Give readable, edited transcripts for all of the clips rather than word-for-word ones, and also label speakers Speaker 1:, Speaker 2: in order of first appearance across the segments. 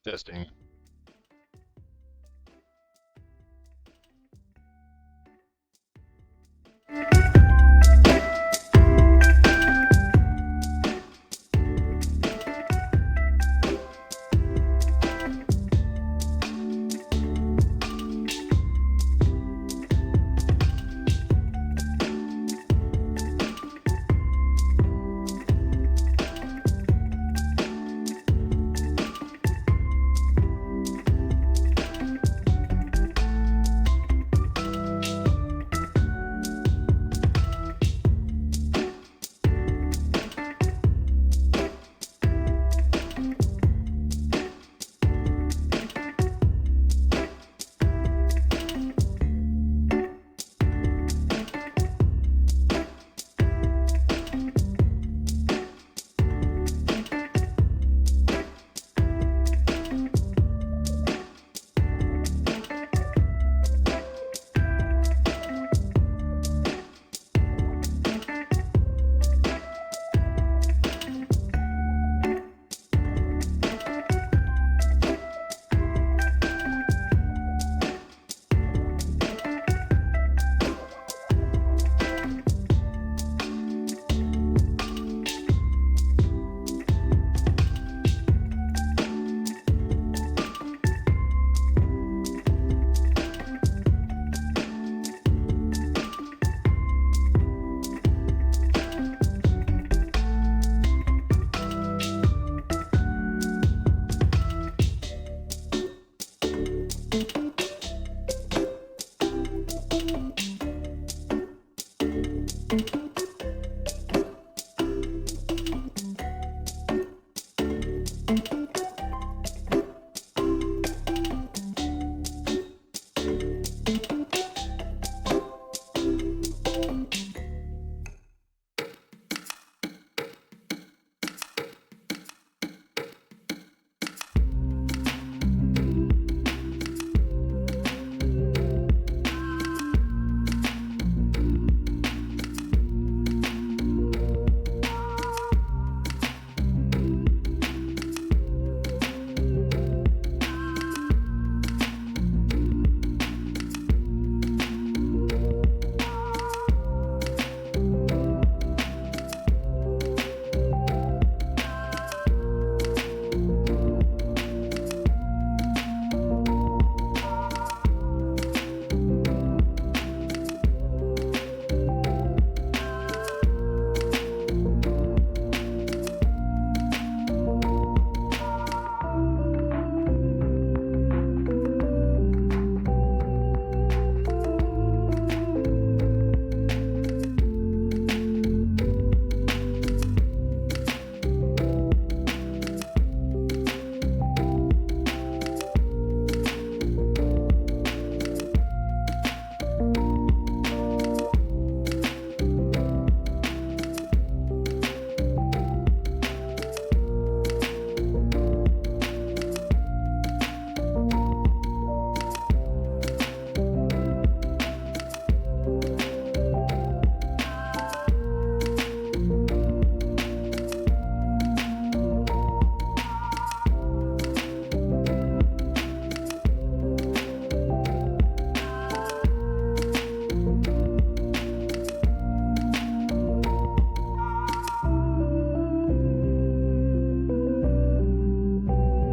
Speaker 1: Testing.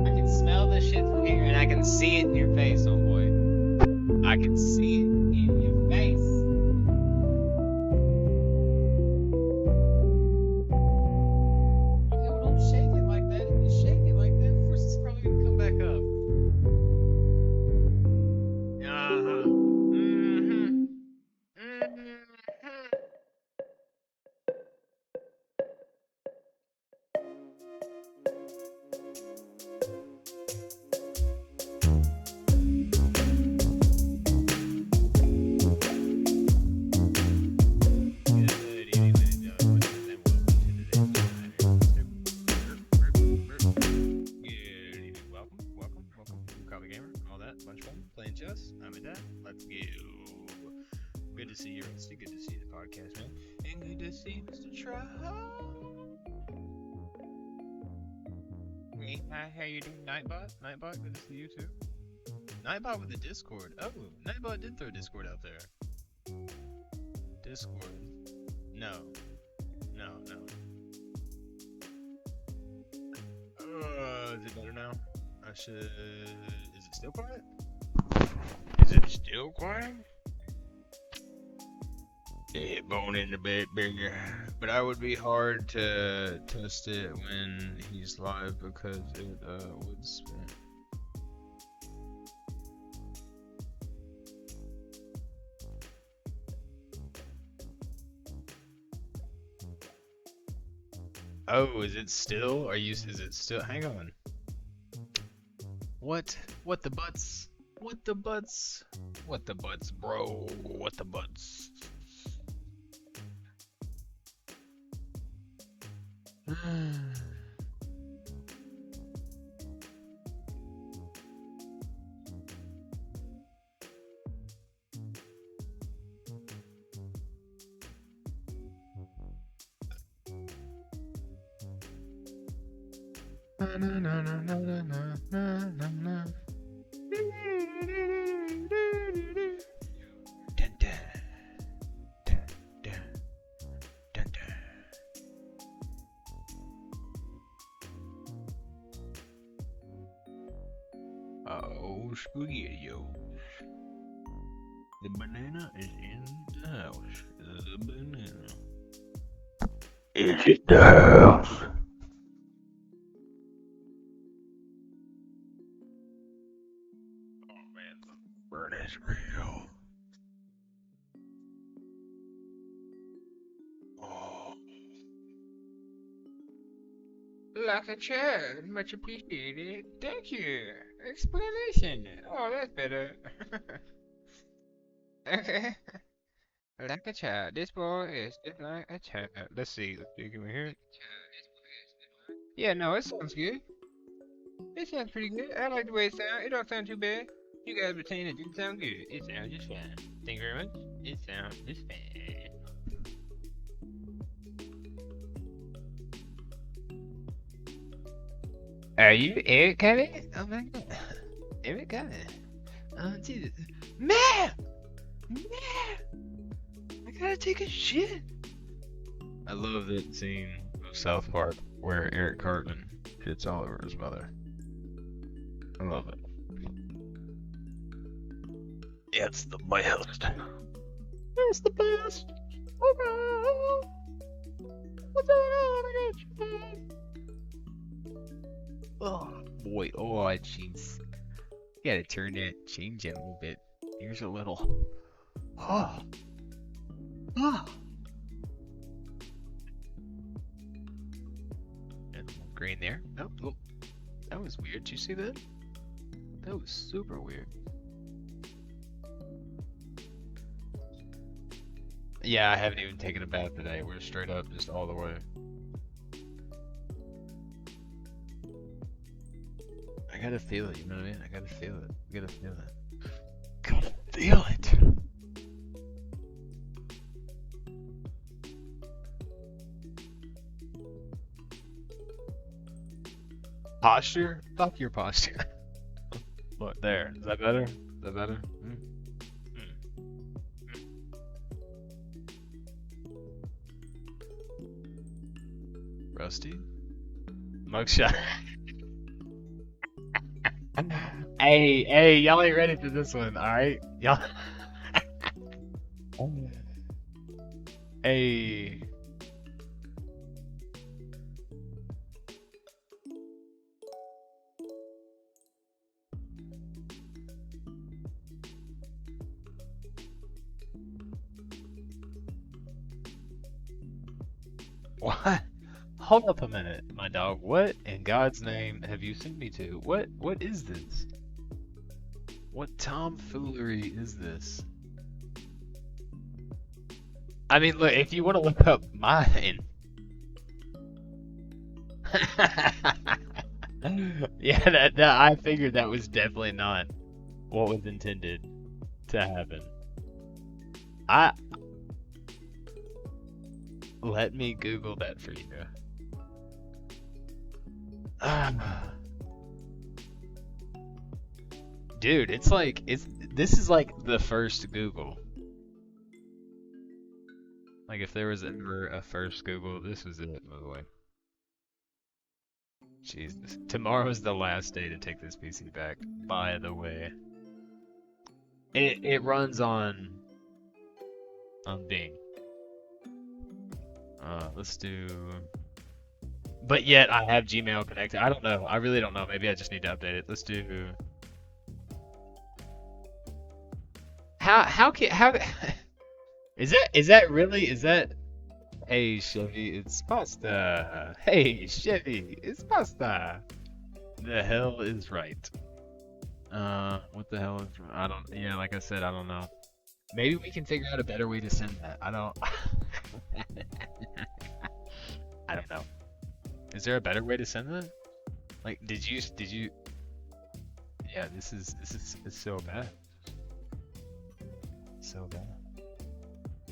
Speaker 2: I can smell the shit from here, and I can see it in your face, oh boy. I can see it in your face. Okay, well, don't shake it like that. If you shake it like that, of course it's probably gonna come back up. Uh-huh. Mm-hmm. Mm-hmm. Good evening, ladies and gentlemen, and welcome to today's Good evening, welcome to Coffee Gamer, all that, bunch of fun, playing chess. I'm at that. Let's go. Good to see you, Rusty. Good to see the podcast, man. And good to see Mr. Trout. Hey, hi, how you doing, Nightbot? Nightbot, good to see you too. Nightbot with the Discord. Oh, Nightbot did throw Discord out there. Discord. No. No, no. Is it better now? I should. Is it still quiet? Is it still quiet? Hit bone in the bed bigger. But I would be hard to test it when he's live because it would spin. Oh, is it still? Is it still? Hang on. What? What the butts? What the butts? What the butts, bro? What the butts? Oh, spaghetti-o. The banana is in the house. The banana is in the house. Oh man, the burn is real. Oh. Like a child, much appreciated. Thank you. Explanation. Oh, that's better. Okay. Like a child. This boy is just like a child. Let's see. Can we hear it? Yeah, no, it sounds good. It sounds pretty good. I like the way it sounds. It don't sound too bad. You guys were saying it didn't sound good. It sounds just fine. Thank you very much. It sounds just fine. Are you Eric Covey? Oh my god. Eric Covey. Oh Jesus. Man! I gotta take a shit. I love that scene of South Park where Eric Cartman shits all over his mother. I love it. It's the best. It's the best. Oh boy, oh jeez. You gotta turn that change it a little bit. Here's a little. Oh. Oh. And green there. Oh, oh, that was weird. Did you see that? That was super weird. Yeah, I haven't even taken a bath today. We're straight up just all the way. I gotta feel it, you know what I mean? I gotta feel it. I gotta feel it. Gotta feel it. Posture? Fuck your posture. What, there? Is that better? Is that better? Rusty? Mugshot. Hey, y'all ain't ready for this one, alright? Y'all. Hey. What? Hold up a minute, my dog. What in God's name have you sent me to? What is this? What tomfoolery is this? I mean, look, if you want to look up mine. Yeah, that I figured that was definitely not what was intended to happen. Let me Google that for you.
Speaker 1: Dude, it's like this is like the first Google. Like if there was ever a first Google, this was it, by the way. Jesus. Tomorrow's the last day to take this PC back, by the way. It runs on Bing. Let's do. But yet I have Gmail connected. I don't know. I really don't know. Maybe I just need to update it. Let's do. How is that really is that Hey Chevy, it's pasta. Hey Chevy, it's pasta. The hell is right. What the hell is I don't yeah, like I said, I don't know. Maybe we can figure out a better way to send that. I don't I don't know. Is there a better way to send that? Like did you Yeah, this is it's so bad. So bad.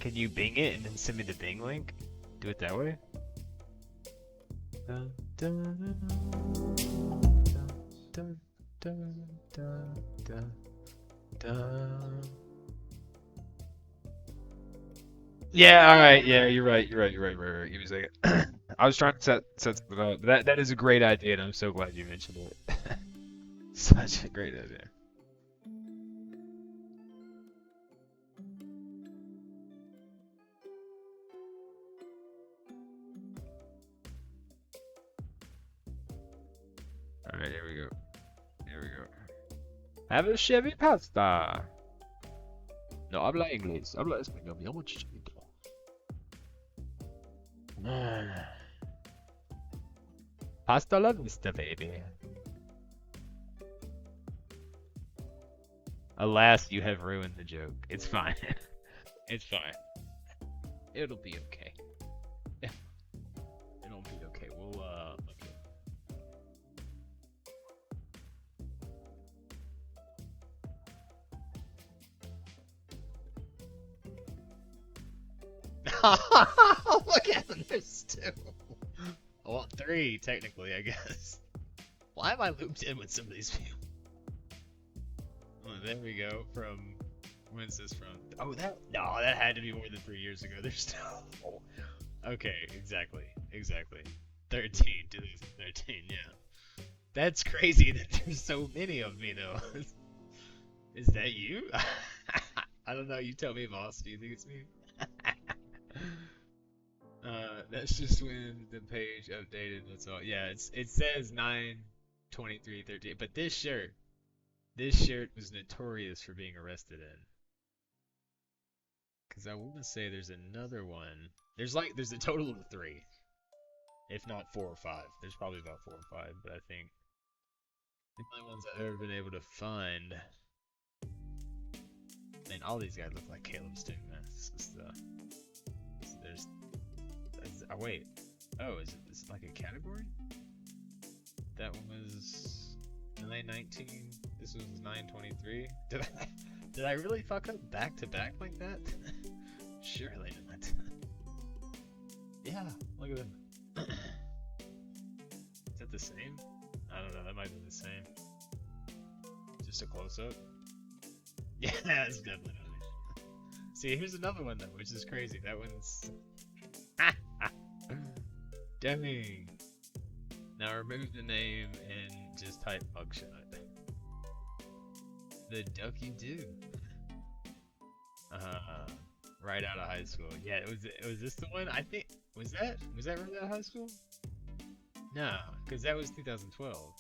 Speaker 1: Can you Bing it and then send me the Bing link? Do it that way? Dun, dun, dun, dun, dun, dun, dun. Yeah, alright, yeah, you're right. Right. Give me a second. I was trying to set something up. That is a great idea, and I'm so glad you mentioned it. Such a great idea. Alright, here we go. Have a Chevy pasta. No habla inglés, habla español, mi amor chiquito. Hasta la vista, baby. Alas, you have ruined the joke. It's fine. It's fine. It'll be okay. It'll be okay. We'll, okay. Look at them, there's two. Well, three, technically, I guess. Why am I looped in with some of these people? Oh, there we go. From when's this from? Oh, that had to be more than 3 years ago. There's still. Okay, exactly. 13 to 13, yeah. That's crazy that there's so many of me though. Is that you? I don't know. You tell me, boss. Do you think it's me? That's just when the page updated. That's all. Yeah, it says 9/23/13, but this shirt was notorious for being arrested in. Cause I want to say there's another one. There's a total of 3, if not 4 or 5. There's probably about 4 or 5, but I think the only ones I've ever been able to find. And all these guys look like Caleb's too, man. Oh wait. Oh, is it like a category? That one was 9/19. This was 9/23. Did I really fuck up back to back like that? Surely not. Yeah, look at them. Is that the same? I don't know. That might be the same. Just a close up. Yeah, it's definitely not it. See, here's another one though, which is crazy. That one's. Dang. Now remove the name and just type mugshot. The Ducky Do. Right out of high school. Yeah, was this the one? I think was that right out of high school? No, because that was 2012.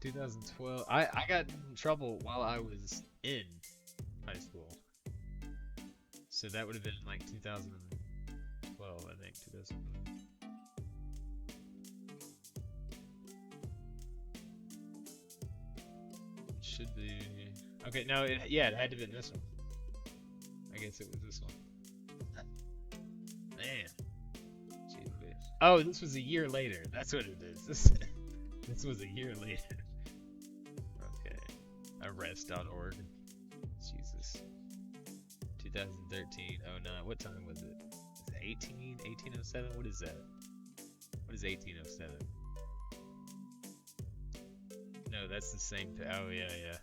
Speaker 1: 2012. I got in trouble while I was in high school. So that would have been like 2012, I think. 2012. Should be. Okay, no, it had to be this one. I guess it was this one. Man. Jeez. Oh, this was a year later. That's what it is. This was a year later. Okay. Arrest.org. Jesus. 2013. Oh no. What time was it? Is it 1807? What is that? What is 1807? No, No, that's the same thing. Oh, yeah, yeah.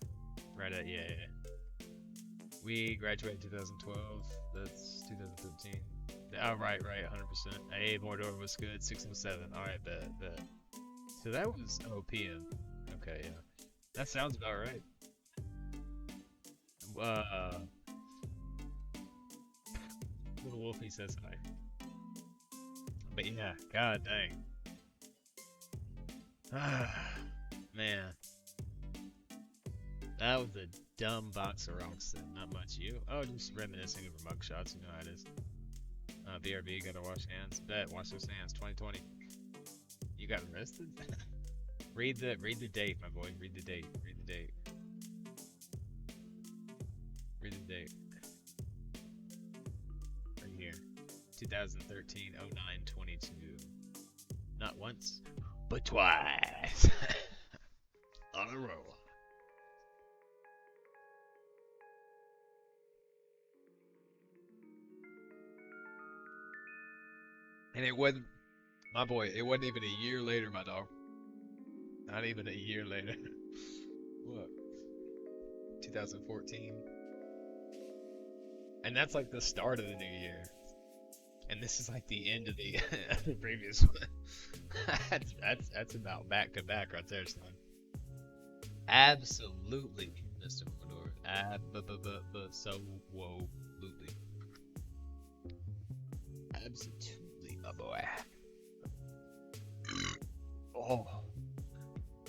Speaker 1: Right at, yeah, yeah. We graduated 2012. That's 2013. Oh, right, right, 100%. Hey, Mordor was good. 607. Alright, bet. So that was, oh, PM. Okay, yeah. That sounds about right. Uh, Little Wolfie says hi. But yeah, god dang. Man. That was a dumb box of rocks then. Not much. You? Oh, just reminiscing over mugshots. You know how it is. BRB, gotta wash hands. Bet, wash those hands. 2020. You got arrested? read the date, my boy. Read the date. Read the date. Read the date. Right here. 2013 09 22. Not once, but twice. On a roll.
Speaker 3: And it wasn't, my boy, it wasn't even a year later, my dog. Not even a year later. What? 2014. And that's like the start of the new year. And this is like the end of the, the previous one. that's about back to back right there, son. Absolutely, Mr. Mordor. So-whoa-lutely. Absolutely, my boy. Oh,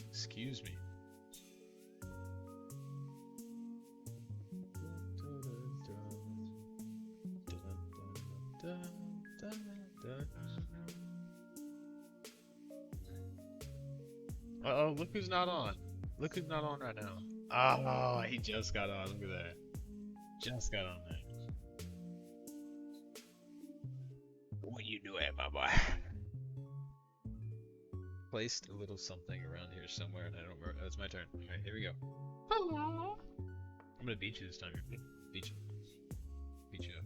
Speaker 3: excuse me. Uh-oh, look who's not on. Look who's not on right now. Oh, he just got on. Look at that. Just got on there. What you doing, my boy? Placed a little something around here somewhere, and I don't remember. Oh, it's my turn. Alright, here we go. Hello. I'm gonna beat you this time. Beat you. Beat you up.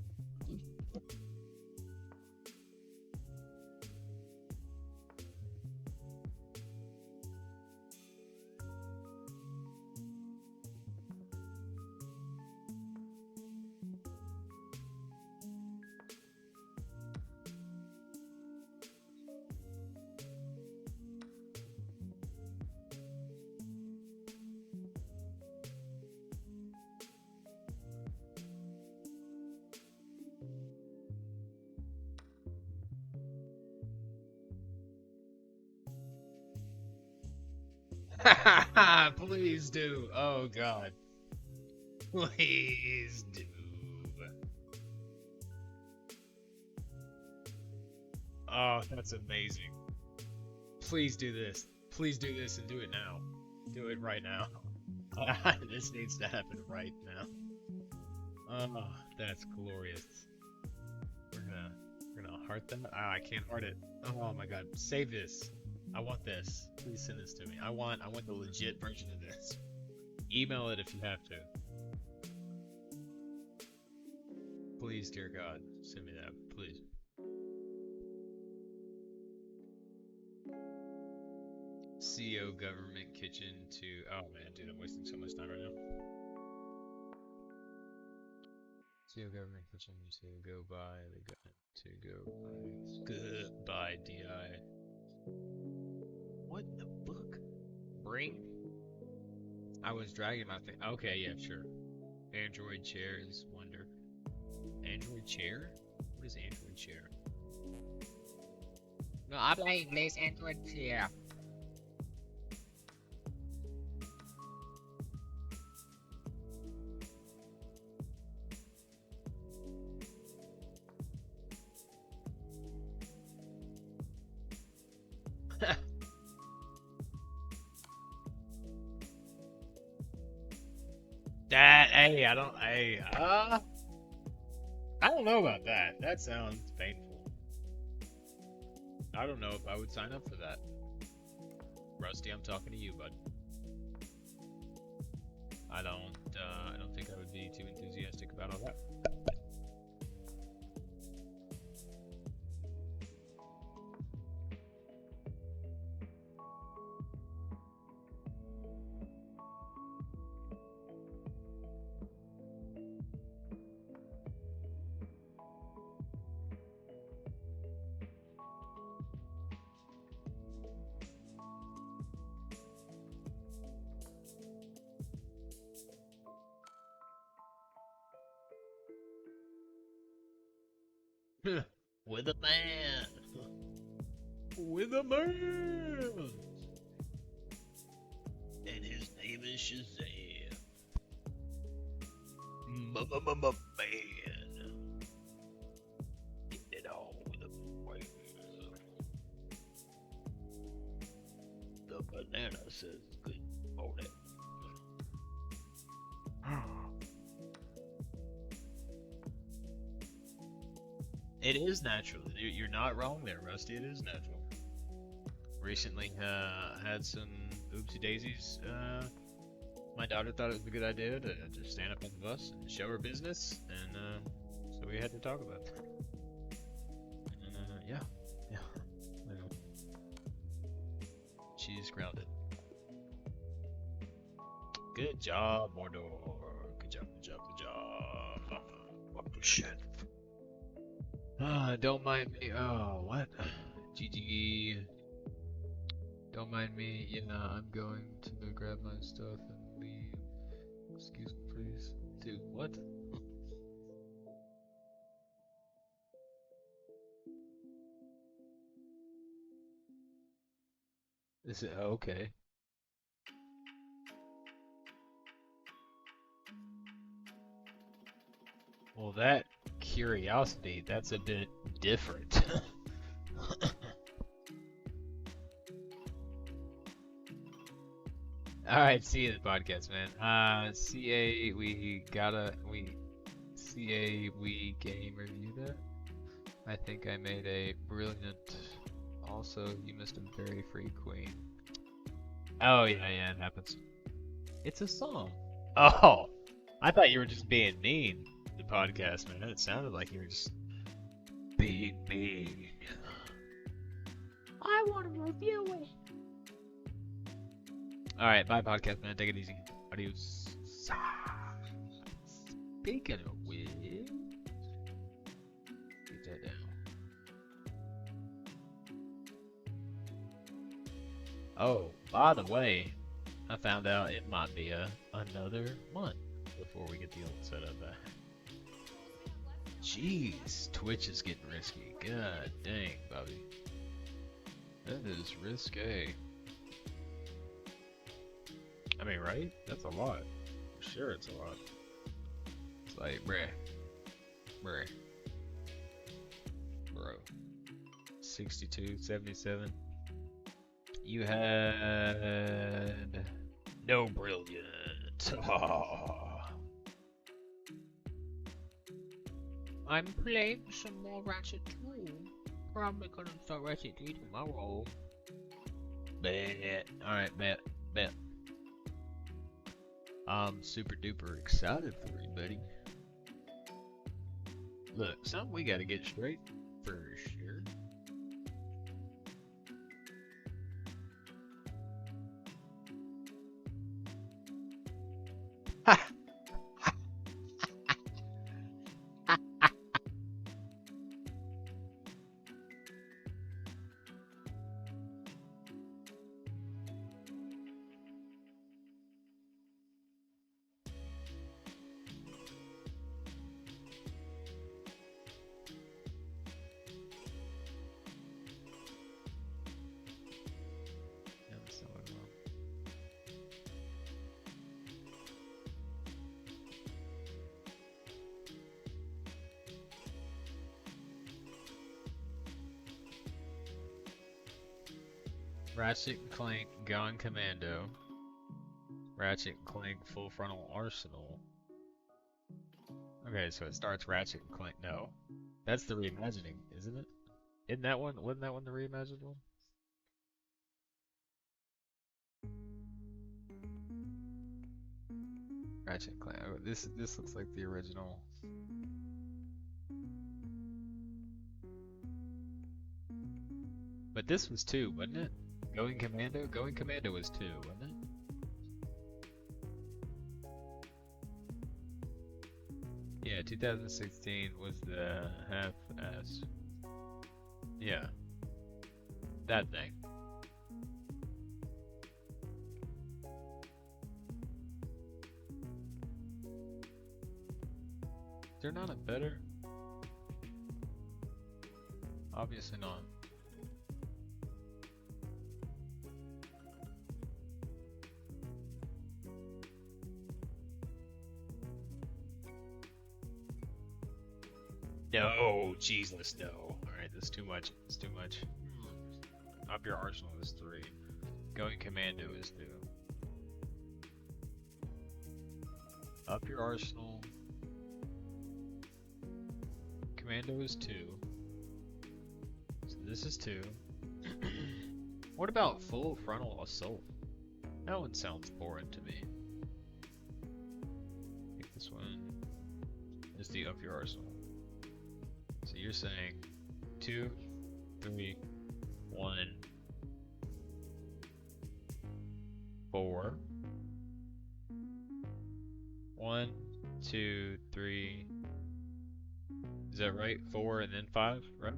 Speaker 3: Please do. Oh god. Please do. Oh, that's amazing. Please do this. Please do this and do it now. Do it right now. This needs to happen right now. Oh, that's glorious. We're gonna heart that. Ah, I can't heart it. Oh my god. Save this. I want this. Please send this to me. I want the legit version of this. Email it if you have to. Please, dear God, send me that. Please. CEO government kitchen to. Oh man, dude, I'm wasting so much time right now. CEO government kitchen to go by the gun to go by. Goodbye, DI. What the book? Bring? I was dragging my thing. Okay, yeah, sure. Android chair is wonder. Android chair? What is Android chair?
Speaker 2: No habla inglés, Android chair.
Speaker 1: Hey, I don't know about that. That sounds painful. I don't know if I would sign up for that. Rusty, I'm talking to you, bud. I don't think I would be too enthusiastic about all that. With a man.
Speaker 3: With a man.
Speaker 1: And his name is Shazam. Man. Getting it on with a man. The banana says good morning. It is natural. You're not wrong there, Rusty. It is natural. Recently, had some oopsie daisies. My daughter thought it was a good idea to just stand up on the bus and show her business, and so we had to talk about that. And yeah. She's grounded. Good job, Mordor. Good job. Oh shit. Don't mind me. Oh, what? GG. Don't mind me. Yeah, I'm going to grab my stuff and leave. Excuse me, please. Dude, what? Is it okay? Well, that curiosity, that's a bit different. Alright, see you in the podcast, man. CA, we game review that. I think I made a brilliant, also, you missed a very free queen. Oh, yeah, it happens. It's a song. Oh, I thought you were just being mean to the podcast, man. It sounded like you were just being mean. I want to review it. Alright, bye podcast, man. Take it easy. Adios. Speaking of which, get that down. Oh, by the way, I found out it might be another month before we get the old setup back. Jeez, Twitch is getting risky. God dang, Bobby. That is risque. I mean, right? That's a lot. For sure it's a lot. It's like, bruh. Bro. 62, 77. You had no brilliant. I'm playing some more Ratchet 2. Probably gonna start Ratchet 3 tomorrow. Bet. Alright, bet. I'm super duper excited for you, buddy. Look, something we gotta get straight for sure. Ratchet and Clank Going Commando. Ratchet and Clank Full Frontal Arsenal. Okay, so it starts Ratchet and Clank. No. That's the reimagining, isn't it? Isn't that one? Wasn't that one the reimagined one? Ratchet and Clank. Oh, this looks like the original. But this was 2, wasn't it? Going Commando? Going Commando was 2, wasn't it? Yeah, 2016 was the half-ass. Yeah. That thing. Is there not a better?
Speaker 3: Obviously not. No, Jesus, no. Alright, that's too much. It's too much. Up your arsenal is 3. Going commando is 2. Up your arsenal. Commando is 2. So this is 2. What about full frontal assault? That one sounds boring to me. I think this one is the up your arsenal. So you're saying 2, 3, 1, 4. 1, 2, 3. Is that right? 4 and then 5, right?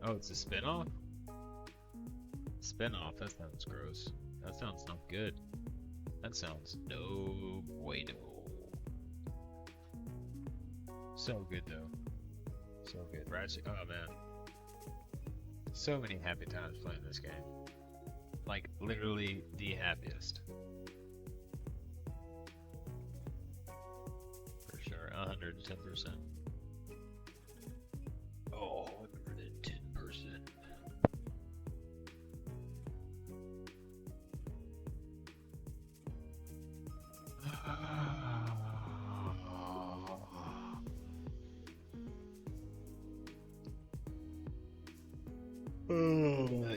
Speaker 3: Oh, it's a spin-off? Spin-off, that sounds gross. That sounds not good. That sounds no bueno. So good though. So good. Ratchet, oh man. So many happy times playing this game. Like, literally the happiest. For sure, 110%. Oh, 110%.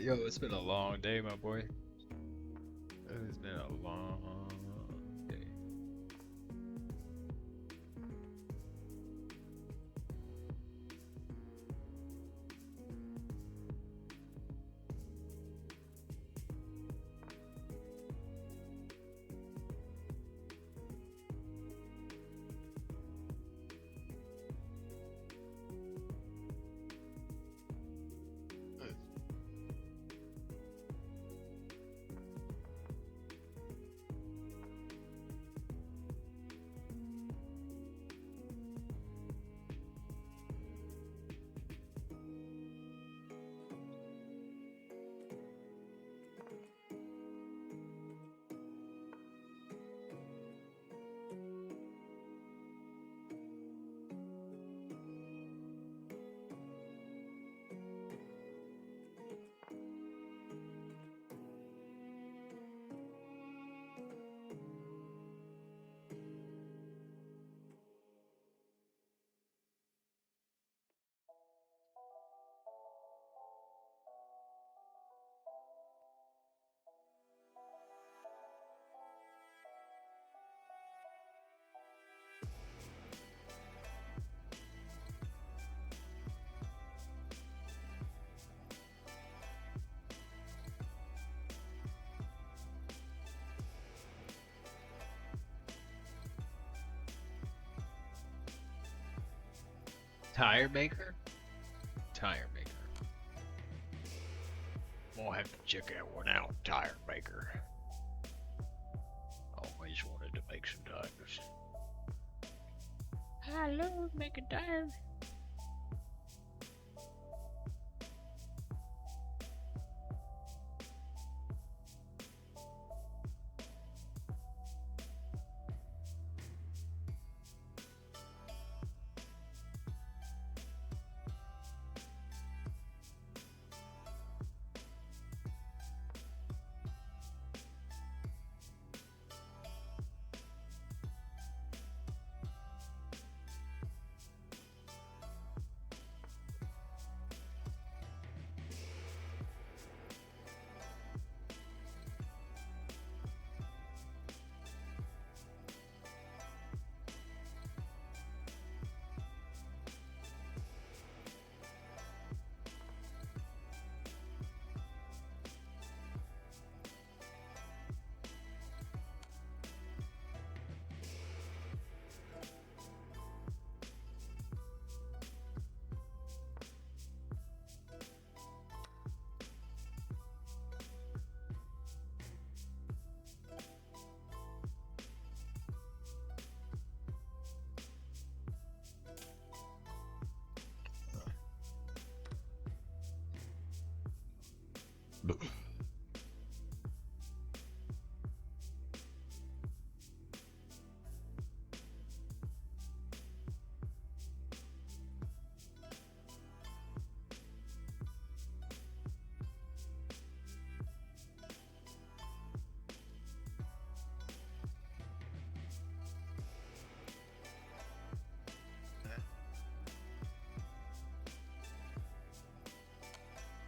Speaker 3: Yo, it's been a long day, my boy. It's been a long day. Tire maker? Tire maker. We'll have to check that one out, tire maker. Always wanted to make some tires. I love making tires.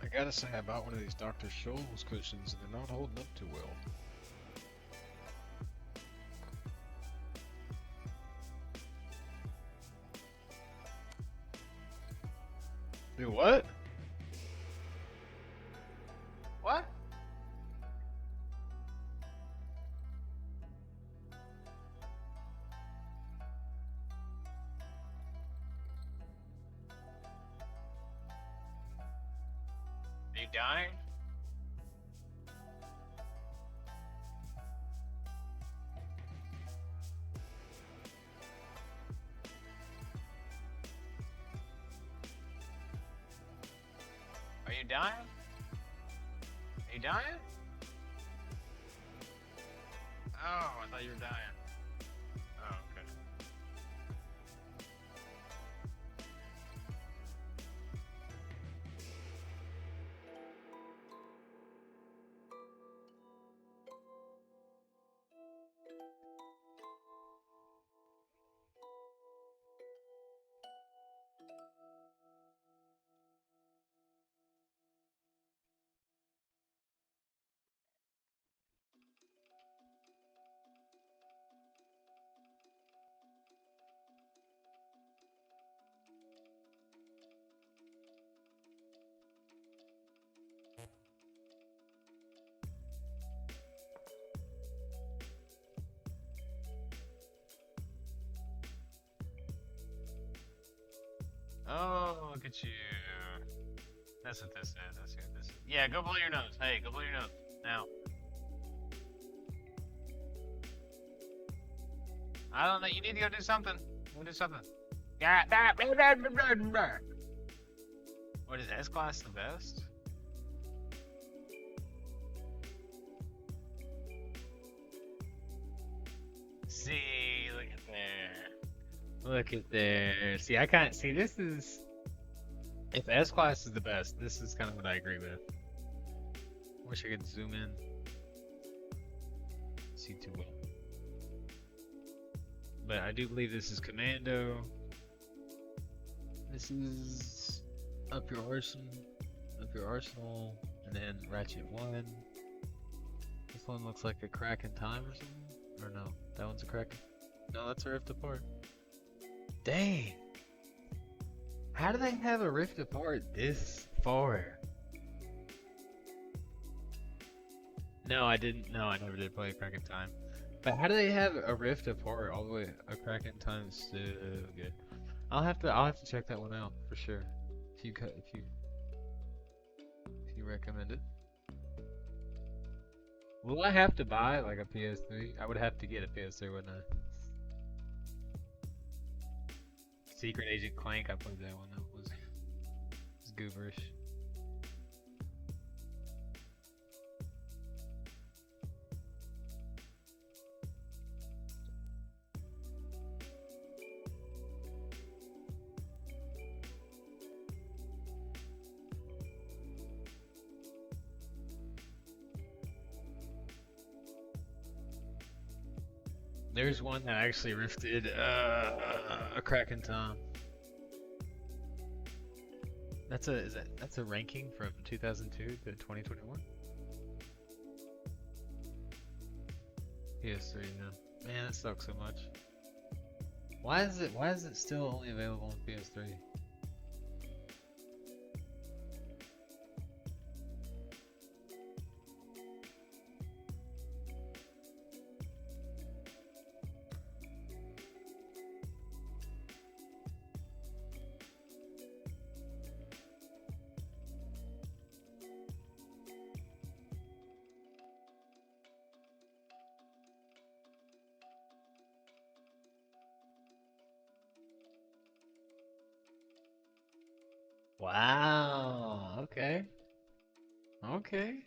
Speaker 3: I gotta say, I bought one of these Dr. Scholl's cushions and they're not holding up too well. Do what?
Speaker 2: What? Are you dying? Are you dying? Are you dying? Oh, I thought you were dying. Oh, okay. Oh, look at you. That's what this is. That's what this is. Yeah, go blow your nose. Hey, go blow your nose. Now. I don't know. You need to go do something. Go do something. What is S-Class the best? See, look at there.
Speaker 1: Look at there. See, I can't see. This is. If S-Class is the best, this is kind of what I agree with. Wish I could zoom in. See too well. But I do believe this is Commando. This is Up Your Arsenal, and then Ratchet 1. This one looks like a Crack in Time or something. Or no, that one's a Crack. No, that's a Rift Apart. Dang! How do they have a Rift Apart this far? No, I didn't. No, I never did play Crack in Time. But how do they have a Rift Apart all the way? A Crack in Time is so good. I'll have to check that one out for sure. If you recommend it. Will I have to buy like a PS3? I would have to get a PS3, wouldn't I? Secret Agent Clank, I played that one. That was gooberish. There's one that actually rifted a Crack in Time. That's a ranking from 2002 to 2021. PS3, yeah. Man, that sucks so much. Why is it still only available on PS3? Wow. Okay. Okay.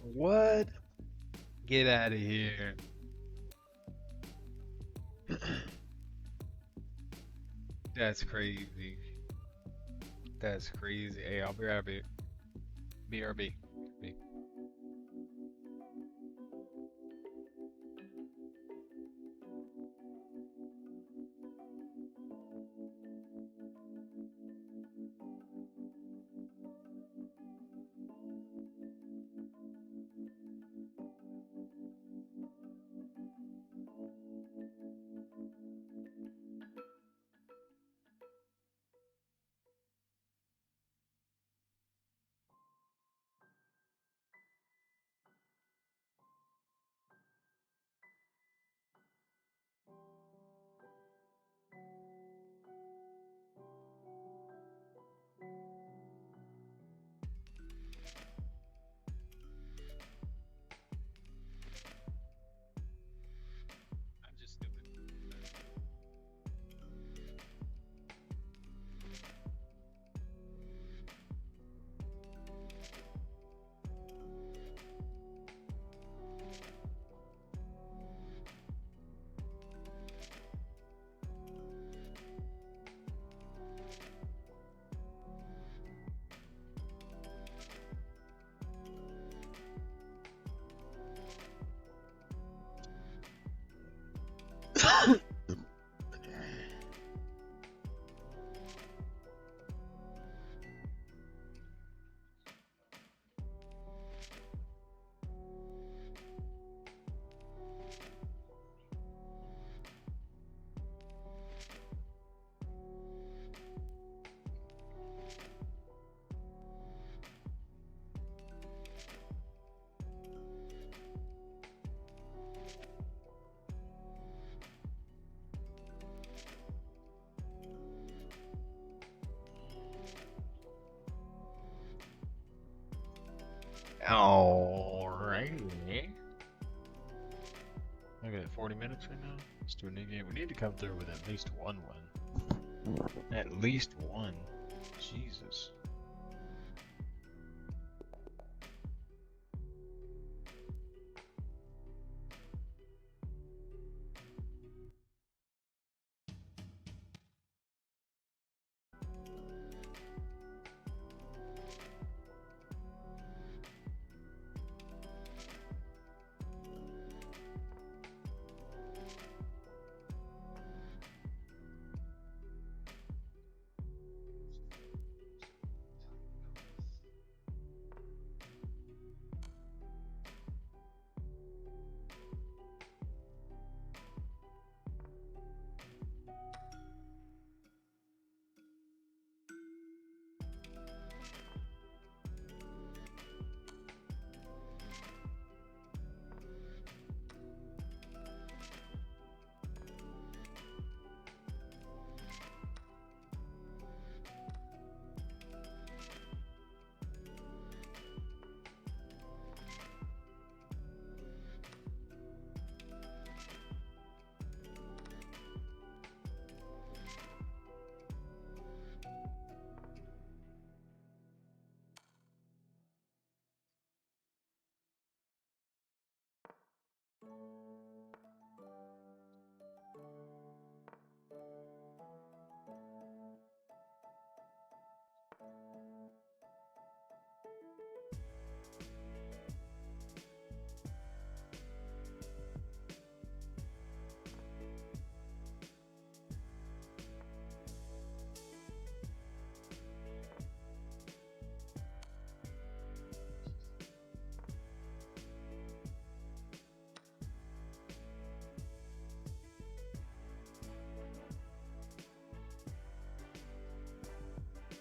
Speaker 3: What? Get out of here. That's crazy. That's crazy. Hey, I'll be right back. BRB. I'm just stupid. Alrighty. I got 40 minutes right now. Let's do a new game. We need to come through with at least one win. At least one. Jesus.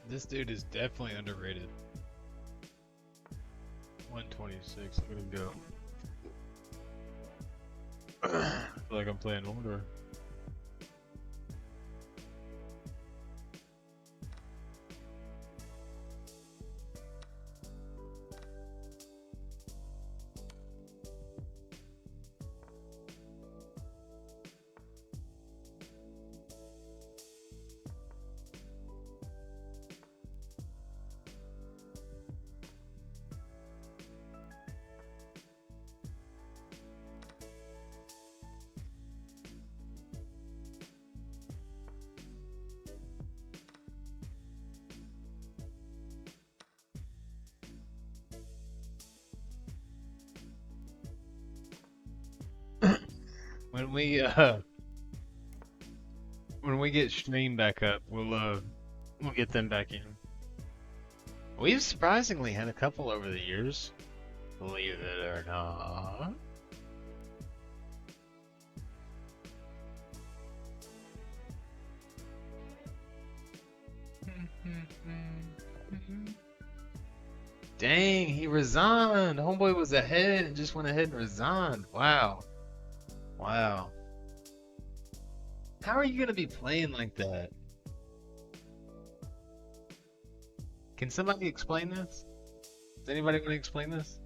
Speaker 3: This dude is definitely underrated. 126, look at him go. I feel like I'm playing older. When we get stream back up, we'll get them back in. We've surprisingly had a couple over the years, believe it or not. Dang, he resigned. Homeboy was ahead and just went ahead and resigned. Wow. Wow. How are you gonna be playing like that? Can somebody explain this? Does anybody want to explain this?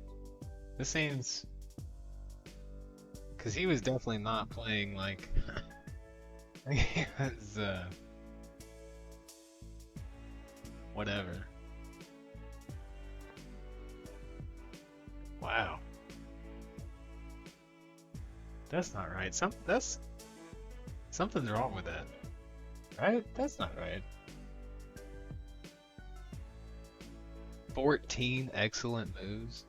Speaker 3: This seems... Because he was definitely not playing like... he was, whatever. Wow. That's not right. Something's wrong with that. Right? That's not right. 14 excellent moves.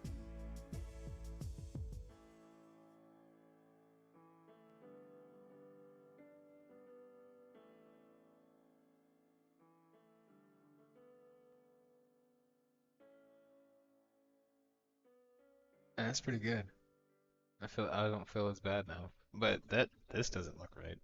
Speaker 3: That's pretty good. I don't feel as bad now. But this doesn't look right.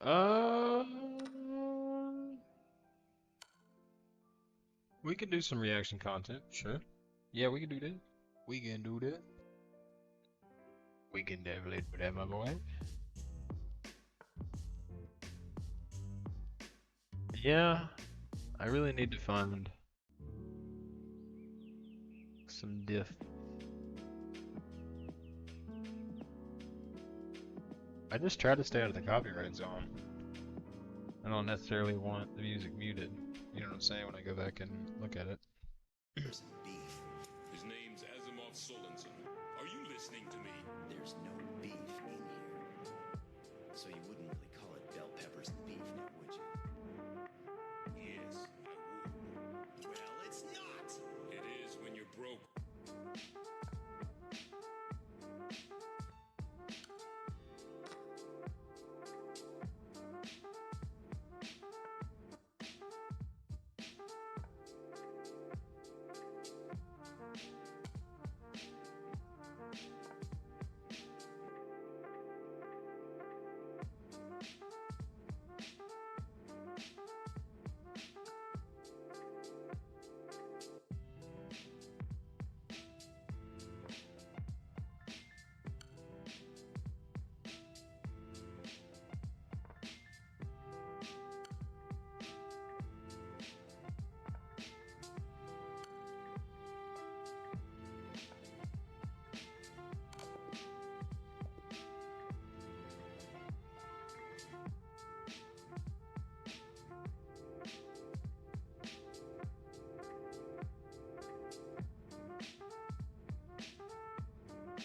Speaker 3: Uh, we can do some reaction content, sure. Yeah, we can do that. We can do that. We can definitely do that, my boy. Yeah, I really need to find some diff. I just try to stay out of the copyright zone. I don't necessarily want the music muted. You know what I'm saying when I go back and look at it.
Speaker 4: Some beef.
Speaker 5: His name's Asimov Solensen. Are you listening to me?
Speaker 4: There's no beef in here. So you wouldn't really call it bell peppers and beef now, would you?
Speaker 5: Yes, I would.
Speaker 4: Well, it's not!
Speaker 5: It is when you're broke.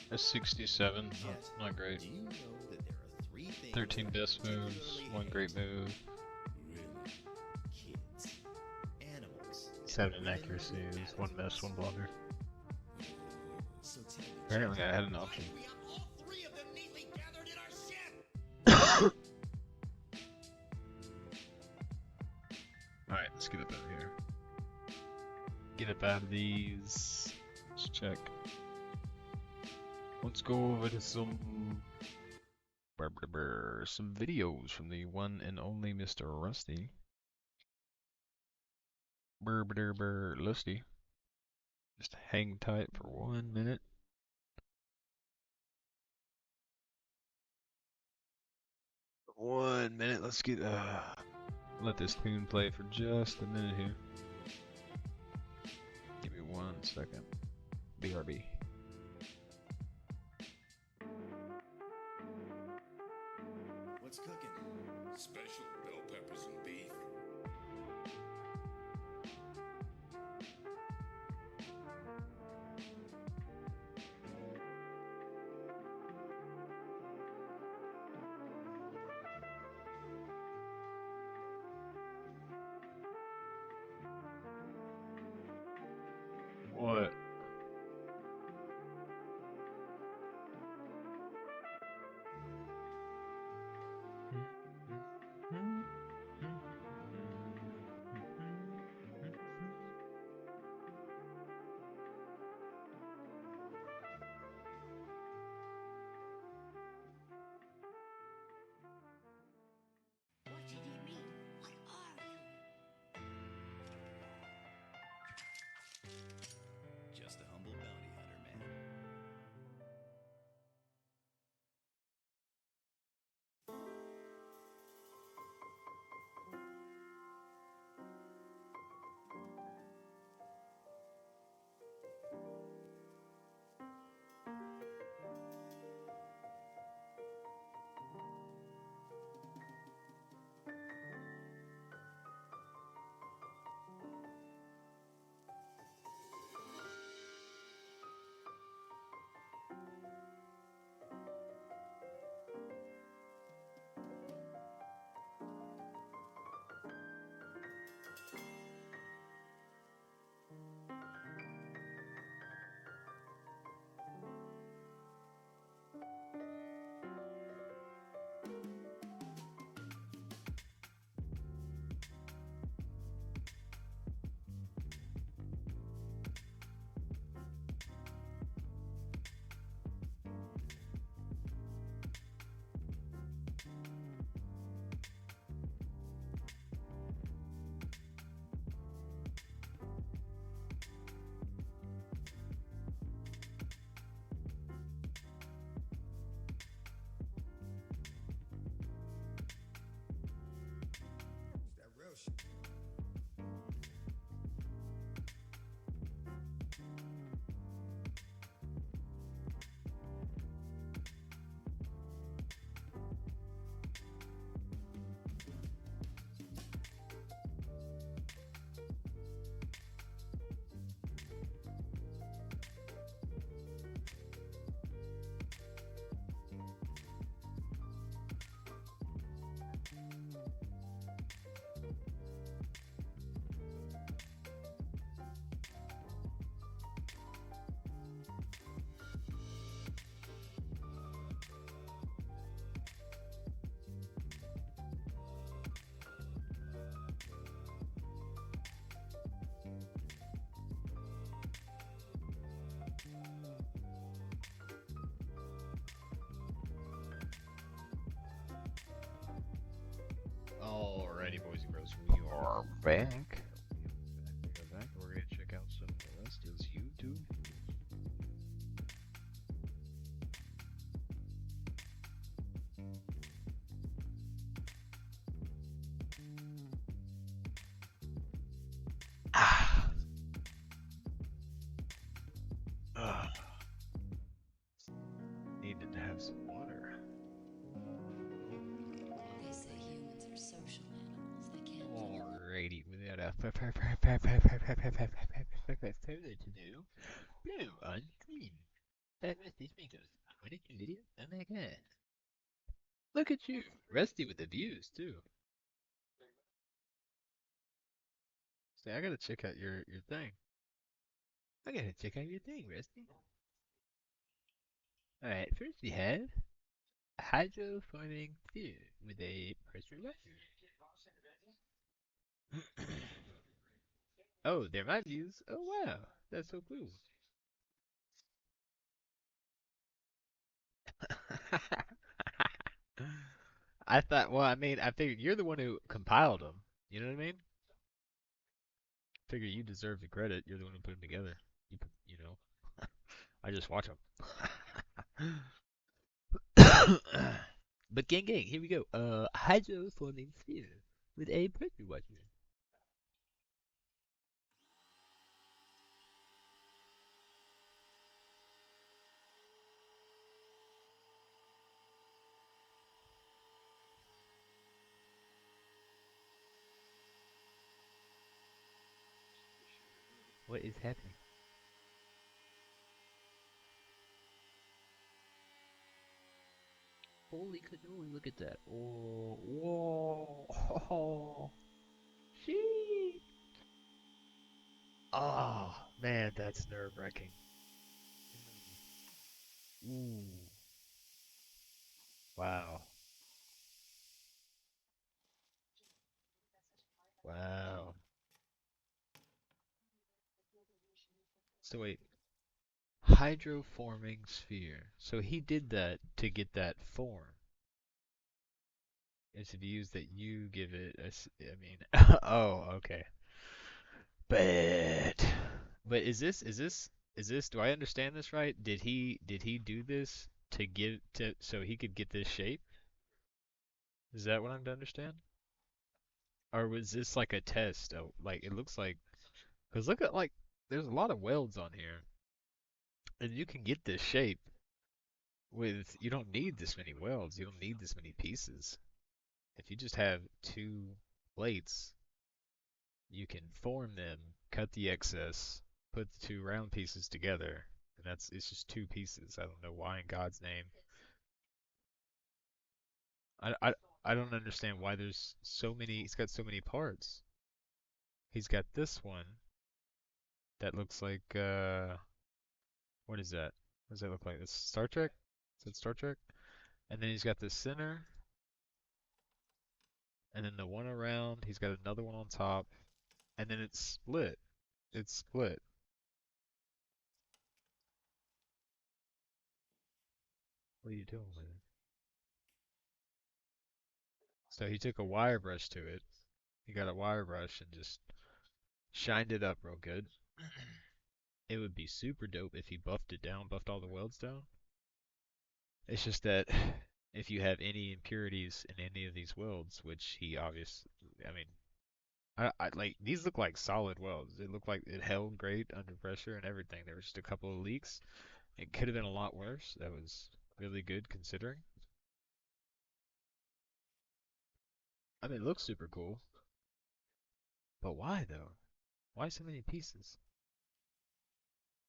Speaker 3: That's 67.
Speaker 4: Jet,
Speaker 3: Not great.
Speaker 4: Do you know that there are 3 things
Speaker 3: 13
Speaker 4: I
Speaker 3: best moves,
Speaker 4: particularly
Speaker 3: 1 great
Speaker 4: hate?
Speaker 3: move,
Speaker 4: Really? Kids. Animals.
Speaker 3: 7
Speaker 4: women,
Speaker 3: inaccuracies, 1 miss, 1 blunder.
Speaker 4: So tell me,
Speaker 3: Apparently
Speaker 4: Jet,
Speaker 3: I had an
Speaker 4: why
Speaker 3: option.
Speaker 4: do we have all 3 of them neatly gathered in our ship?
Speaker 3: Alright, let's get up out of here. Get up out of these. Let's check. Let's go over to some some videos from the one and only Mr. Rusty. Lusty. Just hang tight for 1 minute. One minute, let's get let this tune play for just a minute here. Give me 1 second. BRB.
Speaker 4: What's cooking?
Speaker 5: Special bell peppers and beef.
Speaker 3: What?
Speaker 2: back. We're back. We're gonna check out some of Rusty's YouTube. Ah. Ah. Needed to have some water.
Speaker 6: They say humans are social animals. They can't.
Speaker 2: Alrighty, without a further to do, blue on screen. That Rusty's Fingers. What did you video? Oh my god. Look at you, Rusty with the views too. See, I gotta check out your thing. I gotta check out your thing, Rusty. Alright, first we have hydroforming sphere with a pressure washer. Oh, they're my views. Oh wow, that's so cool. I thought, well, I mean, I figured you're the one who compiled them. You know what I mean? Figure you deserve the credit. You're the one who put them together. You know, I just watch them. But gang, here we go. Hydroforming sphere with a pressure washer. What is happening? Holy cannoli, look at that. Oh, whoa. Oh, sheesh. Oh, man, that's nerve-wracking. Ooh. Wow. Wow. So wait, hydroforming sphere. So he did that to get that form. It's views that you give it. I mean, oh, okay. But is this? Do I understand this right? Did he do this to give to so he could get this shape? Is that what I'm to understand? Or was this like a test? Oh, like it looks like, because look at like there's a lot of welds on here, and you can get this shape with you don't need this many welds. You don't need this many pieces. If you just have two plates, you can form them, cut the excess, put the two round pieces together, and it's just two pieces. I don't know why in God's name. I, I, I don't understand why there's so many. He's got so many parts. He's got this one that looks like what is that? What does that look like? It's Star Trek? Is it Star Trek? And then he's got the center, and then the one around. He's got another one on top, and then it's split. It's split. What are you doing with it? So he took a wire brush to it. He got a wire brush and just shined it up real good. It would be super dope if he buffed it down, buffed all the welds down. It's just that if you have any impurities in any of these welds, which he obviously, I mean, I like these look like solid welds. It looked like it held great under pressure and everything. There were just a couple of leaks. It could have been a lot worse. That was really good considering. I mean, it looks super cool. But why though? Why so many pieces?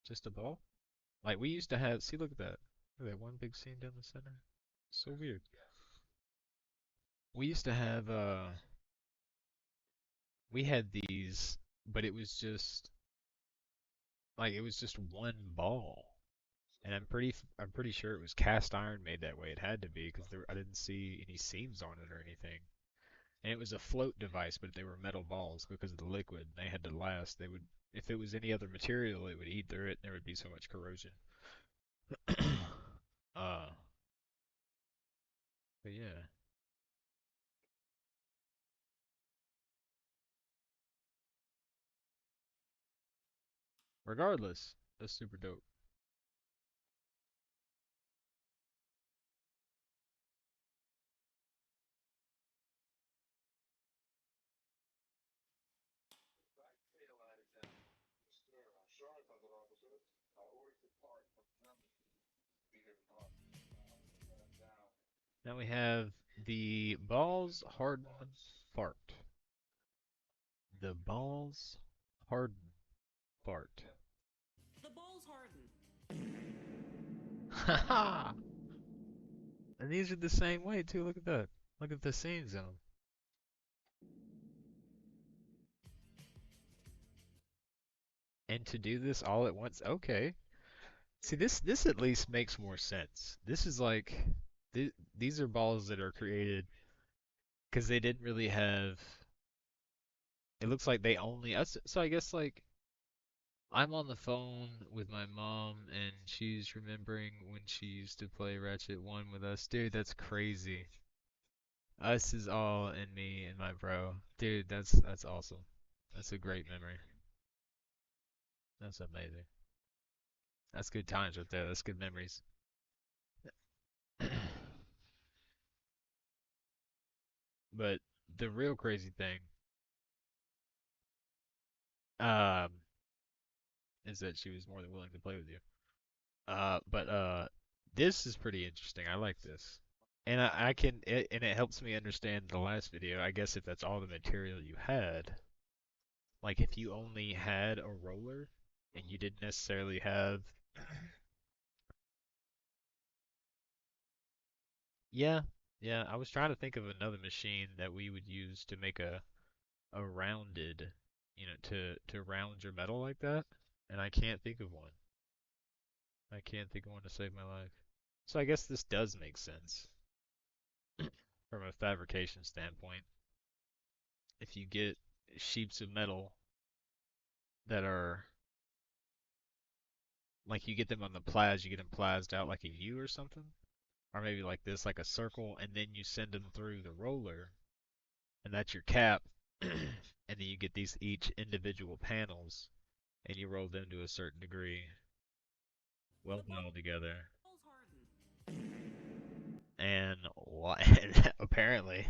Speaker 2: Just a ball? Like we used to have, see, look at that. Look at that one big seam down the center. So weird. We used to have, we had these, but it was just, like, it was just one ball. And I'm pretty sure it was cast iron made that way. It had to be, because I didn't see any seams on it or anything. And it was a float device, but they were metal balls because of the liquid. They had to last. They would, if it was any other material, it would eat through it, and there would be so much corrosion. uh, but yeah.
Speaker 3: Regardless, that's super dope. Now we have the balls harden fart. The balls harden fart.
Speaker 7: The balls harden.
Speaker 3: Haha! And these are the same way too. Look at that. Look at the scene zone. And to do this all at once, okay. See, this at least makes more sense. This is like these are balls that are created because they didn't really have. It looks like they only us. So I guess like I'm on the phone with my mom and she's remembering when she used to play Ratchet 1 with us. Dude, that's crazy. Us is all in me and my bro. Dude, that's awesome. That's a great memory. That's amazing. That's good times right there. That's good memories. But the real crazy thing, um, is that she was more than willing to play with you. This is pretty interesting. I like this. And and it helps me understand the last video. I guess if that's all the material you had, like if you only had a roller and you didn't necessarily have, yeah, yeah. I was trying to think of another machine that we would use to make a rounded, to round your metal like that, and I can't think of one. I can't think of one to save my life. So I guess this does make sense from a fabrication standpoint. If you get sheets of metal that are like you get them on the plaz, you get them plazed out like a U or something, or maybe like this, like a circle, and then you send them through the roller, and that's your cap, and then you get these each individual panels, and you roll them to a certain degree, weld them all together,
Speaker 7: Balls harden.
Speaker 3: and apparently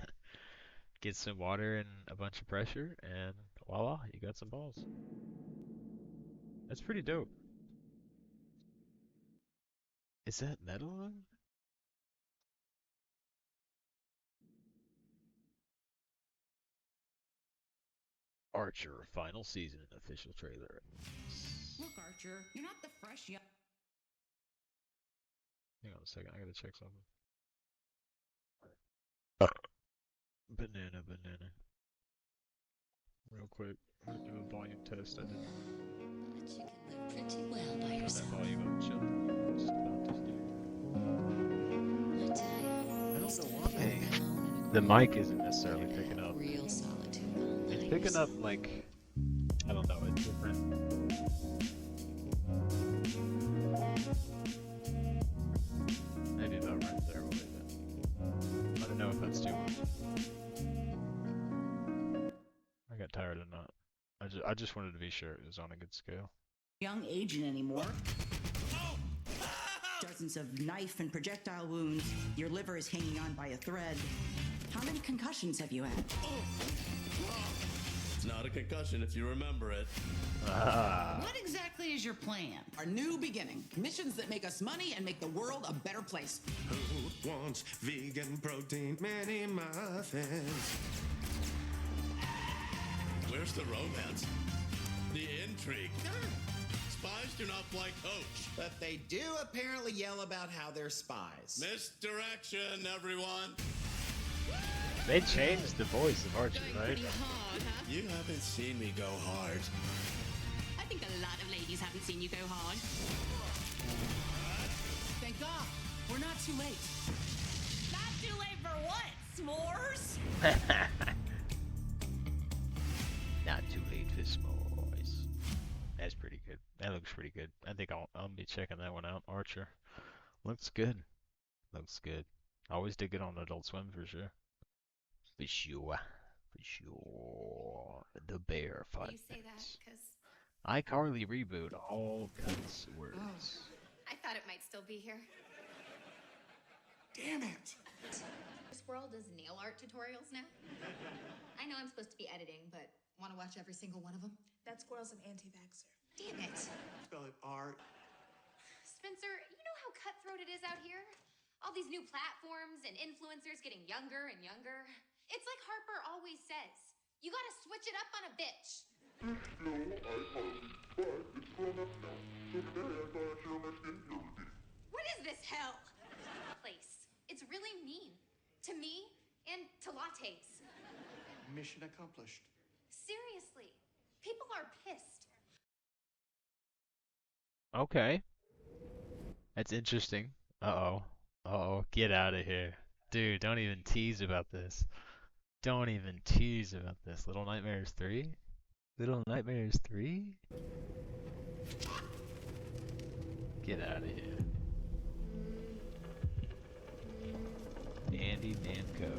Speaker 3: get some water and a bunch of pressure, and voila, you got some balls. That's pretty dope. Is that metal? Archer final season official trailer.
Speaker 7: Look, Archer, you're not the fresh young.
Speaker 3: Hang on a second, I gotta check something. Banana. Real quick, I'm gonna do a volume test. I didn't
Speaker 6: But you can live pretty well by
Speaker 3: turn that
Speaker 6: yourself.
Speaker 3: volume up. Chill. Just about this dude.
Speaker 6: I tell you,
Speaker 3: I don't
Speaker 6: it's
Speaker 3: know
Speaker 6: time
Speaker 3: why.
Speaker 6: to go down
Speaker 3: The
Speaker 6: in a
Speaker 3: mic
Speaker 6: groove
Speaker 3: isn't necessarily
Speaker 6: and
Speaker 3: picking
Speaker 6: have
Speaker 3: up.
Speaker 6: real solitude all
Speaker 3: It's
Speaker 6: night
Speaker 3: picking up
Speaker 6: yourself.
Speaker 3: like, I don't know, it's different. Maybe about right there will be that. I don't know if that's too much. I got tired of not. I just wanted to be sure it was on a good scale.
Speaker 7: Young agent anymore. Dozens of knife and projectile wounds. Your liver is hanging on by a thread. How many concussions have you had?
Speaker 4: It's not a concussion if you remember it.
Speaker 3: Ah,
Speaker 7: What exactly is your plan?
Speaker 8: Our new beginning. Missions that make us money and make the world a better place.
Speaker 9: Who wants vegan protein mini muffins?
Speaker 4: Where's the romance? The intrigue? Spies do not fly coach.
Speaker 8: But they do apparently yell about how they're spies.
Speaker 4: Misdirection, everyone.
Speaker 3: they changed the voice of Archer, right?
Speaker 10: Hard, huh?
Speaker 4: You haven't seen me go hard.
Speaker 10: I think a lot of ladies haven't seen you go hard.
Speaker 8: Thank God, we're not too late.
Speaker 10: Not too late for what? S'mores?
Speaker 3: Not too late for s'mores. That's pretty good. That looks pretty good. I think I'll be checking that one out. Archer. Looks good. Looks good. Always did good on Adult Swim for sure. For sure. For sure. The bear fight.
Speaker 6: You say that
Speaker 3: minutes.
Speaker 6: because
Speaker 1: iCarly reboot, all cuss words.
Speaker 10: I thought it might still be here.
Speaker 9: Damn it!
Speaker 10: Squirrel does nail art tutorials now. I know I'm supposed to be editing, but want to watch every single one of them?
Speaker 11: That squirrel's an anti-vaxxer.
Speaker 10: Damn it.
Speaker 9: Spell it R.
Speaker 10: Spencer, you know how cutthroat it is out here? All these new platforms and influencers getting younger and younger. It's like Harper always says. You gotta switch it up on a bitch. What is this hell? Place. It's really mean. To me and to lattes.
Speaker 9: Mission accomplished.
Speaker 10: Seriously. People are pissed.
Speaker 1: Okay. That's interesting. Uh-oh. Uh-oh. Get out of here. Dude, don't even tease about this. Don't even tease about this. Little Nightmares 3? Little Nightmares 3? Get out of here. Andy Namco.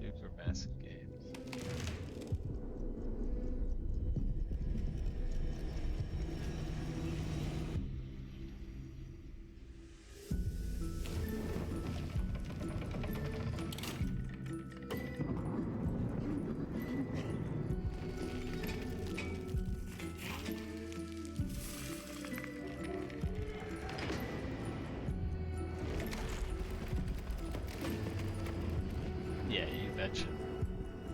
Speaker 1: Super massive games. Yeah, you betcha.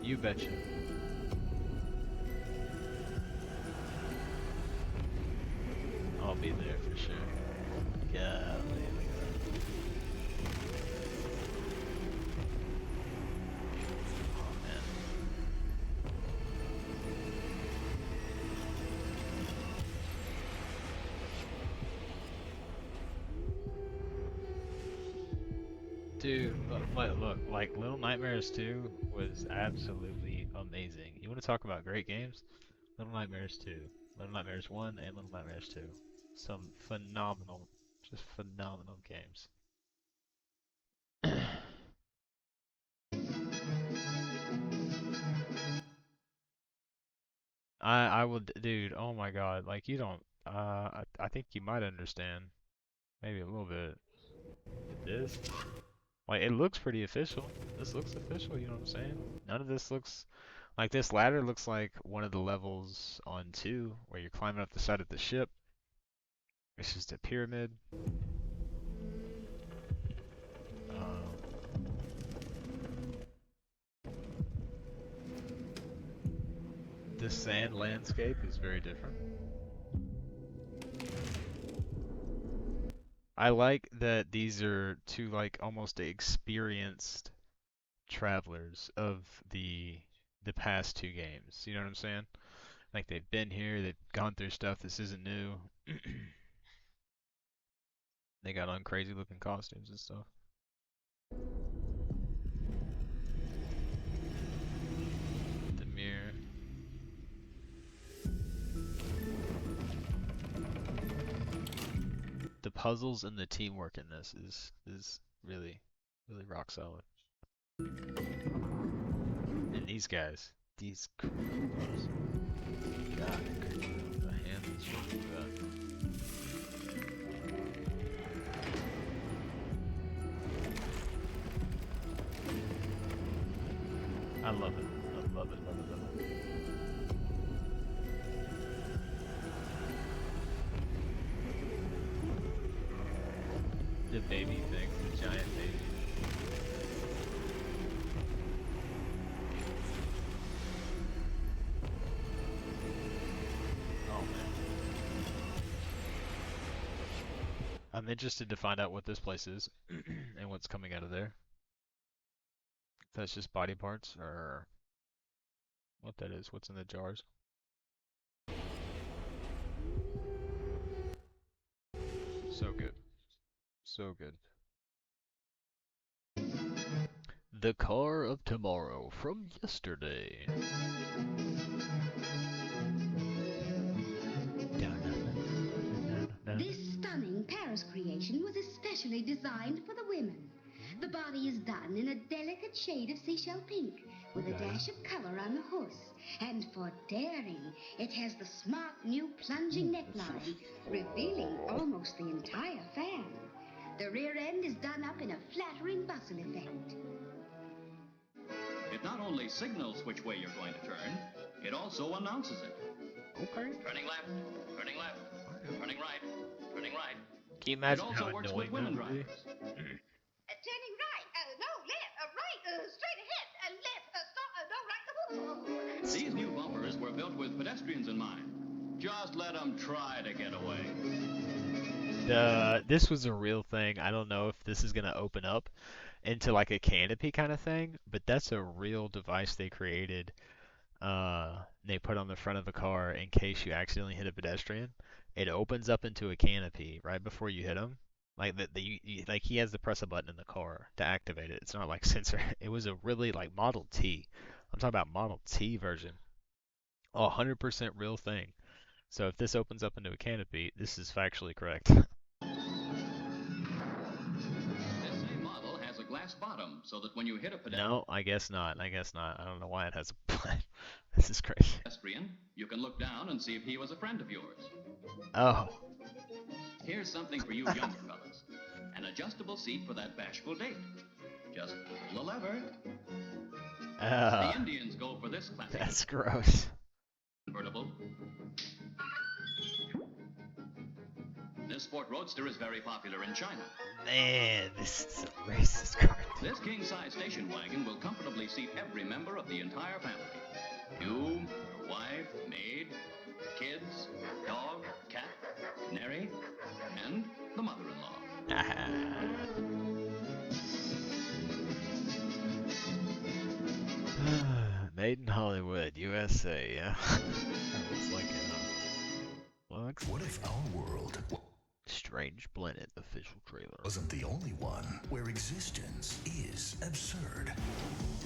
Speaker 1: You betcha. I'll be there for sure. Golly, look at that. Oh man. Dude, look, like Little Nightmares 2 was absolutely amazing. You want to talk about great games? Little Nightmares 2, Little Nightmares 1, and Little Nightmares 2. Some phenomenal, just phenomenal games. I would, dude, oh my god, like you don't, I think you might understand. Maybe a little bit. This? Like, it looks pretty official. This looks official, you know what I'm saying? None of this looks... Like, this ladder looks like one of the levels on 2, where you're climbing up the side of the ship. It's just a pyramid. The sand landscape is very different. I like that these are two, like, almost experienced travelers of the past 2 games. You know what I'm saying? Like, they've been here, they've gone through stuff, this isn't new. They got on crazy looking costumes and stuff. The mirror. The puzzles and the teamwork in this is really rock solid. And these guys, these criminals. God, the hand is really bad. I love it. I love it, love it, love it. The baby thing, the giant baby. Oh man. I'm interested to find out what this place is and what's coming out of there. If that's just body parts or what that is, what's in the jars. So good. So good. The Car of Tomorrow from yesterday.
Speaker 12: This stunning Paris creation was especially designed for the women. The body is done in a delicate shade of seashell pink, with a dash of color on the horse. And for daring, it has the smart new plunging neckline, revealing almost the entire fan. The rear end is done up in a flattering bustle effect.
Speaker 13: It not only signals which way you're going to turn, it also announces it.
Speaker 2: Okay.
Speaker 13: Turning left, turning left, turning right, turning right.
Speaker 1: Can you imagine
Speaker 13: it also
Speaker 1: how
Speaker 13: works
Speaker 1: annoying
Speaker 13: with women
Speaker 1: that would be?
Speaker 13: drivers.
Speaker 12: Turning right, no, left, right, straight ahead, left, stop, no, right.
Speaker 13: These new bumpers were built with pedestrians in mind. Just let them try to get away.
Speaker 1: This was a real thing. I don't know if this is gonna open up into like a canopy kind of thing, but that's a real device they created. They put on the front of a car in case you accidentally hit a pedestrian. It opens up into a canopy right before you hit him. Like like he has to press a button in the car to activate it. It's not like sensor. It was a really like Model T. I'm talking about Model T version. 100% real thing. So if this opens up into a canopy, this is factually correct.
Speaker 13: This same model has a glass bottom, so that when you hit a
Speaker 1: No, I guess not. I don't know why it has a This is crazy.
Speaker 13: pedestrian, you can look down and see if he was a friend of yours.
Speaker 1: Oh.
Speaker 13: Here's something for you younger fellas. An adjustable seat for that bashful date. Just pull a lever. The Indians go for this classic.
Speaker 1: That's gross.
Speaker 13: Convertible. This sport roadster is very popular in China.
Speaker 1: Man, this is a racist car.
Speaker 13: This king-size station wagon will comfortably seat every member of the entire family. You, your wife, maid, kids, dog, cat, canary, and the mother-in-law.
Speaker 1: Made in Hollywood, USA, yeah. It's like
Speaker 14: what if our world
Speaker 1: Strange Blended official trailer
Speaker 14: wasn't the only one where existence is absurd?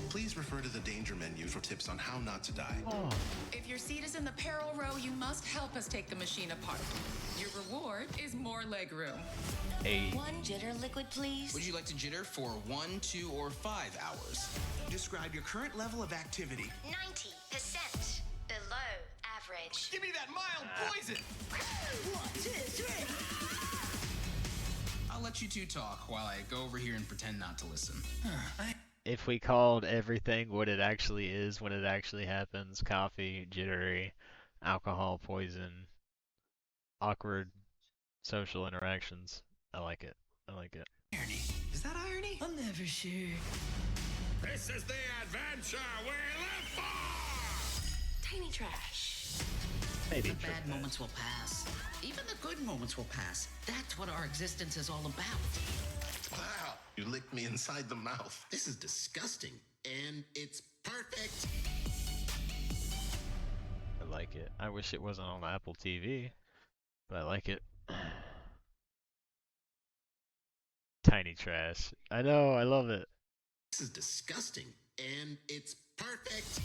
Speaker 9: Please refer to the danger menu for tips on how not to die.
Speaker 8: If your seat is in the peril row, you must help us take the machine apart. Your reward is more legroom.
Speaker 6: One jitter liquid, please.
Speaker 4: Would you like to jitter for 1, 2, or 5 hours?
Speaker 9: Describe your current level of activity.
Speaker 6: 90% below average.
Speaker 4: Give me that mild poison!
Speaker 8: 1, 2, 3.
Speaker 4: I'll let you two talk while I go over here and pretend not to listen.
Speaker 1: If we called everything what it actually is when it actually happens, coffee, jittery, alcohol, poison, awkward social interactions, I like it. I like it.
Speaker 4: Irony. Is that irony?
Speaker 8: I'm never sure.
Speaker 5: This is the adventure we live for!
Speaker 8: Tiny trash.
Speaker 1: Maybe.
Speaker 8: The bad moments will pass. Even the good moments will pass. That's what our existence is all about.
Speaker 9: Wow, you licked me inside the mouth.
Speaker 4: This is disgusting, and it's perfect.
Speaker 1: I like it. I wish it wasn't on Apple TV, but I like it. Tiny trash. I know, I love it.
Speaker 4: This is disgusting, and it's perfect.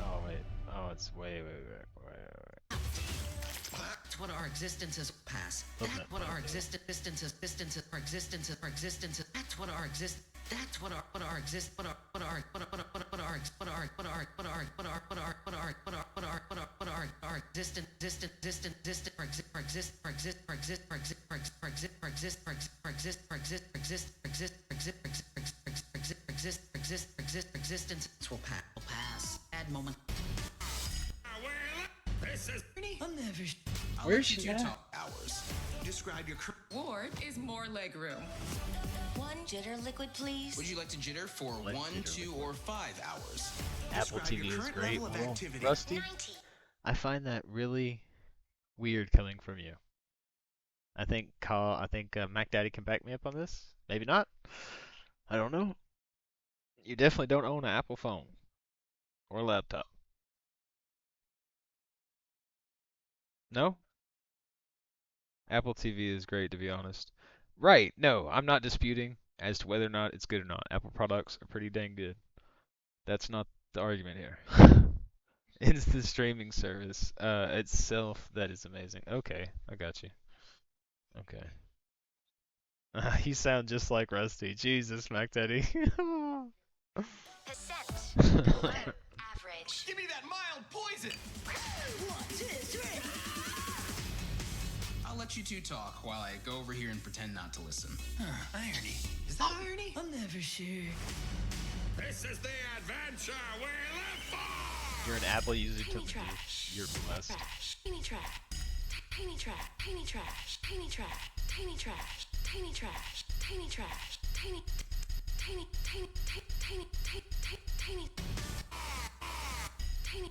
Speaker 1: Oh wait. Oh, it's way.
Speaker 8: That's what our existence is past. That's what our existence is. Our existence is. Our existence is. That's what our exist. That's what our exist. What our existence will pass. Add moment.
Speaker 5: This is
Speaker 8: I'm never.
Speaker 1: Where's she at?
Speaker 4: Hours.
Speaker 9: Describe your current.
Speaker 8: Reward is more legroom.
Speaker 6: One jitter liquid, please.
Speaker 4: Would you like to jitter for 1, 2, or 5 hours?
Speaker 1: Apple
Speaker 9: Describe your
Speaker 1: TV is
Speaker 9: current
Speaker 1: great.
Speaker 9: level of
Speaker 1: Well,
Speaker 9: activity.
Speaker 1: Rusty,
Speaker 6: 90.
Speaker 1: I find that really weird coming from you. I think Mac Daddy can back me up on this. Maybe not. I don't know. You definitely don't own an Apple phone or laptop. No? Apple TV is great, to be honest. Right, no, I'm not disputing as to whether or not it's good or not. Apple products are pretty dang good. That's not the argument here. It's the streaming service itself that is amazing. Okay, I got you. Okay. You sound just like Rusty. Jesus, Mac Daddy.
Speaker 6: Below average.
Speaker 4: Give me that mild poison!
Speaker 8: 1, 2, 3.
Speaker 15: I'll let you two talk while I go over here and pretend not to listen.
Speaker 4: Irony. Is that irony?
Speaker 8: I'm never sure.
Speaker 5: This is the adventure we live for!
Speaker 1: You're an apple user to
Speaker 6: Tiny
Speaker 1: the
Speaker 6: trash.
Speaker 1: You're blessed.
Speaker 6: Trash. Tiny trash. Tiny trash. Tiny trash. Tiny trash. Tiny trash. Tiny trash. Tiny trash. Tiny. Tiny. Tiny. Tiny. Tiny. Tiny. Tiny.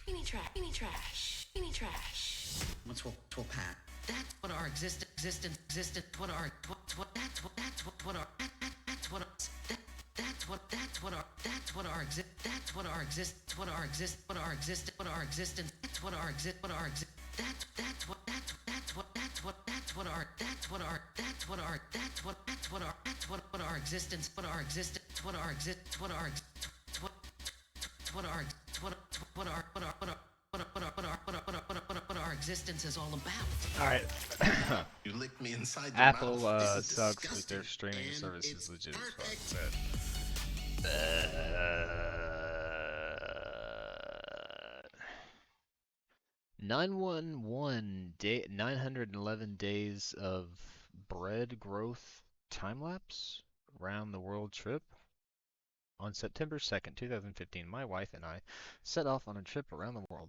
Speaker 6: Tiny trash. Tiny trash. Tiny trash.
Speaker 8: What's what Pat? That's what our existence, what our, that's what our, that's what our, that's what our, that's what our exist, that's what our exist, what our exist, what our exist, what our existence, that's what our exist, what our exist, that's what our, what our existence, what our existence, what our exist, what our, what our existence is all about.
Speaker 1: All right.
Speaker 9: You licked me inside the
Speaker 1: Apple
Speaker 9: mouth. This is
Speaker 1: sucks with
Speaker 9: disgusting.
Speaker 1: their streaming
Speaker 9: And
Speaker 1: services
Speaker 9: it's
Speaker 1: legit as fuck.
Speaker 9: perfect.
Speaker 1: But, 911 day 911 days of bread growth time lapse round the world trip. On September 2nd, 2015, my wife and I set off on a trip around the world.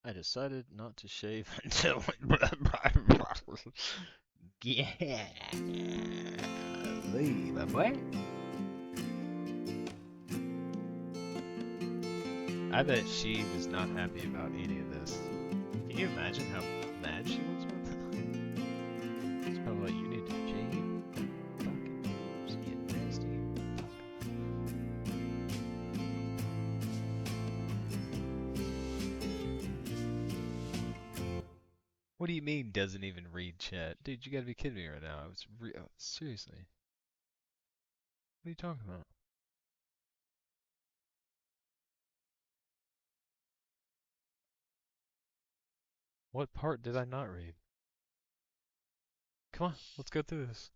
Speaker 1: I decided not to shave until yeah, my boy. I bet she was not happy about any of this. Can you imagine how mad she was with it? It's probably like, you need to shave. Fucking boobs get nasty. What do you mean doesn't even read chat? Dude, you gotta be kidding me right now. I was seriously. What are you talking about? What part did I not read? Come on, let's go through this.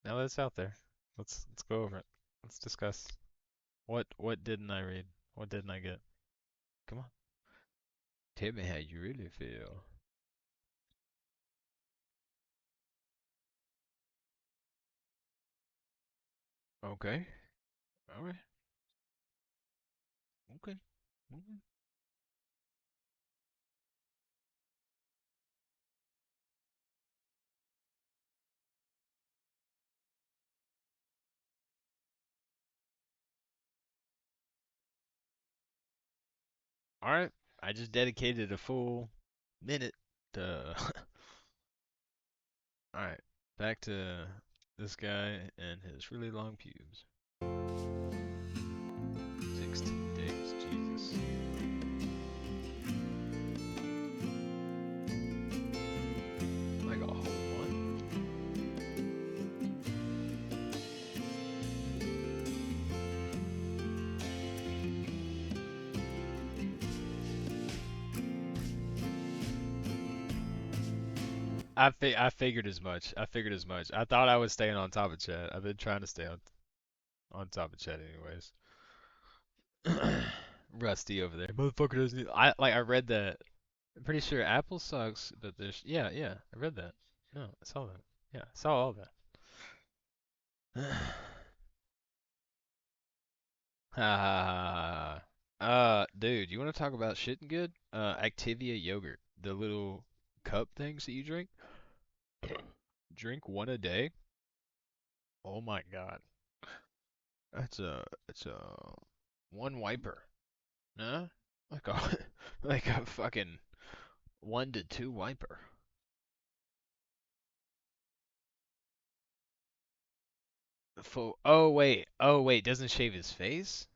Speaker 1: Now that it's out there, let's go over it. Let's discuss. What didn't I read? What didn't I get? Come on. Tell me how you really feel. Okay. Alright. Okay. Okay. Alright. I just dedicated a full minute to Alright. Back to this guy and his really long pubes. 16 days, Jesus. Like a whole one? I figured as much. I figured as much. I thought I was staying on top of chat. I've been trying to stay on top of chat anyways. Rusty over there. Motherfucker doesn't. I read that. I'm pretty sure Apple sucks, but there's yeah. I read that. No, I saw that. Yeah, I saw all that. Ha ha ha. Dude, you want to talk about shitting good? Activia yogurt, the little cup things that you drink. Drink one a day. Oh my God. It's a one wiper. Huh? Like a like a fucking 1 to 2 wiper. Oh wait, doesn't shave his face?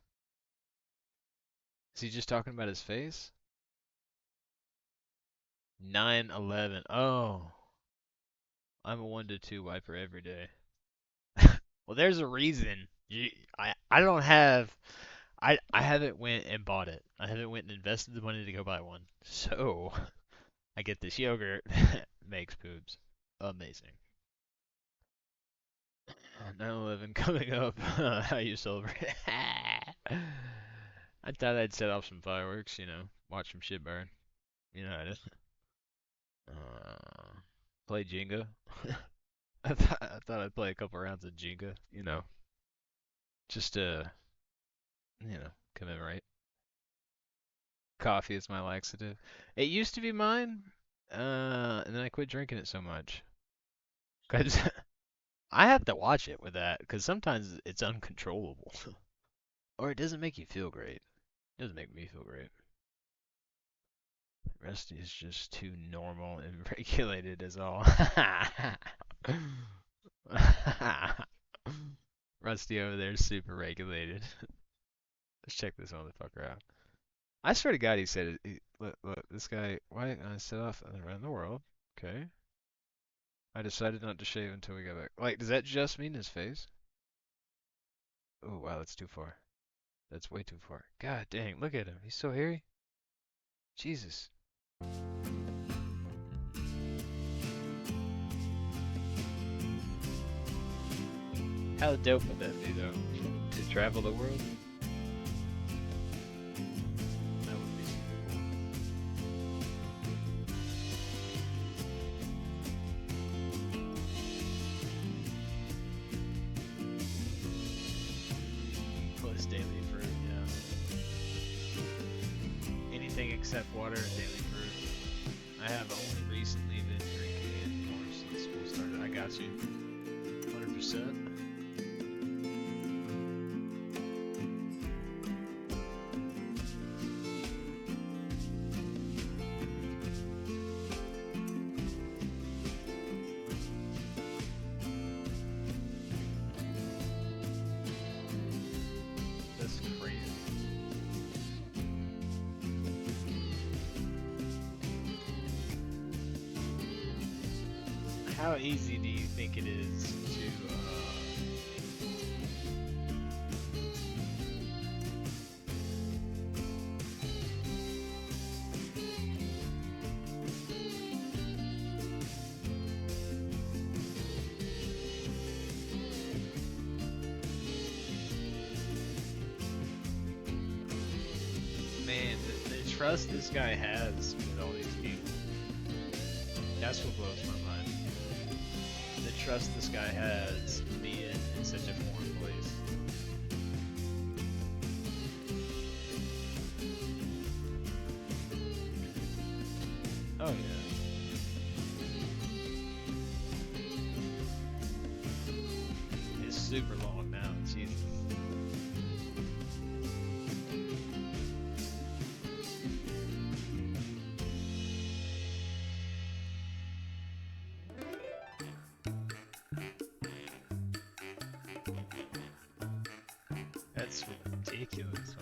Speaker 1: Is he just talking about his face? 9/11. Oh. I'm a 1 to 2 wiper every day. Well, there's a reason. I don't have I haven't went and bought it. I haven't went and invested the money to go buy one. So, I get this yogurt that makes poops amazing. 9/11 coming up. How you celebrate? I thought I'd set off some fireworks, you know, watch some shit burn. You know how it is. Play Jenga. I thought I'd play a couple rounds of Jenga, you know, just to, you know, commemorate. Coffee is my laxative. It used to be mine, and then I quit drinking it so much. 'Cause I have to watch it with that, because sometimes it's uncontrollable. Or it doesn't make you feel great. It doesn't make me feel great. Rusty is just too normal and regulated as all. Rusty over there is super regulated. Let's check this motherfucker out. I swear to God, he said it. Look, this guy. Why I set off around the world? Okay. I decided not to shave until we got back. Like, does that just mean his face? Oh wow, that's too far. That's way too far. God dang, look at him. He's so hairy. Jesus. How dope would that be, though? To travel the world? That would be super cool. Plus daily fruit, yeah. Anything except water and daily fruit. I have only recently been drinking it more since school started. I got you. 100%. That's crazy. How easy do you think it is to man, the trust this guy has with all these people. That's what blows my mind. The trust this guy has being in such a foreign place. Oh yeah. It's super long now, Jesus. That's ridiculous.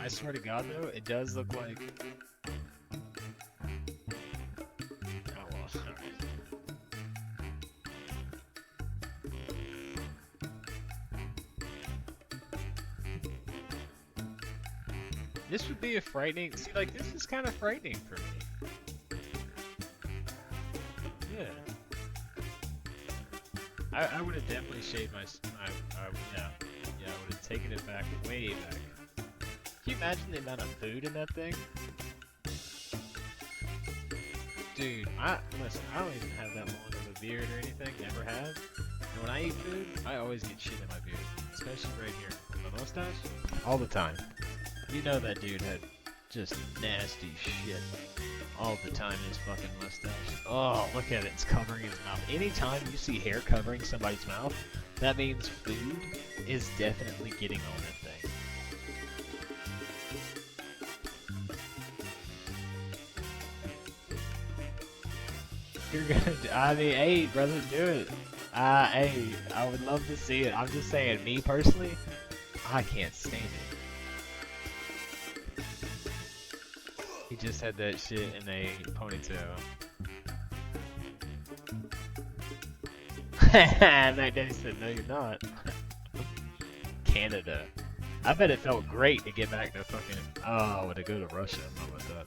Speaker 1: I swear to God, though, it does look like. Oh well, alright. This would be a frightening. See, like, this is kind of frightening for me. Yeah. I would have definitely shaved my. Yeah, I would have taken it back, way back. Can you imagine the amount of food in that thing? Dude, listen, I don't even have that long of a beard or anything, never have. And when I eat food, I always get shit in my beard. Especially right here. My mustache? All the time. You know that dude had just nasty shit all the time in his fucking mustache. Oh, look at it, it's covering his mouth. Anytime you see hair covering somebody's mouth, that means food is definitely getting on that thing. You're gonna I mean, hey, brother, do it. Hey, I would love to see it. I'm just saying, me personally, I can't stand it. He just had that shit in a ponytail. Mac Daddy said, no, you're not. Canada. I bet it felt great to get back to fucking. Oh, to go to Russia. I'm not with that.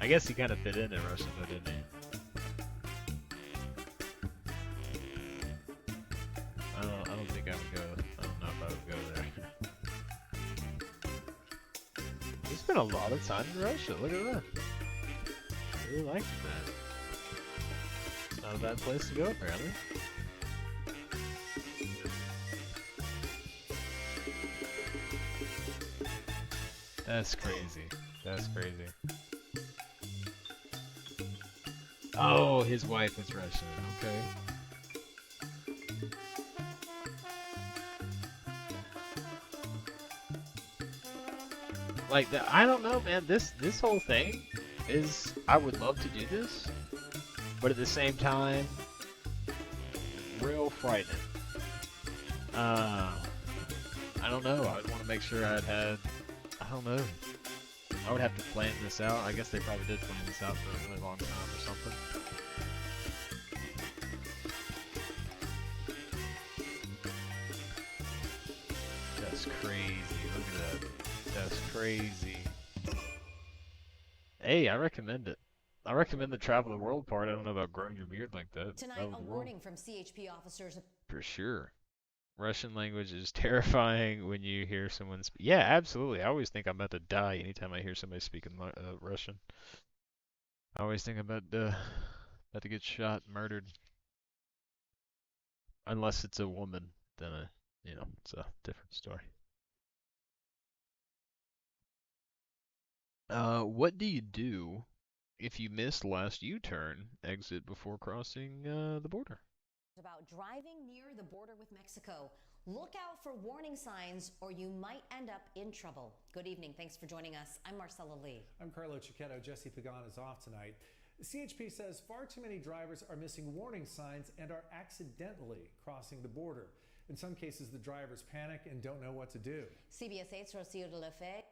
Speaker 3: I guess he kind of fit in Russia, though, didn't he? I don't think I would go. I don't know if I would go there. There's been a lot of time in Russia. Look at that. I really like that. It's not a bad place to go, apparently. That's crazy. That's crazy. Oh, his wife is Russian. Okay. Like, I don't know, man. This whole thing is, I would love to do this, but at the same time, real frightening. I don't know. I would want to make sure I don't know. I would have to plan this out. I guess they probably did plan this out for a really long time or something. That's crazy. Look at that. That's crazy. Hey, I recommend it. I recommend the travel the world part. I don't know about growing your beard like that.
Speaker 16: Tonight, a warning from CHP officers.
Speaker 3: For sure. Russian language is terrifying when you hear someone speak. Yeah, absolutely. I always think I'm about to die anytime I hear somebody speaking Russian. I always think I'm about to get shot, murdered. Unless it's a woman, then it's a different story. What do you do if you missed last U-turn exit before crossing the border?
Speaker 16: About driving near the border with Mexico. Look out for warning signs or you might end up in trouble. Good evening. Thanks for joining us. I'm Marcella Lee.
Speaker 17: I'm Carlo Cicchetto. Jesse Pagan is off tonight. CHP says far too many drivers are missing warning signs and are accidentally crossing the border. In some cases, the drivers panic and don't know what to do.
Speaker 16: CBS 8's Rocio de la Fe.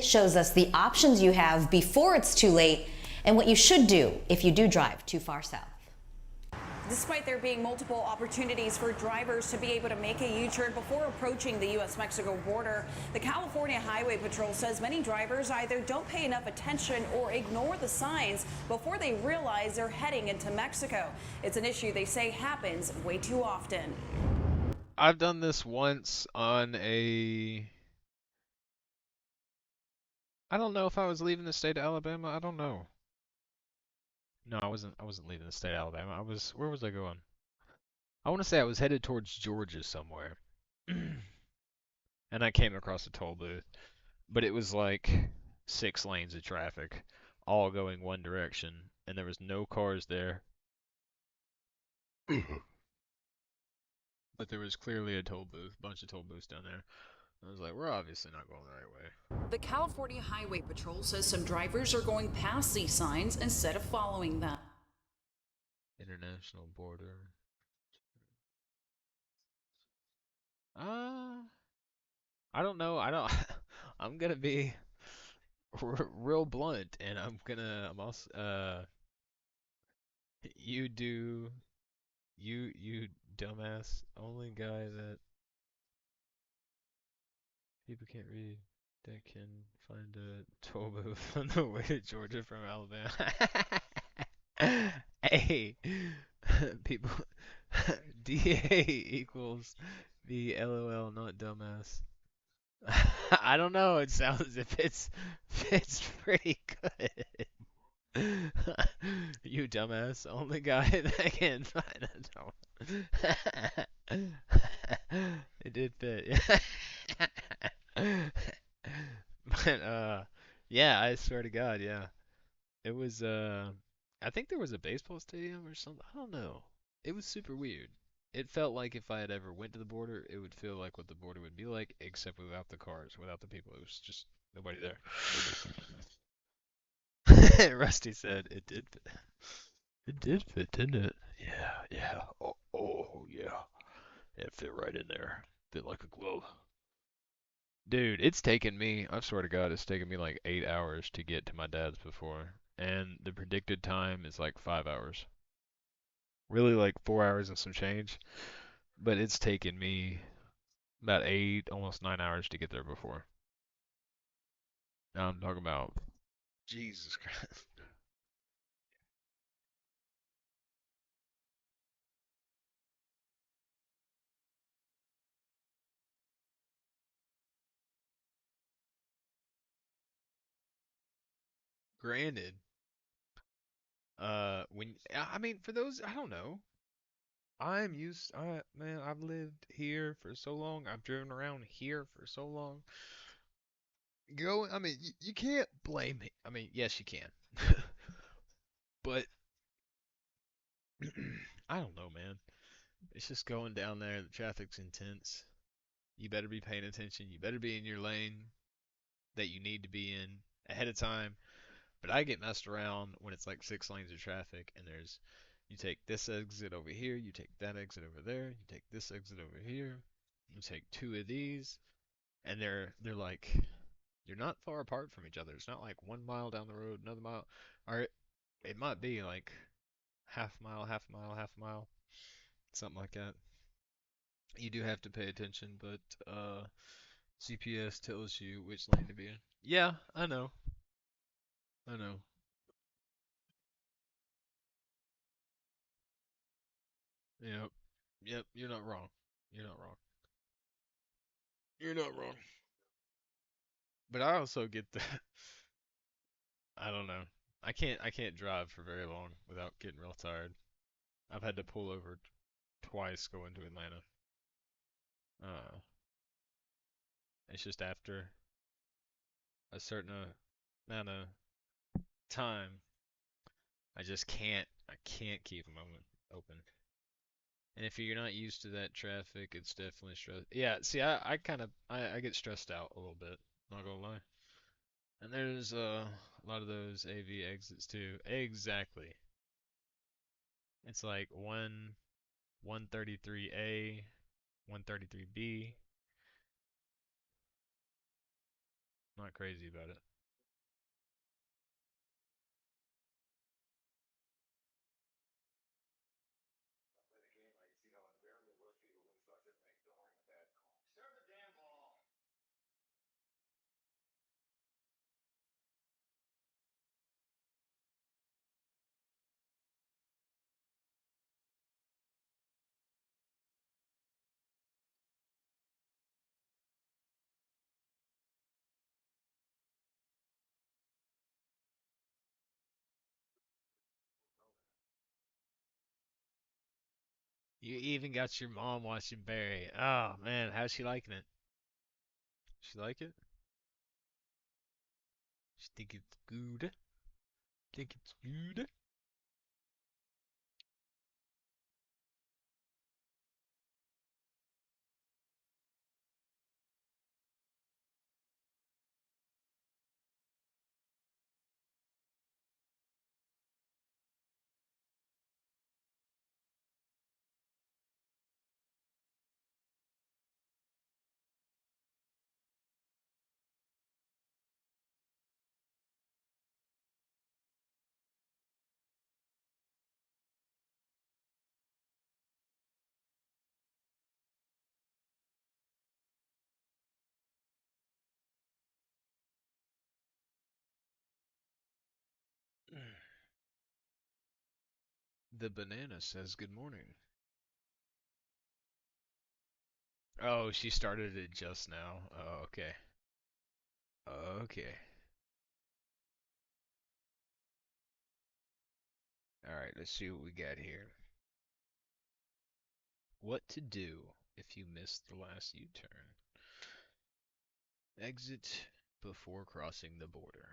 Speaker 16: Shows us the options you have before it's too late and what you should do if you do drive too far south.
Speaker 18: Despite there being multiple opportunities for drivers to be able to make a U-turn before approaching the U.S.-Mexico border, the California Highway Patrol says many drivers either don't pay enough attention or ignore the signs before they realize they're heading into Mexico. It's an issue they say happens way too often.
Speaker 3: I've done this once on I don't know if I was leaving the state of Alabama. I don't know. No, I wasn't leaving the state of Alabama. Where was I going? I want to say I was headed towards Georgia somewhere. And I came across a toll booth. But it was like 6 lanes of traffic, all going one direction, and there was no cars there. But there was clearly a toll booth, bunch of toll booths down there. I was like, we're obviously not going the right way.
Speaker 18: The California Highway Patrol says some drivers are going past these signs instead of following them.
Speaker 3: International border. I don't know. I'm gonna be real blunt, and I'm also, you dumbass, only guy that people can't read that can find a toll booth on the way to Georgia from Alabama. Hey, people, DA equals the LOL, not dumbass. I don't know. It sounds as if it's pretty good. You dumbass, only guy that can find a toll. It did fit. But yeah, I swear to God, yeah. It was I think there was a baseball stadium or something. I don't know. It was super weird. It felt like if I had ever went to the border, it would feel like what the border would be like, except without the cars, without the people. It was just nobody there. Rusty said it did fit. It did fit, didn't it? Yeah. Oh yeah. It fit right in there. Fit like a glove. Dude, it's taken me, I swear to God, it's taken me like 8 hours to get to my dad's before. And the predicted time is like 5 hours. Really like 4 hours and some change, but it's taken me about 8, almost 9 hours to get there before. Now I'm talking about Jesus Christ. Granted, I mean, for those, I don't know. Man, I've lived here for so long. I've driven around here for so long. I mean, you can't blame me. I mean, yes, you can. But I don't know, man. It's just going down there. The traffic's intense. You better be paying attention. You better be in your lane that you need to be in ahead of time. But I get messed around when it's like 6 lanes of traffic and you take this exit over here, you take that exit over there, you take this exit over here, you take 2 of these, and they're like you're not far apart from each other. It's not like 1 mile down the road, another mile, or it might be like half mile, half mile, half mile, something like that. You do have to pay attention, but CPS tells you which lane to be in. Yeah, I know. I know. Yep. Yep, you're not wrong. You're not wrong. You're not wrong. But I also get the I don't know. I can't drive for very long without getting real tired. I've had to pull over twice going to Atlanta. Uh, it's just after a certain amount of time, I can't keep them open. And if you're not used to that traffic, it's definitely stress. Yeah, see, I kind of I get stressed out a little bit, not gonna lie. And there's a lot of those AV exits too. Exactly. It's like 133A, 133B. Not crazy about it. You even got your mom watching Barry. Oh man, how's she liking it? She like it? She think it's good? Think it's good? The banana says good morning. Oh, she started it just now. Oh, okay. Okay. Alright, let's see what we got here. What to do if you missed the last U-turn. Exit before crossing the border.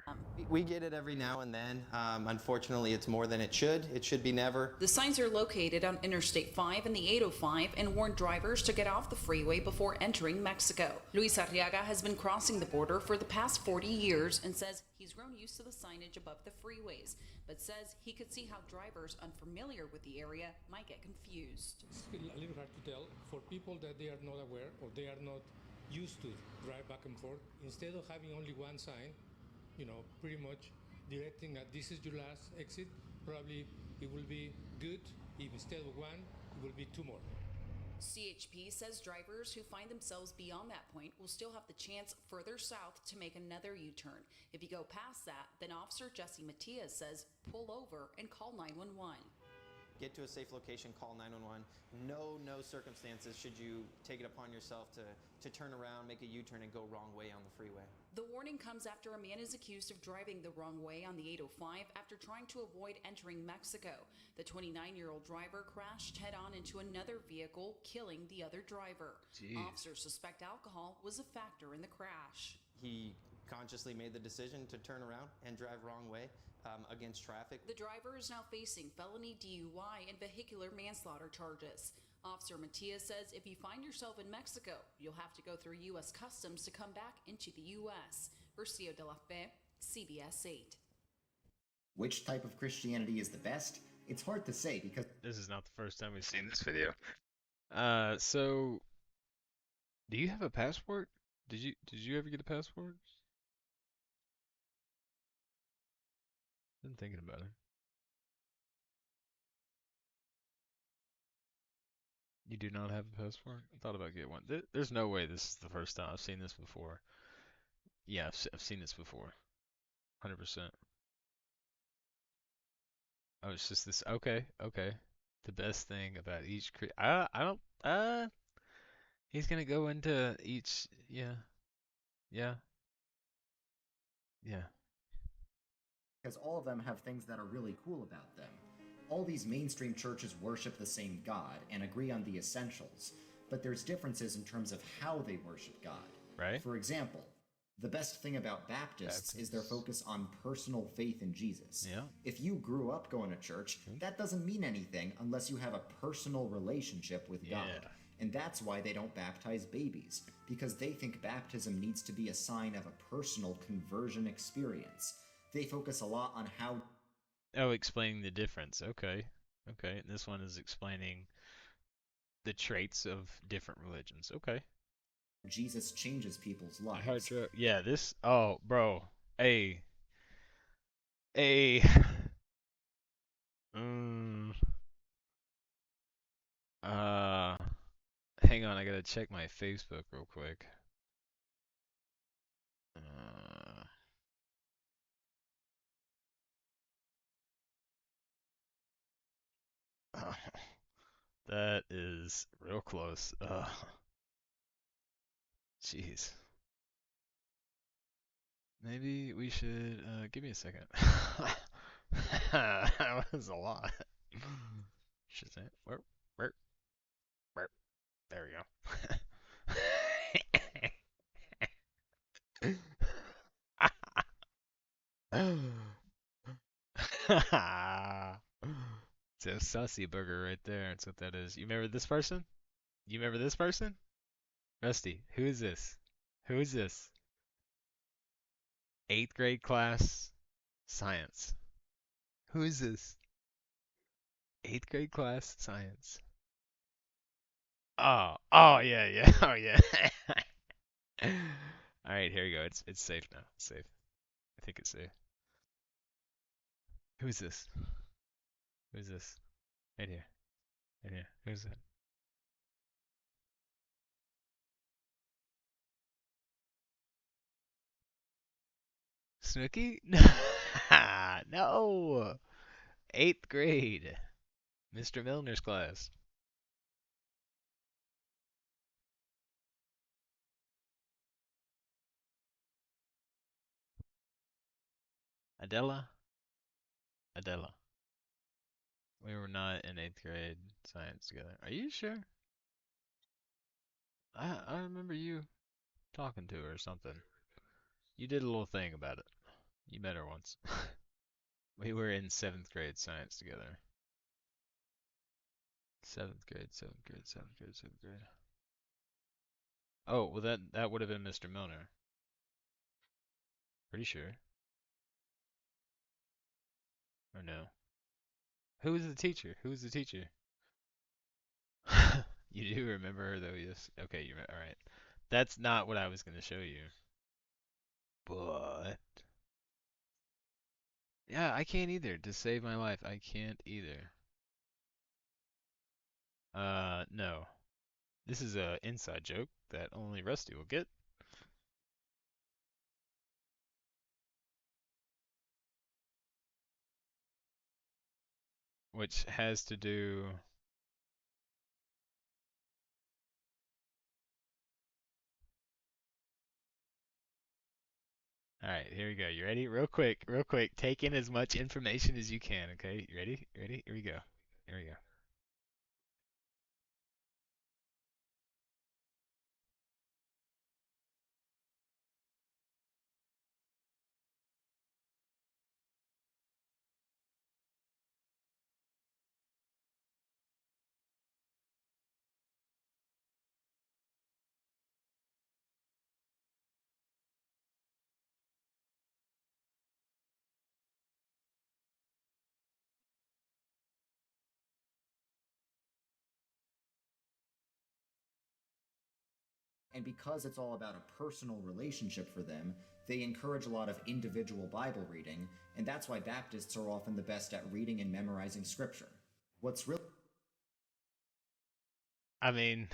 Speaker 19: We get it every now and then. Unfortunately, it's more than it should. It should be never.
Speaker 18: The signs are located on Interstate 5 and the 805 and warn drivers to get off the freeway before entering Mexico. Luis Arriaga has been crossing the border for the past 40 years and says he's grown used to the signage above the freeways, but says he could see how drivers unfamiliar with the area might get confused.
Speaker 20: It's a little hard to tell for people that they are not aware or they are not used to drive back and forth. Instead of having only one sign, pretty much directing that this is your last exit, probably it will be good If instead of one, it will be 2 more.
Speaker 18: CHP says drivers who find themselves beyond that point will still have the chance further south to make another U-turn. If you go past that, then Officer Jesse Matias says pull over and call 911.
Speaker 19: Get to a safe location, call 911. No circumstances should you take it upon yourself to turn around, make a U-turn, and go wrong way on the freeway.
Speaker 18: The warning comes after a man is accused of driving the wrong way on the 805 after trying to avoid entering Mexico. The 29-year-old driver crashed head-on into another vehicle, killing the other driver.
Speaker 1: Jeez.
Speaker 18: Officers suspect alcohol was a factor in the crash.
Speaker 19: He consciously made the decision to turn around and drive wrong way against traffic.
Speaker 18: The driver is now facing felony DUI and vehicular manslaughter charges. Officer Matias says if you find yourself in Mexico, you'll have to go through U.S. Customs to come back into the U.S. Rocio de la Fe, CBS 8.
Speaker 21: Which type of Christianity is the best? It's hard to say because
Speaker 3: This is not the first time we've seen this video. So do you have a passport? Did you ever get a passport? Been thinking about it. You do not have a passport? I thought about getting one. There's no way this is the first time. I've seen this before. Yeah, I've seen this before. 100%. Oh, it's just this. Okay. The best thing about each I don't. He's gonna go into each. Yeah.
Speaker 21: because all of them have things that are really cool about them. All these mainstream churches worship the same God and agree on the essentials, but there's differences in terms of how they worship God.
Speaker 3: Right.
Speaker 21: For example, the best thing about Baptists is their focus on personal faith in Jesus.
Speaker 3: Yeah.
Speaker 21: If you grew up going to church, that doesn't mean anything unless you have a personal relationship with God. And that's why they don't baptize babies, because they think baptism needs to be a sign of a personal conversion experience. They focus a lot on how...
Speaker 3: Oh, explaining the difference. Okay. And this one is explaining the traits of different religions. Okay.
Speaker 21: Jesus changes people's lives.
Speaker 3: Yeah, this... Oh, bro. Hey. Hang on, I gotta check my Facebook real quick. That is real close. Jeez. Maybe we should, give me a second. That was a lot. Should say, where? There we go. It's a sussy burger right there. That's what that is. You remember this person? Rusty, who is this? 8th grade class, science. Who is this? 8th grade class, science. Oh yeah. Oh yeah. All right, here we go. It's safe now. It's safe. I think it's safe. Who's this? Right here. Who's that? Snooki? No. 8th grade. Mr. Milner's class. Adela. We were not in 8th grade science together. Are you sure? I remember you talking to her or something. You did a little thing about it. You met her once. We were in 7th grade science together. 7th grade. Oh, well that would have been Mr. Milner. Pretty sure. Or no? Who was the teacher? You do remember her though, yes. Okay, you're right. Alright. That's not what I was gonna show you. But yeah, I can't either. To save my life, I can't either.
Speaker 1: No. This is a inside joke that only Rusty will get. Which has to do... Alright, here we go. You ready? Real quick. Take in as much information as you can, okay? You ready? Ready? Here we go. Here we go.
Speaker 21: And because it's all about a personal relationship for them, they encourage a lot of individual Bible reading, and that's why Baptists are often the best at reading and memorizing scripture. What's real...
Speaker 1: I mean...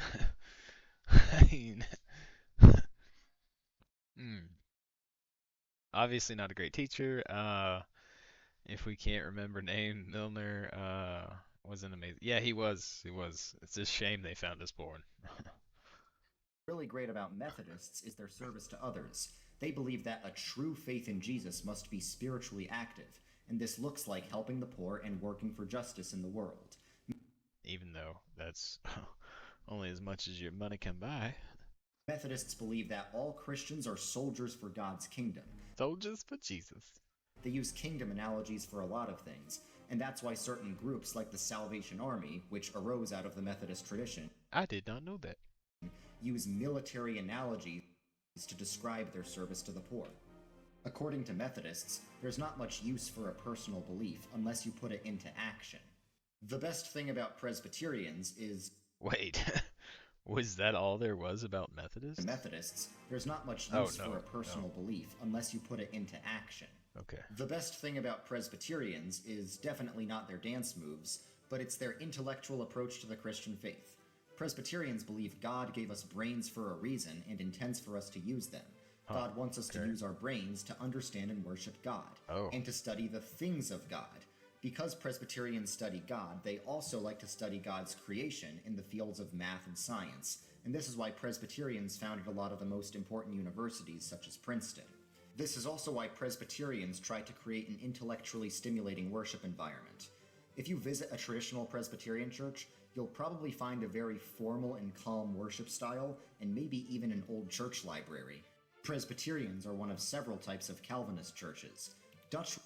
Speaker 1: Obviously not a great teacher. If we can't remember name, Milner, wasn't amazing. Yeah, he was. It's a shame they found us born.
Speaker 21: really great about Methodists is their service to others. They believe that a true faith in Jesus must be spiritually active, and this looks like helping the poor and working for justice in the world.
Speaker 1: Even though that's only as much as your money can buy.
Speaker 21: Methodists believe that all Christians are soldiers for God's kingdom.
Speaker 1: Soldiers for Jesus.
Speaker 21: They use kingdom analogies for a lot of things, and that's why certain groups like the Salvation Army, which arose out of the Methodist tradition,
Speaker 1: I did not know that,
Speaker 21: use military analogies to describe their service to the poor. According to Methodists, there's not much use for a personal belief unless you put it into action. The best thing about Presbyterians is...
Speaker 1: Wait, was that all there was about Methodists?
Speaker 21: Methodists, there's not much use for a personal belief unless you put it into action.
Speaker 1: Okay.
Speaker 21: The best thing about Presbyterians is definitely not their dance moves, but it's their intellectual approach to the Christian faith. Presbyterians believe God gave us brains for a reason and intends for us to use them. God wants us to use our brains to understand and worship God, and to study the things of God. Because Presbyterians study God, they also like to study God's creation in the fields of math and science, and this is why Presbyterians founded a lot of the most important universities, such as Princeton. This is also why Presbyterians try to create an intellectually stimulating worship environment. If you visit a traditional Presbyterian church, you'll probably find a very formal and calm worship style, and maybe even an old church library. Presbyterians are one of several types of Calvinist churches. Dutch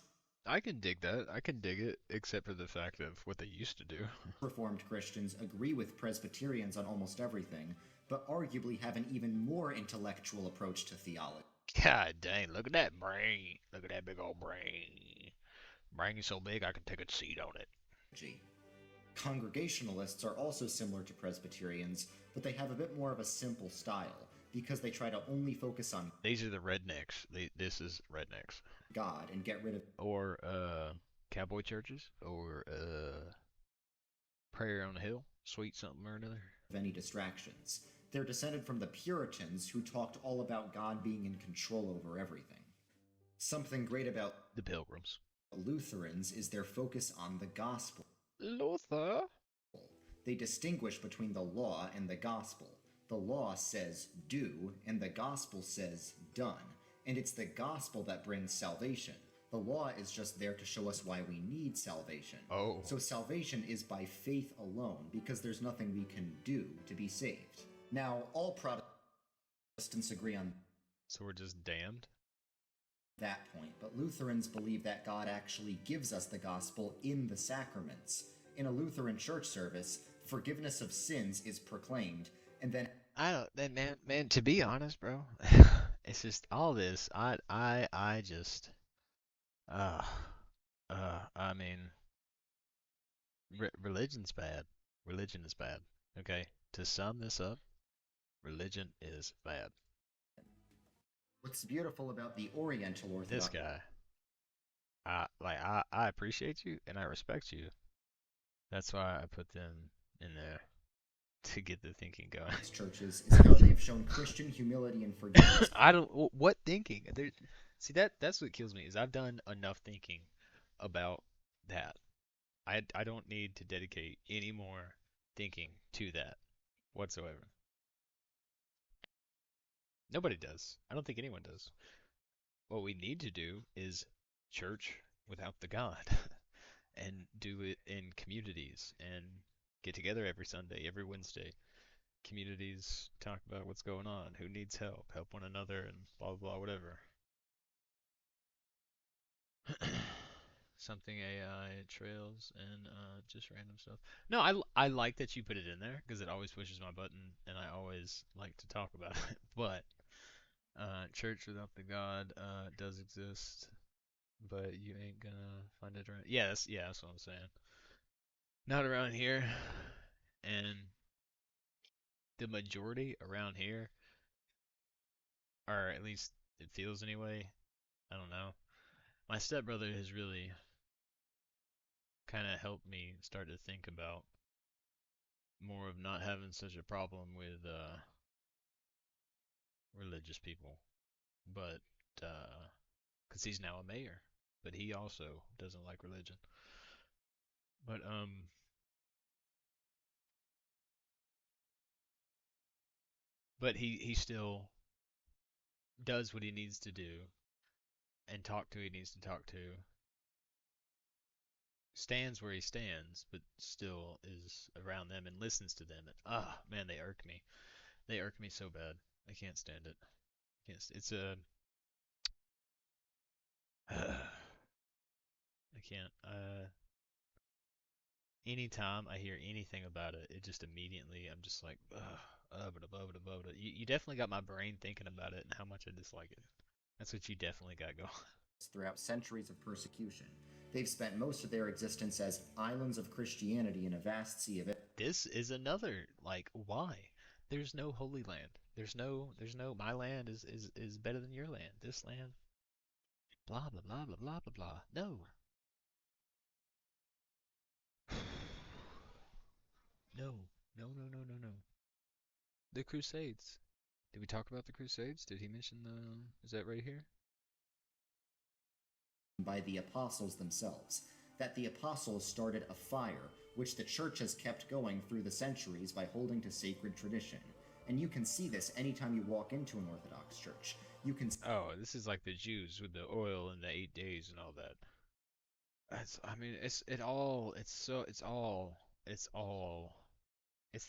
Speaker 1: I can dig that. I can dig it, except for the fact of what they used to do.
Speaker 21: Reformed Christians agree with Presbyterians on almost everything, but arguably have an even more intellectual approach to theology.
Speaker 1: God dang, look at that brain. Look at that big old brain. Brain is so big I can take a seat on it.
Speaker 21: Congregationalists are also similar to Presbyterians, but they have a bit more of a simple style, because they try to only focus on...
Speaker 1: These are the rednecks. This is rednecks.
Speaker 21: God, and get rid of...
Speaker 1: Or, cowboy churches, or, prayer on the hill, sweet something or another.
Speaker 21: ...of any distractions. They're descended from the Puritans, who talked all about God being in control over everything. Something great about...
Speaker 1: the Pilgrims.
Speaker 21: Lutherans is their focus on the gospel.
Speaker 1: Luther?
Speaker 21: They distinguish between the law and the gospel. The law says do, and the gospel says done. And it's the gospel that brings salvation. The law is just there to show us why we need salvation. So salvation is by faith alone, because there's nothing we can do to be saved. Now, all Protestants agree on...
Speaker 1: So we're just damned?
Speaker 21: ...that point, but Lutherans believe that God actually gives us the gospel in the sacraments. In a Lutheran church service, forgiveness of sins is proclaimed, and then...
Speaker 1: Man, to be honest, bro, it's just all this. I just, I mean, religion's bad. Religion is bad. Okay, to sum this up, religion is bad.
Speaker 21: What's beautiful about the Oriental Orthodox...
Speaker 1: This guy, I appreciate you and I respect you. That's why I put them in there. to get the thinking going.
Speaker 21: Churches is how they've shown Christian humility and forgiveness.
Speaker 1: I don't. What thinking? See, that's what kills me is I've done enough thinking about that. I don't need to dedicate any more thinking to that whatsoever. Nobody does. I don't think anyone does. What we need to do is church without the God and do it in communities and get together every Sunday, every Wednesday. Communities talk about what's going on, who needs help one another, and blah blah blah, whatever. Something AI trails and just random stuff. No, I like that you put it in there because it always pushes my button, and I always like to talk about it. But church without the God does exist, but you ain't gonna find it around. Yeah, that's what I'm saying. Not around here, and the majority around here, or at least it feels anyway. I don't know. My stepbrother has really kind of helped me start to think about more of not having such a problem with religious people, but because he's now a mayor, but he also doesn't like religion. But he still does what he needs to do and talk to who he needs to talk to. Stands where he stands, but still is around them and listens to them. And man, they irk me. They irk me so bad. I can't stand it. It's a I can't. Anytime I hear anything about it, it just immediately I'm just like, you definitely got my brain thinking about it and how much I dislike it. That's what you definitely got going.
Speaker 21: Throughout centuries of persecution, they've spent most of their existence as islands of Christianity in a vast sea of it.
Speaker 1: This is another like why? There's no holy land. There's no my land is better than your land. This land blah blah blah blah blah blah blah. No. No. No, no, no, no, no. The Crusades. Did we talk about the Crusades? Did he mention is that right here?
Speaker 21: By the apostles themselves. That the apostles started a fire, which the church has kept going through the centuries by holding to sacred tradition. And you can see this anytime you walk into an Orthodox church. You can.
Speaker 1: Oh, this is like the Jews with the oil and the 8 days and all that. It's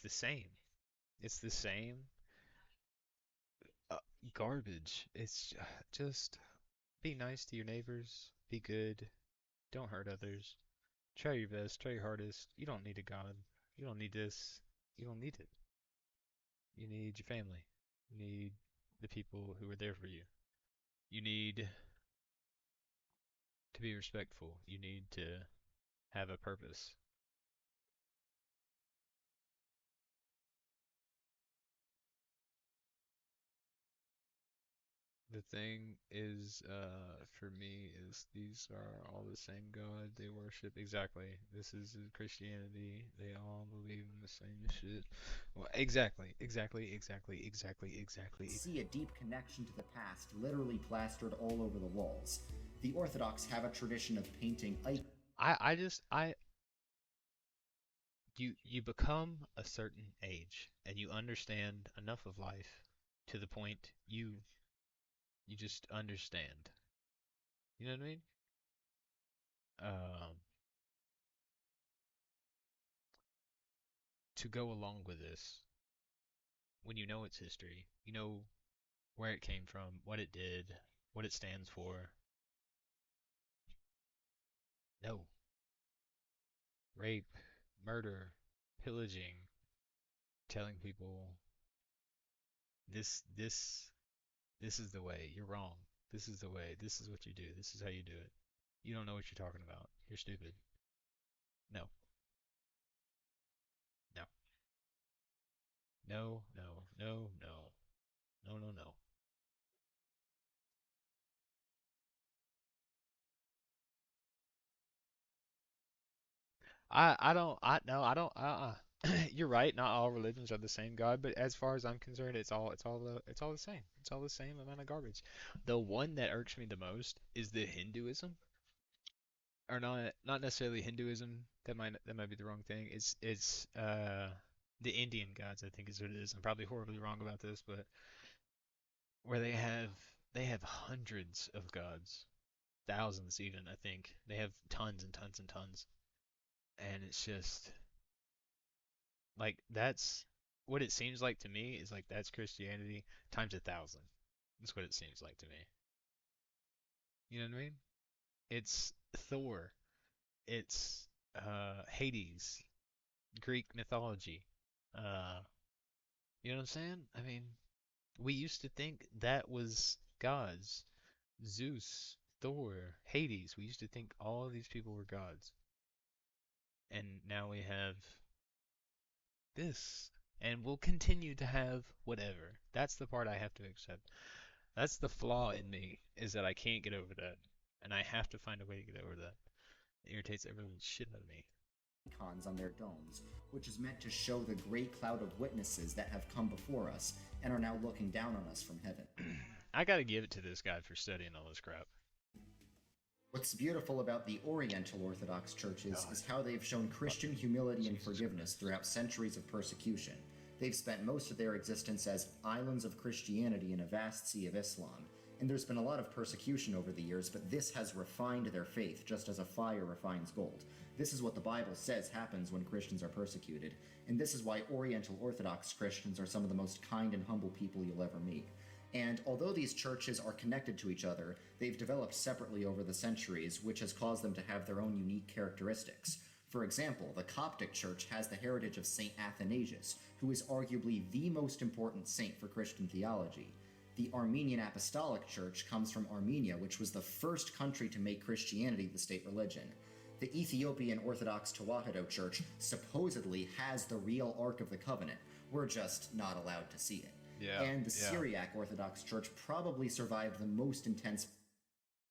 Speaker 1: the same. It's the same garbage. It's just be nice to your neighbors. Be good. Don't hurt others. Try your best. Try your hardest. You don't need a God. You don't need this. You don't need it. You need your family. You need the people who are there for you. You need to be respectful. You need to have a purpose. The thing is, for me, is these are all the same God they worship. Exactly. This is Christianity. They all believe in the same shit. Well, exactly.
Speaker 21: See a deep connection to the past literally plastered all over the walls. The Orthodox have a tradition of painting
Speaker 1: You become a certain age and you understand enough of life to the point you just understand. You know what I mean? To go along with this, when you know its history, you know where it came from, what it did, what it stands for. No. Rape, murder, pillaging, telling people this is the way, you're wrong. This is the way, this is what you do, this is how you do it. You don't know what you're talking about. You're stupid. No. No. No, no, no, no. No, no, no. I don't, I, no, I don't,
Speaker 2: You're right. Not all religions are the same God, but as far as I'm concerned, it's all the same. It's all the same amount of garbage. The one that irks me the most is the Hinduism, or not necessarily Hinduism. That might be the wrong thing. It's the Indian gods, I think is what it is. I'm probably horribly wrong about this, but where they have hundreds of gods, thousands even, I think. They have tons and tons and tons. And it's just like that's what it seems like to me is like that's Christianity times 1,000. That's what it seems like to me. You know what I mean? It's Thor. It's Hades, Greek mythology. Uh, you know what I'm saying? I mean, we used to think that was gods. Zeus, Thor, Hades. We used to think all of these people were gods. And now we have this. And we'll continue to have whatever. That's the part I have to accept. That's the flaw in me, is that I can't get over that. And I have to find a way to get over that. It irritates everyone's shit out of me.
Speaker 21: Icons on their domes, which is meant to show the great cloud of witnesses that have come before us and are now looking down on us from heaven.
Speaker 2: I gotta give it to this guy for studying all this crap.
Speaker 21: What's beautiful about the Oriental Orthodox churches is how they've shown Christian humility and forgiveness throughout centuries of persecution. They've spent most of their existence as islands of Christianity in a vast sea of Islam, and there's been a lot of persecution over the years, but this has refined their faith just as a fire refines gold. This is what the Bible says happens when Christians are persecuted, and this is why Oriental Orthodox Christians are some of the most kind and humble people you'll ever meet. And although these churches are connected to each other, they've developed separately over the centuries, which has caused them to have their own unique characteristics. For example, the Coptic Church has the heritage of Saint Athanasius, who is arguably the most important saint for Christian theology. The Armenian Apostolic Church comes from Armenia, which was the first country to make Christianity the state religion. The Ethiopian Orthodox Tewahedo Church supposedly has the real Ark of the Covenant. We're just not allowed to see it.
Speaker 2: Yeah,
Speaker 21: and the Syriac Orthodox Church probably survived the most intense...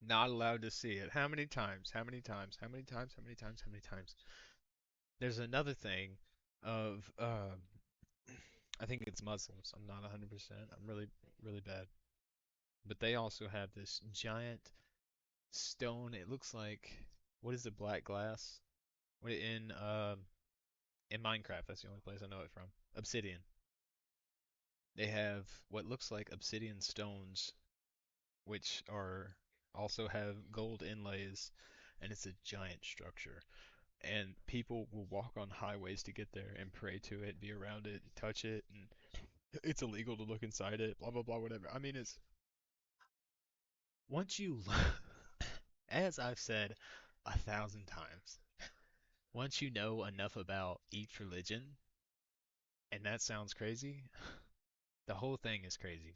Speaker 2: Not allowed to see it. How many times? How many times? How many times? How many times? How many times? There's another thing of, I think it's Muslims. I'm not 100%. I'm really, really bad. But they also have this giant stone. It looks like, what is it, black glass? In Minecraft, that's the only place I know it from. Obsidian. They have what looks like obsidian stones, which also have gold inlays, and it's a giant structure. And people will walk on highways to get there and pray to it, be around it, touch it, and it's illegal to look inside it, blah, blah, blah, whatever. I mean, it's... Once you... As I've said 1,000 times, once you know enough about each religion, and that sounds crazy... The whole thing is crazy.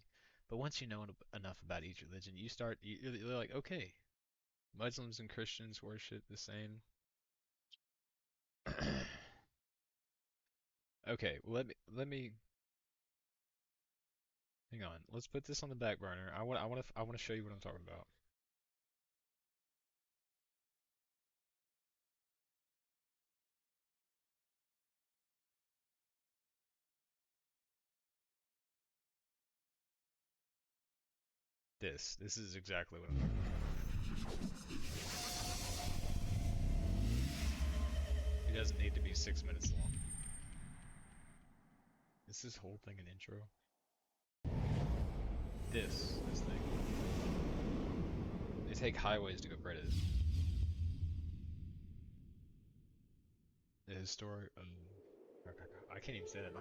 Speaker 2: But once you know enough about each religion, you're like, okay, Muslims and Christians worship the same. Okay, well, let me hang on. Let's put this on the back burner. I want to show you what I'm talking about. This is exactly what I'm talking about. It doesn't need to be 6 minutes long. Is this whole thing an intro? This thing. They take highways to go pray to this. The historic... I can't even say that.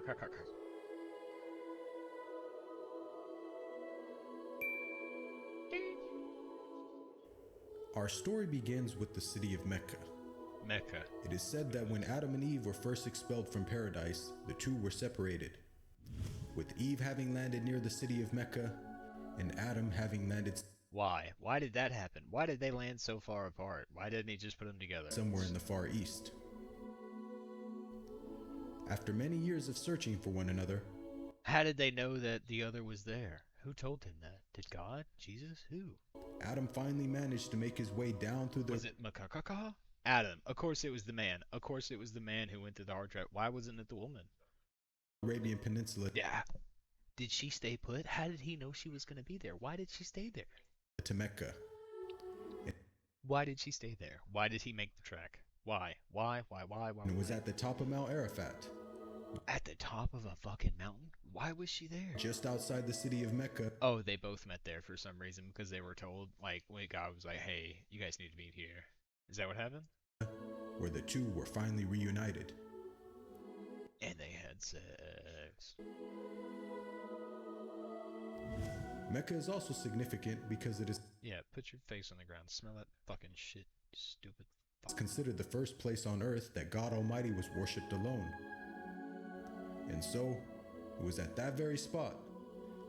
Speaker 7: Our story begins with the city of Mecca.
Speaker 2: Mecca.
Speaker 7: It is said that when Adam and Eve were first expelled from paradise, the two were separated. With Eve having landed near the city of Mecca, and Adam having landed...
Speaker 2: Why? Why did that happen? Why did they land so far apart? Why didn't he just put them together?
Speaker 7: Somewhere in the Far East. After many years of searching for one another...
Speaker 2: How did they know that the other was there? Who told him that? Did God? Jesus? Who?
Speaker 7: Adam finally managed to make his way down through the...
Speaker 2: Was it Makakaka?
Speaker 1: Adam. Of course it was the man. Of course it was the man who went to the hard drive. Why wasn't it the woman?
Speaker 7: Arabian Peninsula
Speaker 1: Yeah. Did she stay put? How did he know she was going to be there? Why did she stay there?
Speaker 7: to Mecca.
Speaker 1: Why did she stay there? Why did he make the trek? Why? Why?
Speaker 7: And it was at the top of Mount Arafat.
Speaker 1: At the top of a fucking mountain? Why was she there?
Speaker 7: Just outside the city of Mecca.
Speaker 1: Oh, they both met there for some reason because they were told, like, when God was like, hey, you guys need to meet here. Is that what happened?
Speaker 7: Where the two were finally reunited.
Speaker 1: And they had sex.
Speaker 7: Mecca is also significant because it is
Speaker 1: Yeah, put your face on the ground. Smell that fucking shit, you stupid fuck.
Speaker 7: considered the first place on earth that God Almighty was worshipped alone. And so, it was at that very spot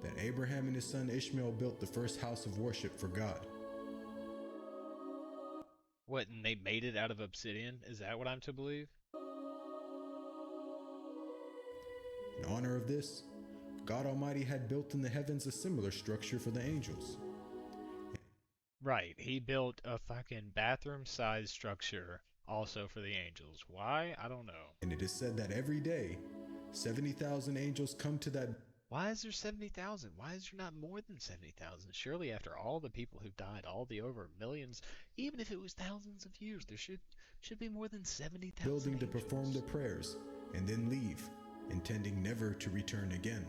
Speaker 7: that Abraham and his son Ishmael built the first house of worship for God.
Speaker 1: What, and they made it out of obsidian? Is that what I'm to believe?
Speaker 7: In honor of this, God Almighty had built in the heavens a similar structure for the angels.
Speaker 1: Right, he built a fucking bathroom-sized structure also for the angels. Why? I don't know.
Speaker 7: And it is said that every day, 70,000 angels come to that.
Speaker 1: Why is there 70,000? Why is there not more than 70,000? Surely after all the people who died, all the over millions, even if it was thousands of years, there should be more than 70,000
Speaker 7: building to
Speaker 1: angels.
Speaker 7: perform the prayers and then leave, intending never to return again.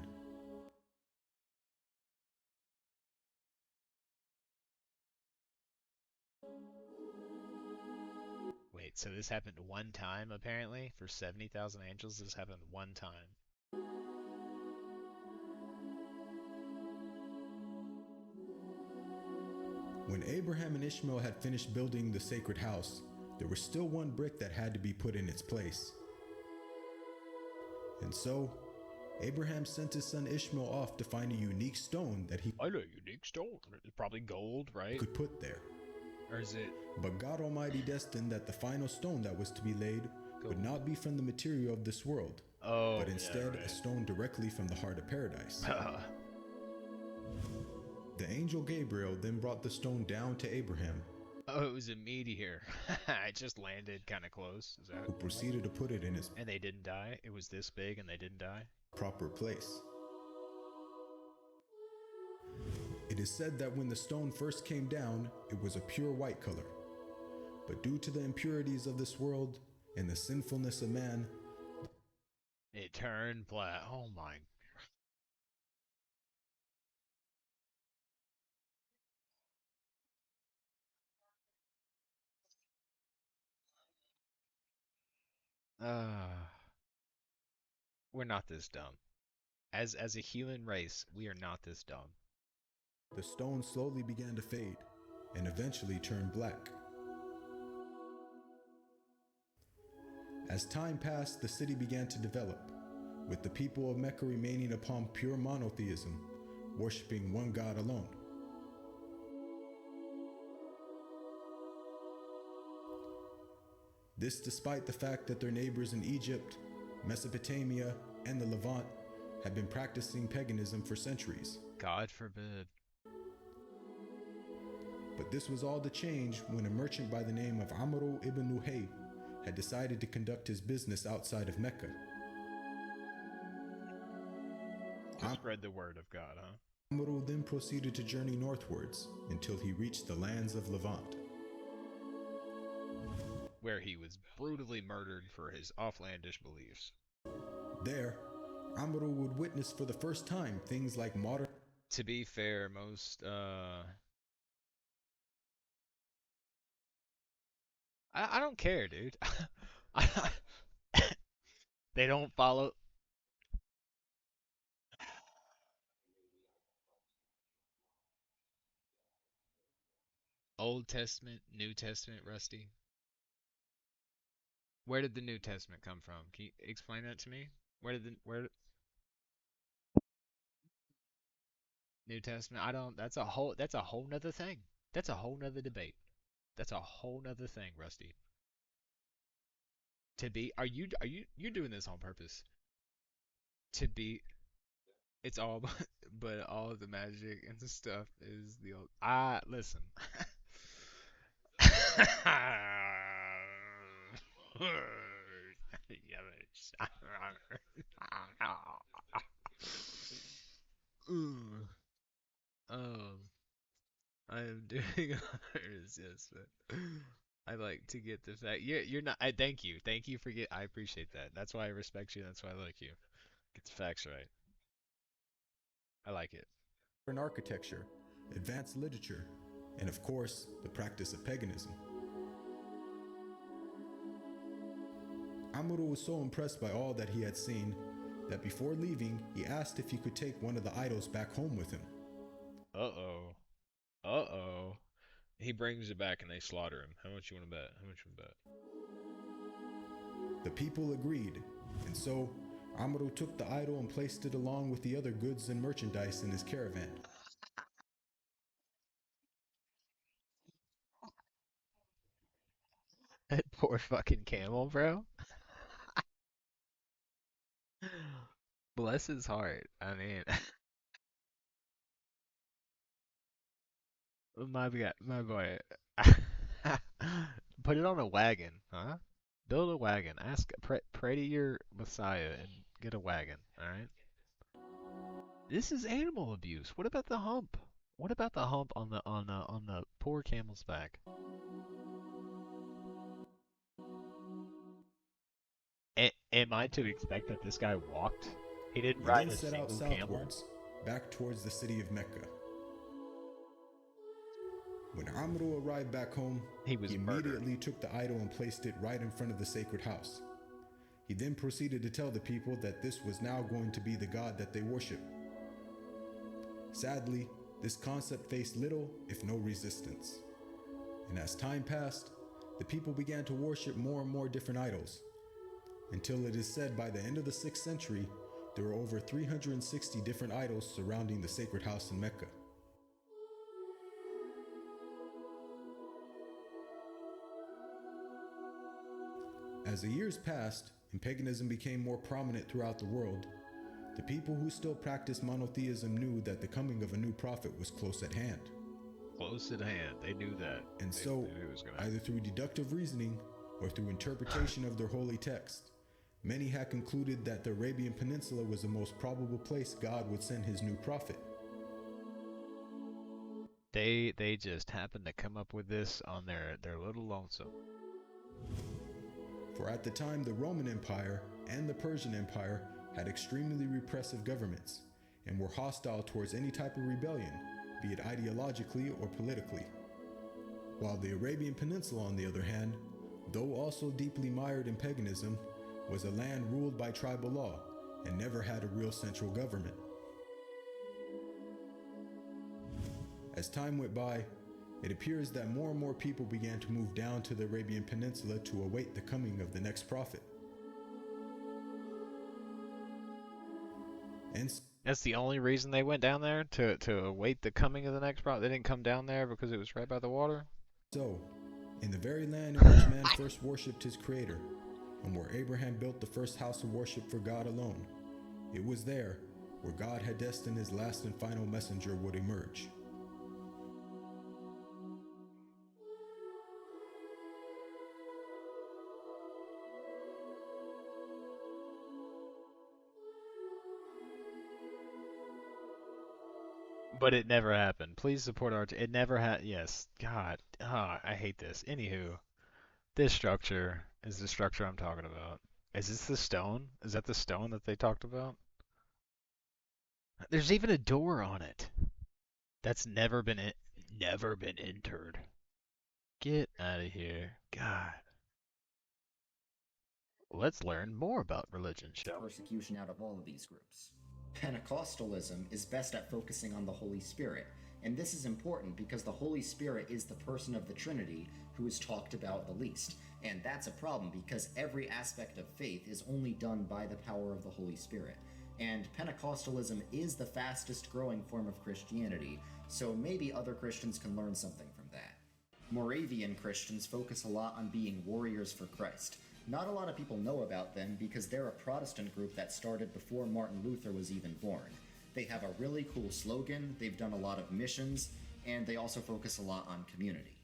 Speaker 1: Wait, so this happened one time apparently? For 70,000 angels, this happened one time.
Speaker 7: When Abraham and Ishmael had finished building the sacred house, there was still one brick that had to be put in its place. And so, Abraham sent his son Ishmael off to find a unique stone that he
Speaker 1: I know, unique stone. It's probably gold, right?
Speaker 7: could put there.
Speaker 1: Or is it?
Speaker 7: But God Almighty destined that the final stone that was to be laid would not be from the material of this world,
Speaker 1: Oh,
Speaker 7: but
Speaker 1: yeah,
Speaker 7: instead
Speaker 1: right.
Speaker 7: a stone directly from the heart of paradise. The angel Gabriel then brought the stone down to Abraham,
Speaker 1: Oh, it was a meteor. It just landed kind of close. Is
Speaker 7: who
Speaker 1: that?
Speaker 7: proceeded to put it in its
Speaker 1: And they didn't die? It was this big and they didn't die?
Speaker 7: proper place. It is said that when the stone first came down, it was a pure white color. But due to the impurities of this world and the sinfulness of man,
Speaker 1: It turned black. Oh my. We're not this dumb. As a human race, we are not this dumb.
Speaker 7: the stone slowly began to fade and eventually turned black. As time passed, the city began to develop, with the people of Mecca remaining upon pure monotheism, worshiping one God alone. This despite the fact that their neighbors in Egypt, Mesopotamia, and the Levant had been practicing paganism for centuries.
Speaker 1: God forbid.
Speaker 7: But this was all to change when a merchant by the name of Amru ibn Nuhayb had decided to conduct his business outside of Mecca.
Speaker 1: To spread the word of God, huh?
Speaker 7: Amru then proceeded to journey northwards until he reached the lands of Levant.
Speaker 1: Where he was brutally murdered for his offlandish beliefs.
Speaker 7: There, Amru would witness for the first time things like modern.
Speaker 1: To be fair, most I don't care, dude. They don't follow. Old Testament, New Testament, Rusty. Where did the New Testament come from? Can you explain that to me? Where New Testament? I don't. That's a whole nother thing. That's a whole nother debate. That's a whole nother thing, Rusty. You're doing this on purpose. To be, it's all, but all of the magic and the stuff is the old. Listen.
Speaker 3: I am doing honors, yes, but I like to get the fact you're not. I thank you for get. I appreciate that. That's why I respect you. That's why I like you. Get the facts right. I like it.
Speaker 7: In architecture, advanced literature, and of course, the practice of paganism. Amuro was so impressed by all that he had seen that before leaving, he asked if he could take one of the idols back home with him.
Speaker 3: Uh-oh. Uh-oh. He brings it back and they slaughter him. How much you want to bet? How much you want to bet?
Speaker 7: The people agreed, and so Amuro took the idol and placed it along with the other goods and merchandise in his caravan.
Speaker 3: That poor fucking camel, bro. Bless his heart. I mean, my boy. Put it on a wagon, huh? Build a wagon. Pray to your Messiah and get a wagon. All right. This is animal abuse. What about the hump? What about the hump on the poor camel's back? Am I to expect that this guy walked? He didn't ride a
Speaker 7: set out
Speaker 3: single camel.
Speaker 7: southwards, back towards the city of Mecca. When Amuro arrived back home, he immediately took the idol and placed it right in front of the sacred house. He then proceeded to tell the people that this was now going to be the god that they worship. Sadly, this concept faced little, if no resistance. And as time passed, the people began to worship more and more different idols, until it is said by the end of the 6th century, there were over 360 different idols surrounding the sacred house in Mecca. As the years passed and paganism became more prominent throughout the world, the people who still practiced monotheism knew that the coming of a new prophet was close at hand.
Speaker 3: Close at hand. They knew that.
Speaker 7: And
Speaker 3: They
Speaker 7: so,
Speaker 3: knew it was gonna
Speaker 7: either through deductive reasoning or through interpretation of their holy text, many had concluded that the Arabian Peninsula was the most probable place God would send his new prophet.
Speaker 3: They just happened to come up with this on their little lonesome.
Speaker 7: For at the time, the Roman Empire and the Persian Empire had extremely repressive governments and were hostile towards any type of rebellion, be it ideologically or politically. While the Arabian Peninsula, on the other hand, though also deeply mired in paganism, was a land ruled by tribal law and never had a real central government. As time went by, it appears that more and more people began to move down to the Arabian Peninsula to await the coming of the next prophet. And
Speaker 3: That's the only reason they went down there, to await the coming of the next prophet. They didn't come down there because it was right by the water.
Speaker 7: so, in the very land in which man first worshipped his creator, and where Abraham built the first house of worship for God alone, it was there where God had destined his last and final messenger would emerge.
Speaker 3: But it never happened. Please support our. It never had. Yes. God. I hate this. Anywho, this structure is the structure I'm talking about. Is this the stone? Is that the stone that they talked about? There's even a door on it. That's never been entered. Get out of here. God. Let's learn more about religion, shall we?
Speaker 21: Persecution out of all of these groups. Pentecostalism is best at focusing on the Holy Spirit, and this is important because the Holy Spirit is the person of the Trinity who is talked about the least, and that's a problem because every aspect of faith is only done by the power of the Holy Spirit, and Pentecostalism is the fastest growing form of Christianity, so maybe other Christians can learn something from that. Moravian Christians focus a lot on being warriors for Christ. Not a lot of people know about them because they're a Protestant group that started before Martin Luther was even born. They have a really cool slogan, they've done a lot of missions, and they also focus a lot on community.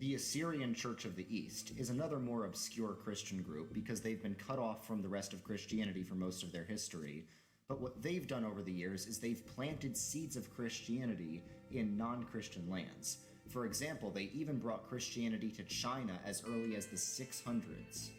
Speaker 21: The Assyrian Church of the East is another more obscure Christian group because they've been cut off from the rest of Christianity for most of their history. But what they've done over the years is they've planted seeds of Christianity in non-Christian lands. For example, they even brought Christianity to China as early as the 600s.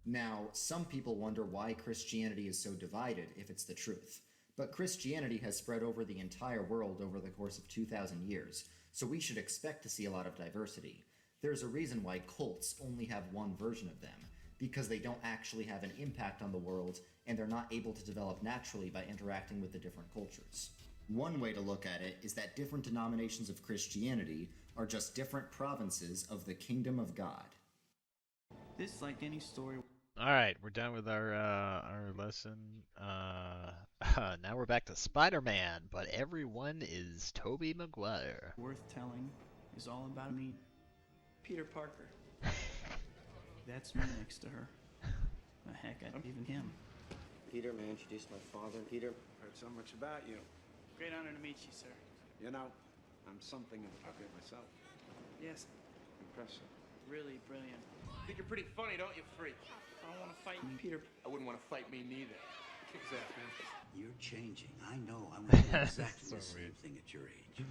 Speaker 21: Now, some people wonder why Christianity is so divided, if it's the truth. But Christianity has spread over the entire world over the course of 2,000 years, so we should expect to see a lot of diversity. There's a reason why cults only have one version of them, because they don't actually have an impact on the world, and they're not able to develop naturally by interacting with the different cultures. One way to look at it is that different denominations of Christianity are just different provinces of the Kingdom of God.
Speaker 11: This, like any story.
Speaker 1: Alright, we're done with our lesson. Now we're back to Spider-Man, but everyone is Tobey Maguire.
Speaker 11: Worth telling is all about me. Peter Parker. That's me next to her. The heck, I even him.
Speaker 22: Peter, may I introduce my father? Peter.
Speaker 23: Heard so much about you.
Speaker 11: Great honor to meet you, sir.
Speaker 23: You know, I'm something of a puppet myself.
Speaker 11: Yes,
Speaker 23: Impressive.
Speaker 11: really brilliant.
Speaker 23: Think you're pretty funny, don't you, freak?
Speaker 11: I don't want to fight Peter.
Speaker 23: I wouldn't want to fight me neither. Exactly.
Speaker 14: You're changing. I know. I went through exactly the same thing at your age.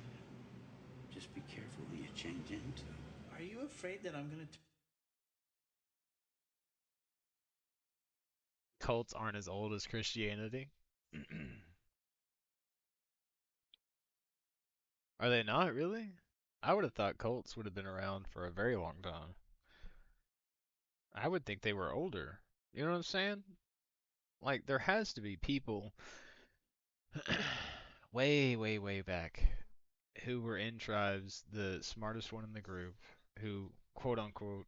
Speaker 14: Just be careful who you change into.
Speaker 11: Are you afraid that I'm gonna?
Speaker 1: Cults aren't as old as Christianity. Are they not, really? I would have thought cults would have been around for a very long time. I would think they were older. You know what I'm saying? Like, there has to be people way, way, way back who were in tribes, the smartest one in the group, who, quote unquote,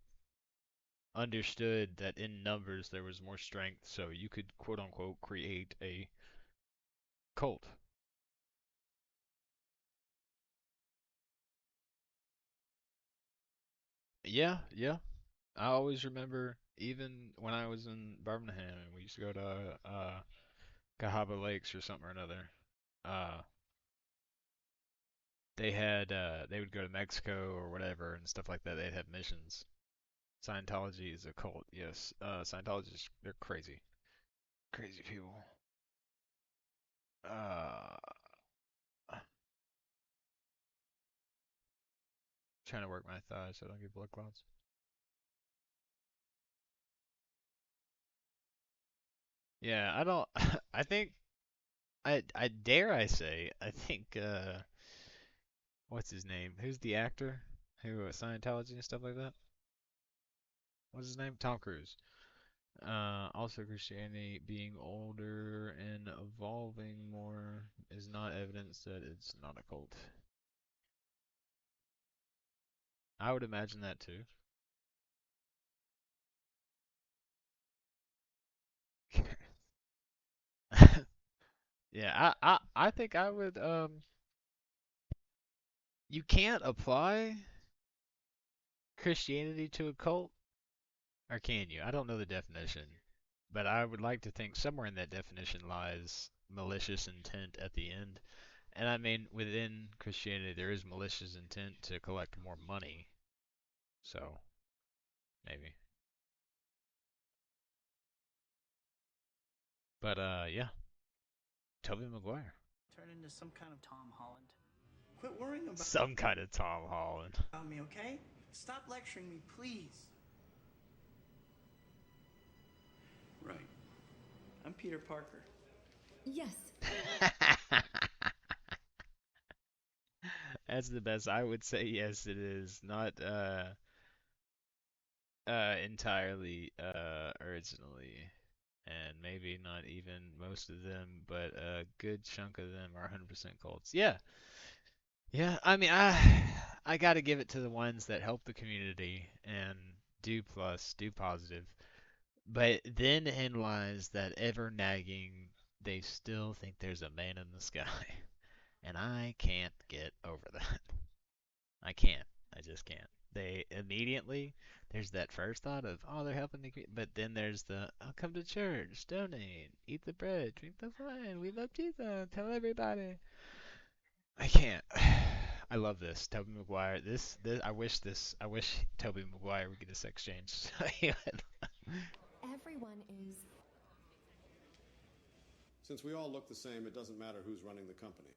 Speaker 1: understood that in numbers there was more strength, so you could, quote unquote, create a cult. Yeah, yeah. I always remember, even when I was in Birmingham, and we used to go to Cahaba Lakes or something or another. They would go to Mexico or whatever and stuff like that. They'd have missions. Scientology is a cult, yes. Scientologists, they're crazy. Crazy people. Trying to work my thighs so I don't get blood clots. Yeah, I don't. I think. I dare I say. I think. What's his name? Who's the actor who Scientology and stuff like that? What's his name? Tom Cruise. Also, Christianity being older and evolving more is not evidence that it's not a cult. I would imagine that too. Yeah, I think I would you can't apply Christianity to a cult, or can you? I don't know the definition, but I would like to think somewhere in that definition lies malicious intent at the end. And I mean, within Christianity, there is malicious intent to collect more money. So, maybe. But, yeah. Tobey Maguire.
Speaker 11: Turn into some kind of Tom Holland. Quit worrying about
Speaker 1: Some kind of Tom Holland.
Speaker 11: me, okay? Stop lecturing me, please.
Speaker 14: Right.
Speaker 11: I'm Peter Parker.
Speaker 6: Yes.
Speaker 1: That's the best. I would say yes, it is. Not entirely originally, and maybe not even most of them, but a good chunk of them are 100% cults. Yeah. Yeah, I mean, I gotta give it to the ones that help the community and do positive. But then in lies that ever nagging, they still think there's a man in the sky. And I can't get over that. I can't. I just can't. They immediately, there's that first thought of, oh, they're helping the community. But then there's the, oh, come to church, donate, eat the bread, drink the wine, we love Jesus, tell everybody. I can't. I love this. Tobey Maguire. This I wish Tobey Maguire would get this exchange.
Speaker 6: Everyone is.
Speaker 10: Since we all look the same, it doesn't matter who's running the company.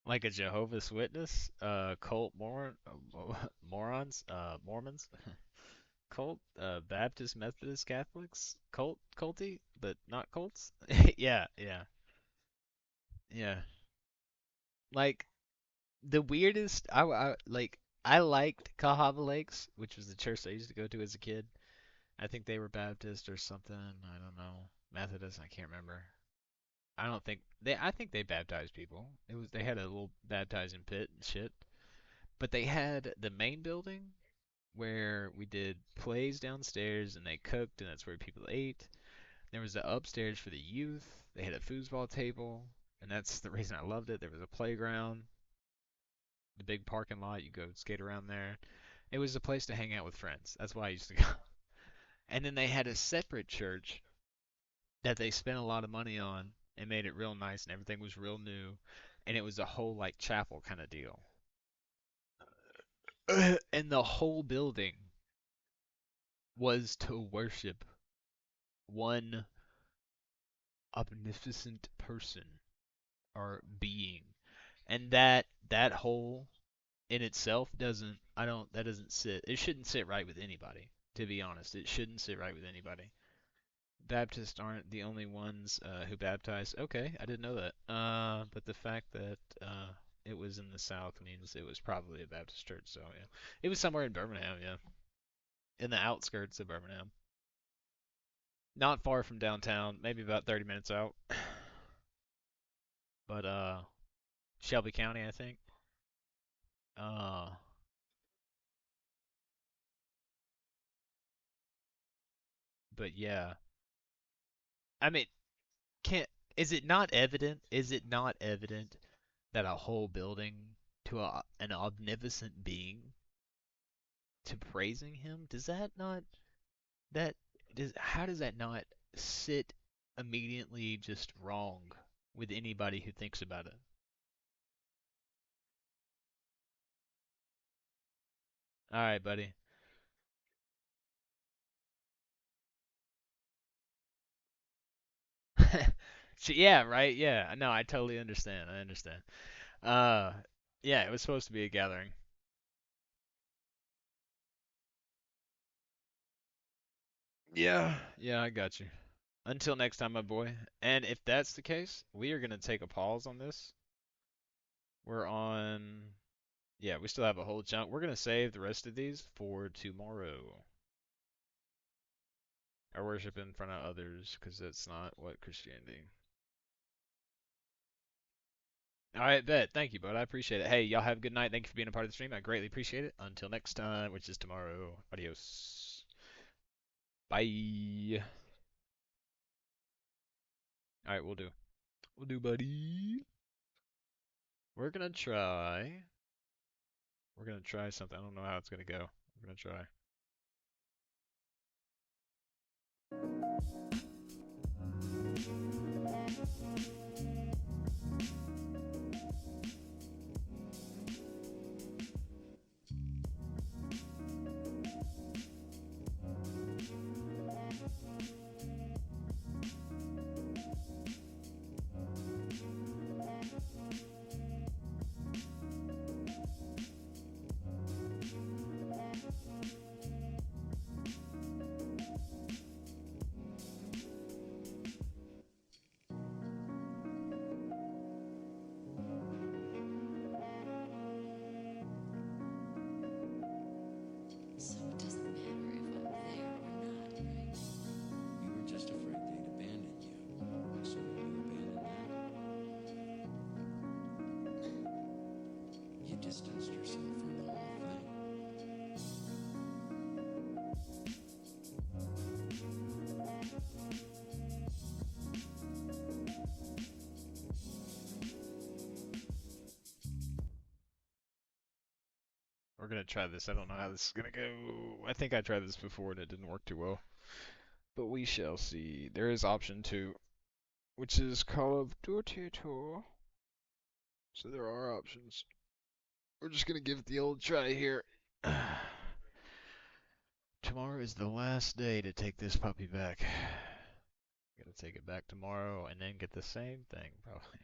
Speaker 1: Like a Jehovah's Witness, cult morons, Mormons, cult, Baptist, Methodist, Catholics, culty, but not cults. Yeah, yeah, yeah. Like the weirdest, I liked Cahaba Lakes, which was the church I used to go to as a kid. I think they were Baptist or something. I don't know. Methodist, I can't remember. I think they baptized people. They had a little baptizing pit and shit. But they had the main building where we did plays downstairs and they cooked and that's where people ate. There was the upstairs for the youth. They had a foosball table and that's the reason I loved it. There was a playground, the big parking lot, you go skate around there. It was a place to hang out with friends. That's why I used to go. And then they had a separate church that they spent a lot of money on and made it real nice and everything was real new and it was a whole like chapel kind of deal. And the whole building was to worship one omnipotent person or being. And that whole in itself doesn't sit. It shouldn't sit right with anybody, to be honest. It shouldn't sit right with anybody. Baptists aren't the only ones who baptize. Okay, I didn't know that. But the fact that it was in the South means it was probably a Baptist church. So yeah, it was somewhere in Birmingham. Yeah, in the outskirts of Birmingham, not far from downtown. Maybe about 30 minutes out. But Shelby County, I think. But yeah. I mean, is it not evident? Is it not evident that a whole building to an omnipotent being to praising him, how does that not sit immediately just wrong with anybody who thinks about it? All right, buddy. Yeah, right. Yeah. No, I totally understand. I understand. Uh, yeah, it was supposed to be a gathering. Yeah, yeah, I got you. Until next time, my boy. And if that's the case, we are gonna take a pause on this. We're on, yeah, we still have a whole chunk. We're gonna save the rest of these for tomorrow. I worship in front of others, because that's not what Christianity. Alright, bet. Thank you, bud. I appreciate it. Hey, y'all have a good night. Thank you for being a part of the stream. I greatly appreciate it. Until next time, which is tomorrow. Adios. Bye. Alright, we'll do. We'll do, buddy. We're gonna try something. I don't know how it's gonna go. We're gonna try.
Speaker 6: So it doesn't matter if I'm there or not, right?
Speaker 4: You were just afraid they'd abandon you. So you abandoned them. You distanced yourself from the whole thing.
Speaker 1: We're gonna try this. I don't know how this is gonna go. I think I tried this before and it didn't work too well. But we shall see. There is option 2, which is Call of Duty 2.
Speaker 3: So there are options. We're just gonna give it the old try here. Tomorrow is the last day to take this puppy back. Gotta take it back tomorrow and then get the same thing, probably.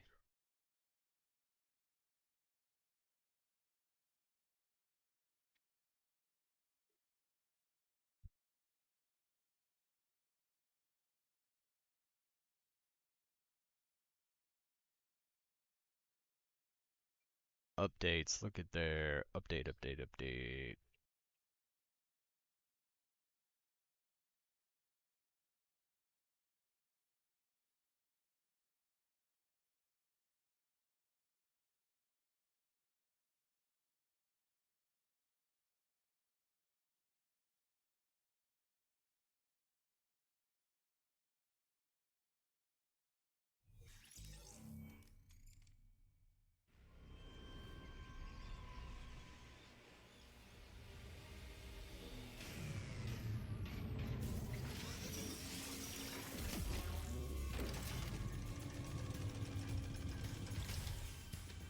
Speaker 3: Updates, look at their update.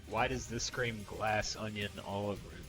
Speaker 3: Why does this scream glass onion all over it?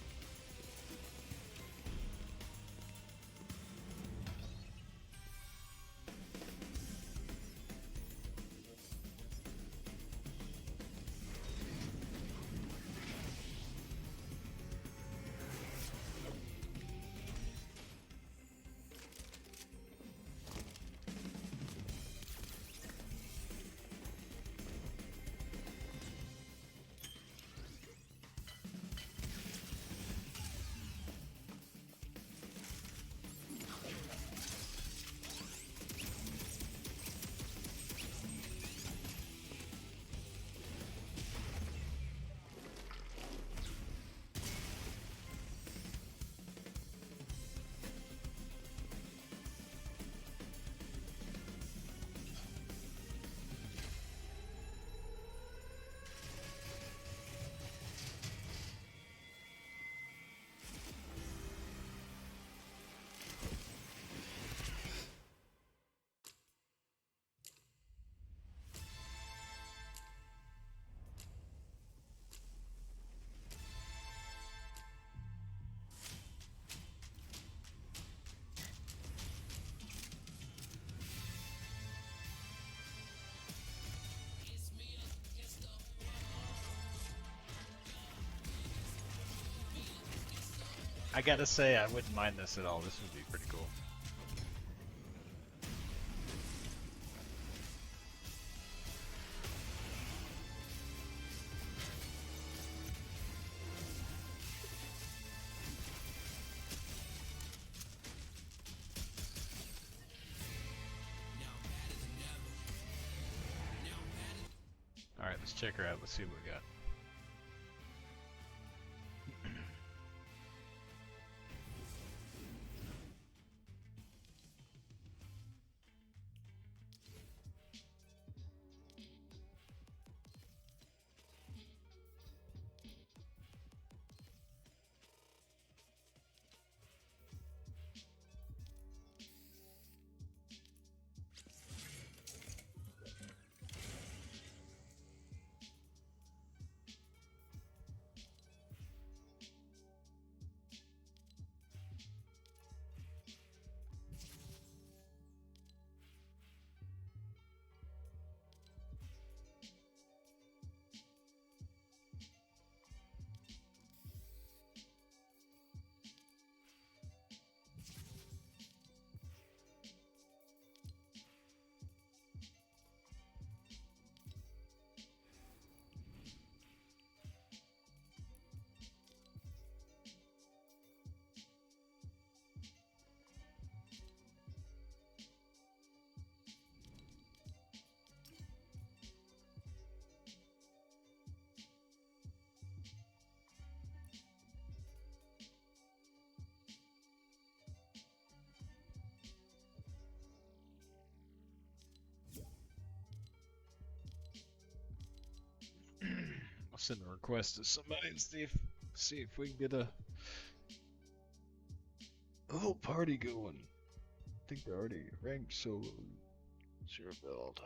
Speaker 3: I gotta say, I wouldn't mind this at all. This would be pretty cool. Alright, let's check her out. Let's see what we got. I'll send a request to somebody and see if we can get a little party going. I think they're already ranked, so it's your build.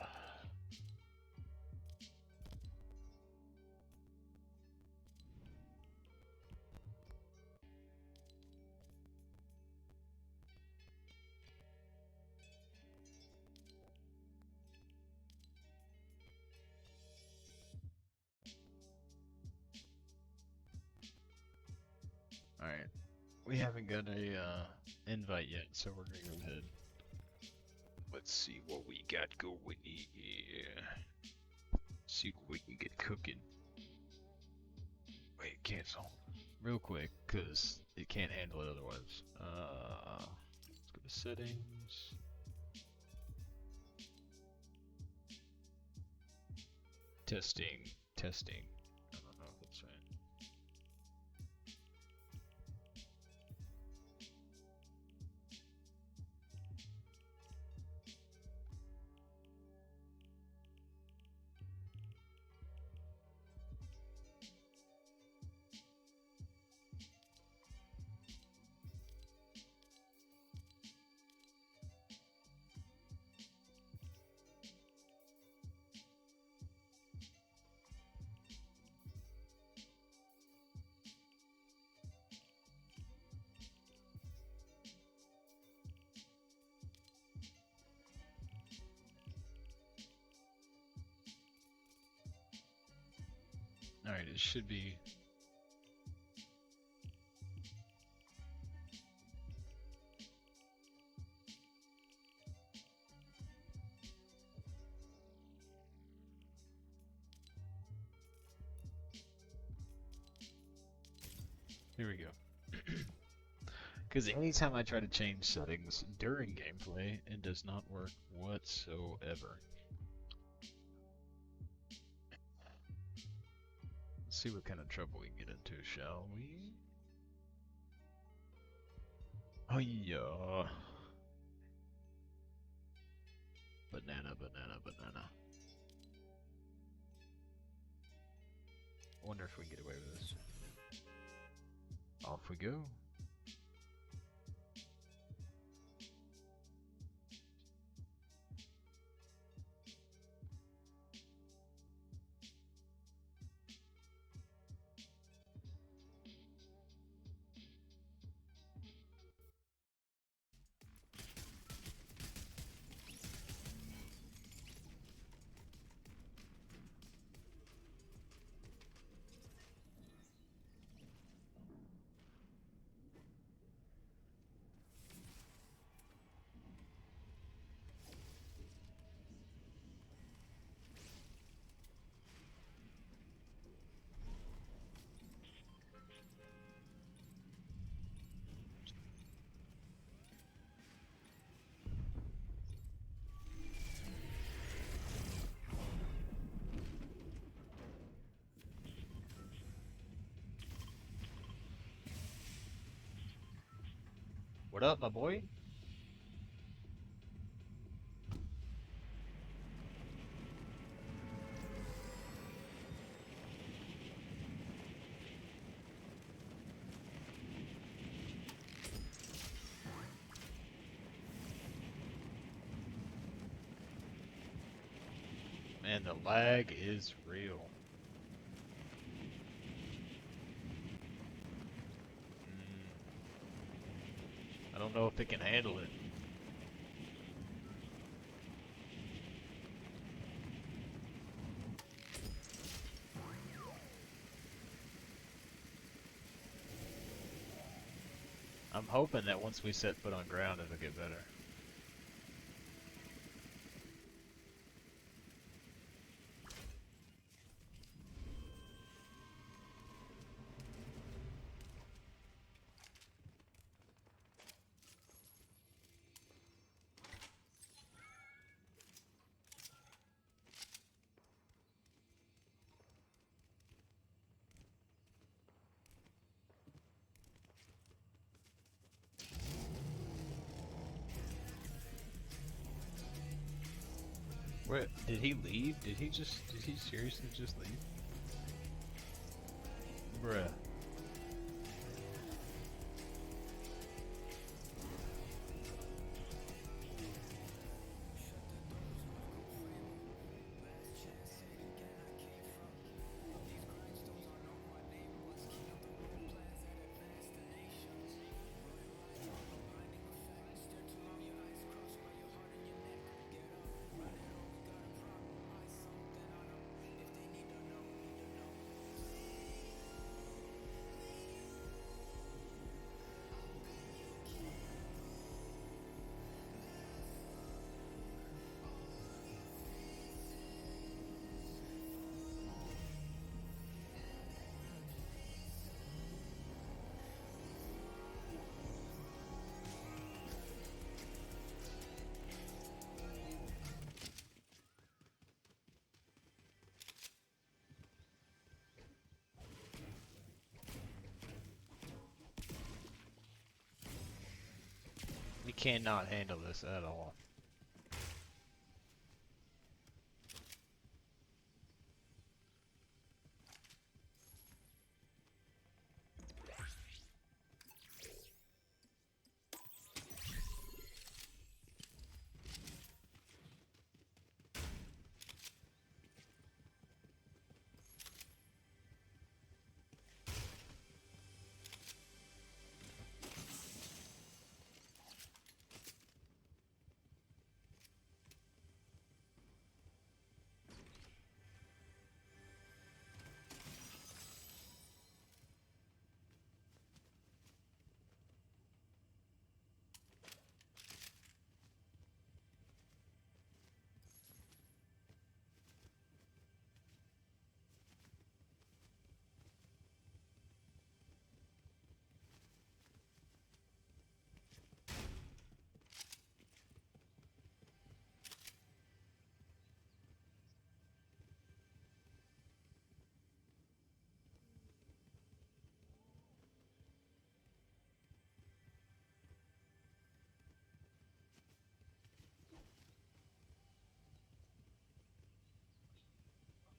Speaker 1: Alright. We haven't got a invite yet, so we're gonna go ahead. Let's see what we got going here. See what we can get cooking. Wait, cancel. Real quick, cause it can't handle it otherwise. Let's go to settings. Testing. I don't know if that's right. Alright, it should be. Here we go. Because anytime I try to change settings during gameplay, it does not work whatsoever. Let's see what kind of trouble we can get into, shall we? Oh yeah. Banana. I wonder if we can get away with this. Off we go. What up, my boy? Man, the lag is real. I don't know if it can handle it. I'm hoping that once we set foot on ground, it'll get better. Where did he leave? Did he seriously just leave? Bruh. cannot handle this at all.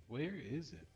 Speaker 1: Where is it?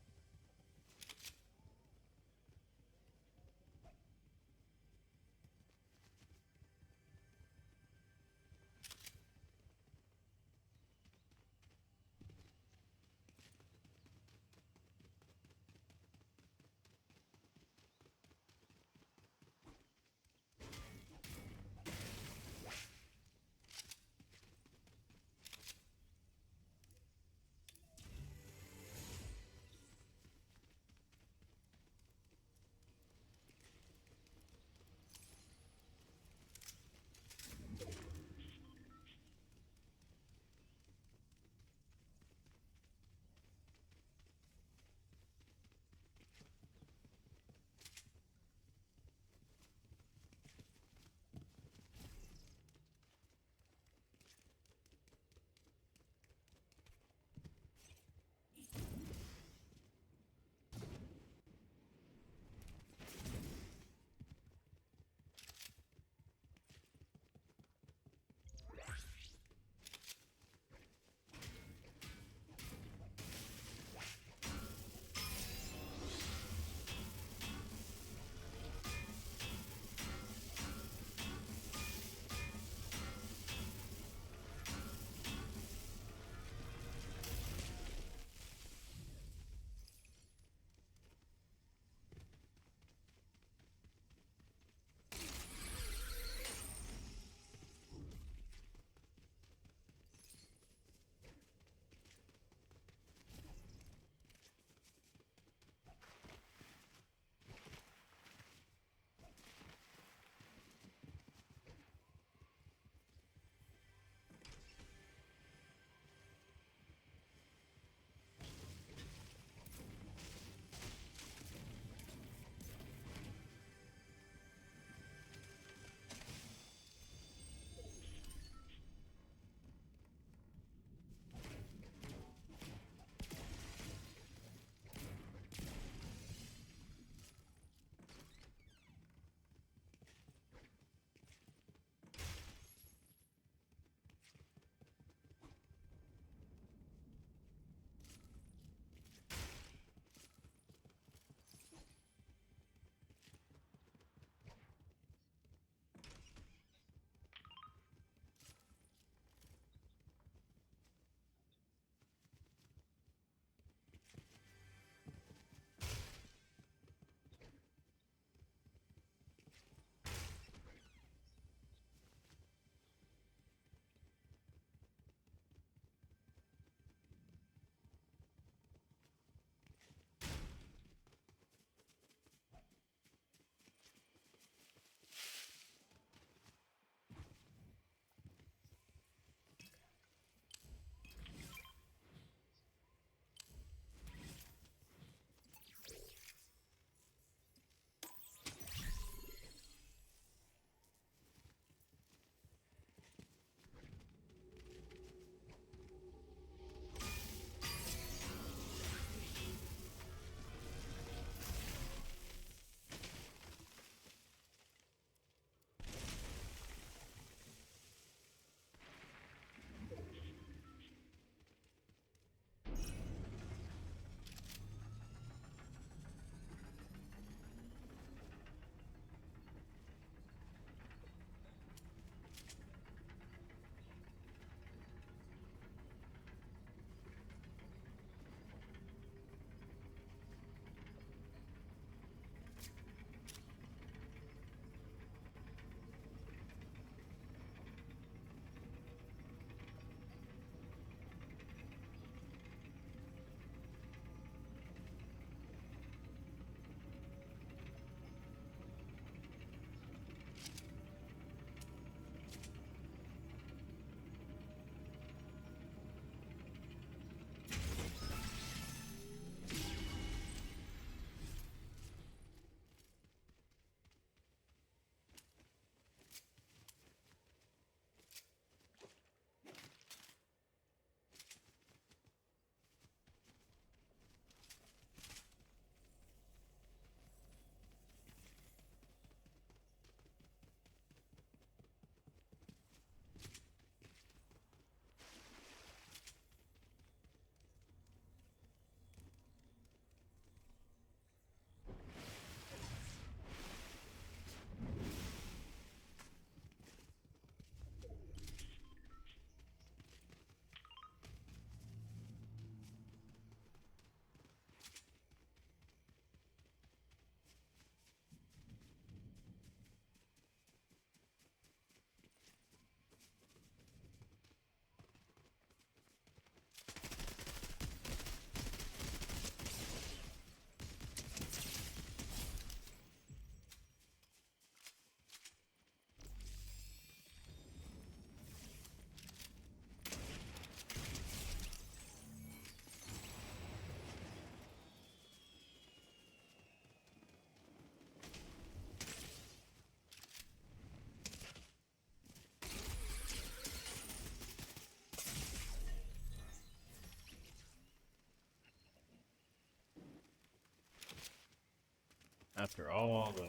Speaker 3: After all the...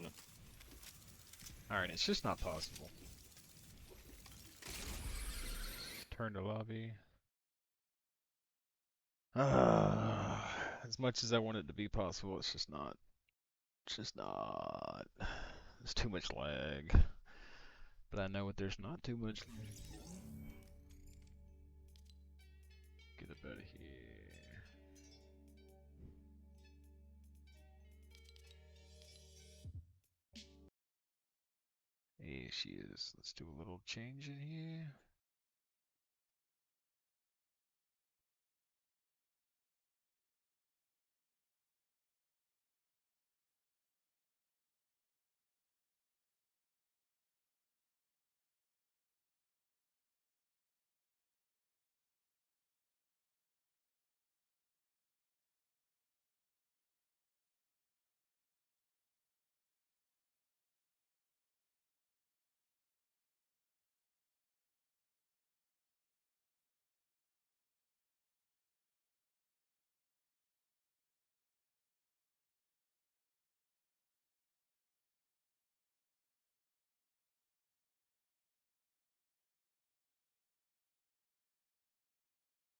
Speaker 3: Alright, it's just not possible. Turn to lobby. As much as I want it to be possible, it's just not. It's just not. There's too much lag. But I know there's not too much lag. Get up out of here. Hey, she is. Let's do a little change in here.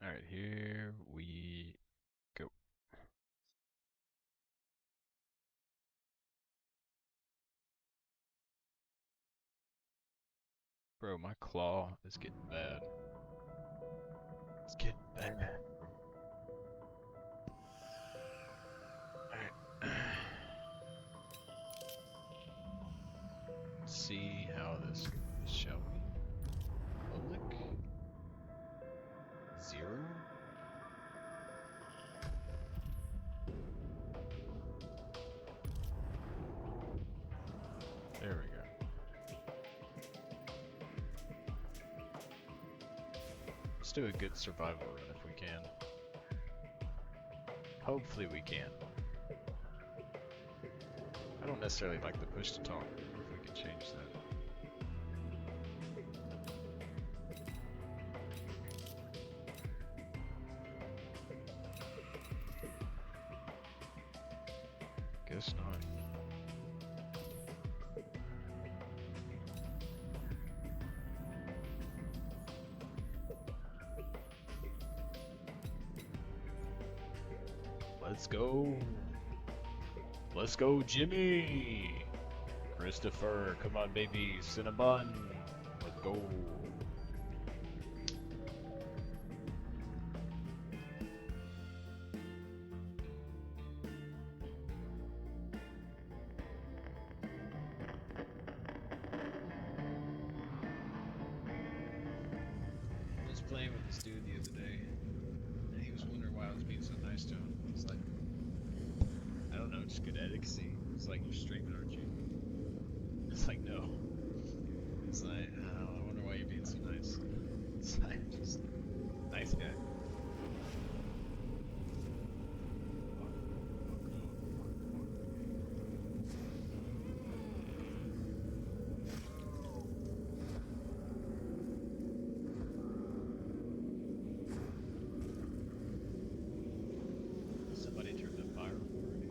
Speaker 3: Alright, here we go. Bro, my claw is getting bad. It's getting bad. Alright. Let's see how this goes, shall we? Public? 0? There we go. Let's do a good survival run if we can. Hopefully we can. I don't necessarily like the push to talk, if we can change that. Guess not. Let's go. Let's go, Jimmy. Christopher, come on, baby. Cinnabon. Let's go. I was playing with this dude the other day, and he was wondering why I was being so nice to him. It's like, I don't know, just good etiquette. It's like, you're streaming, aren't you? It's like, no. It's like, I wonder why you're being so nice. It's like, just, nice guy. Somebody turned the fire already.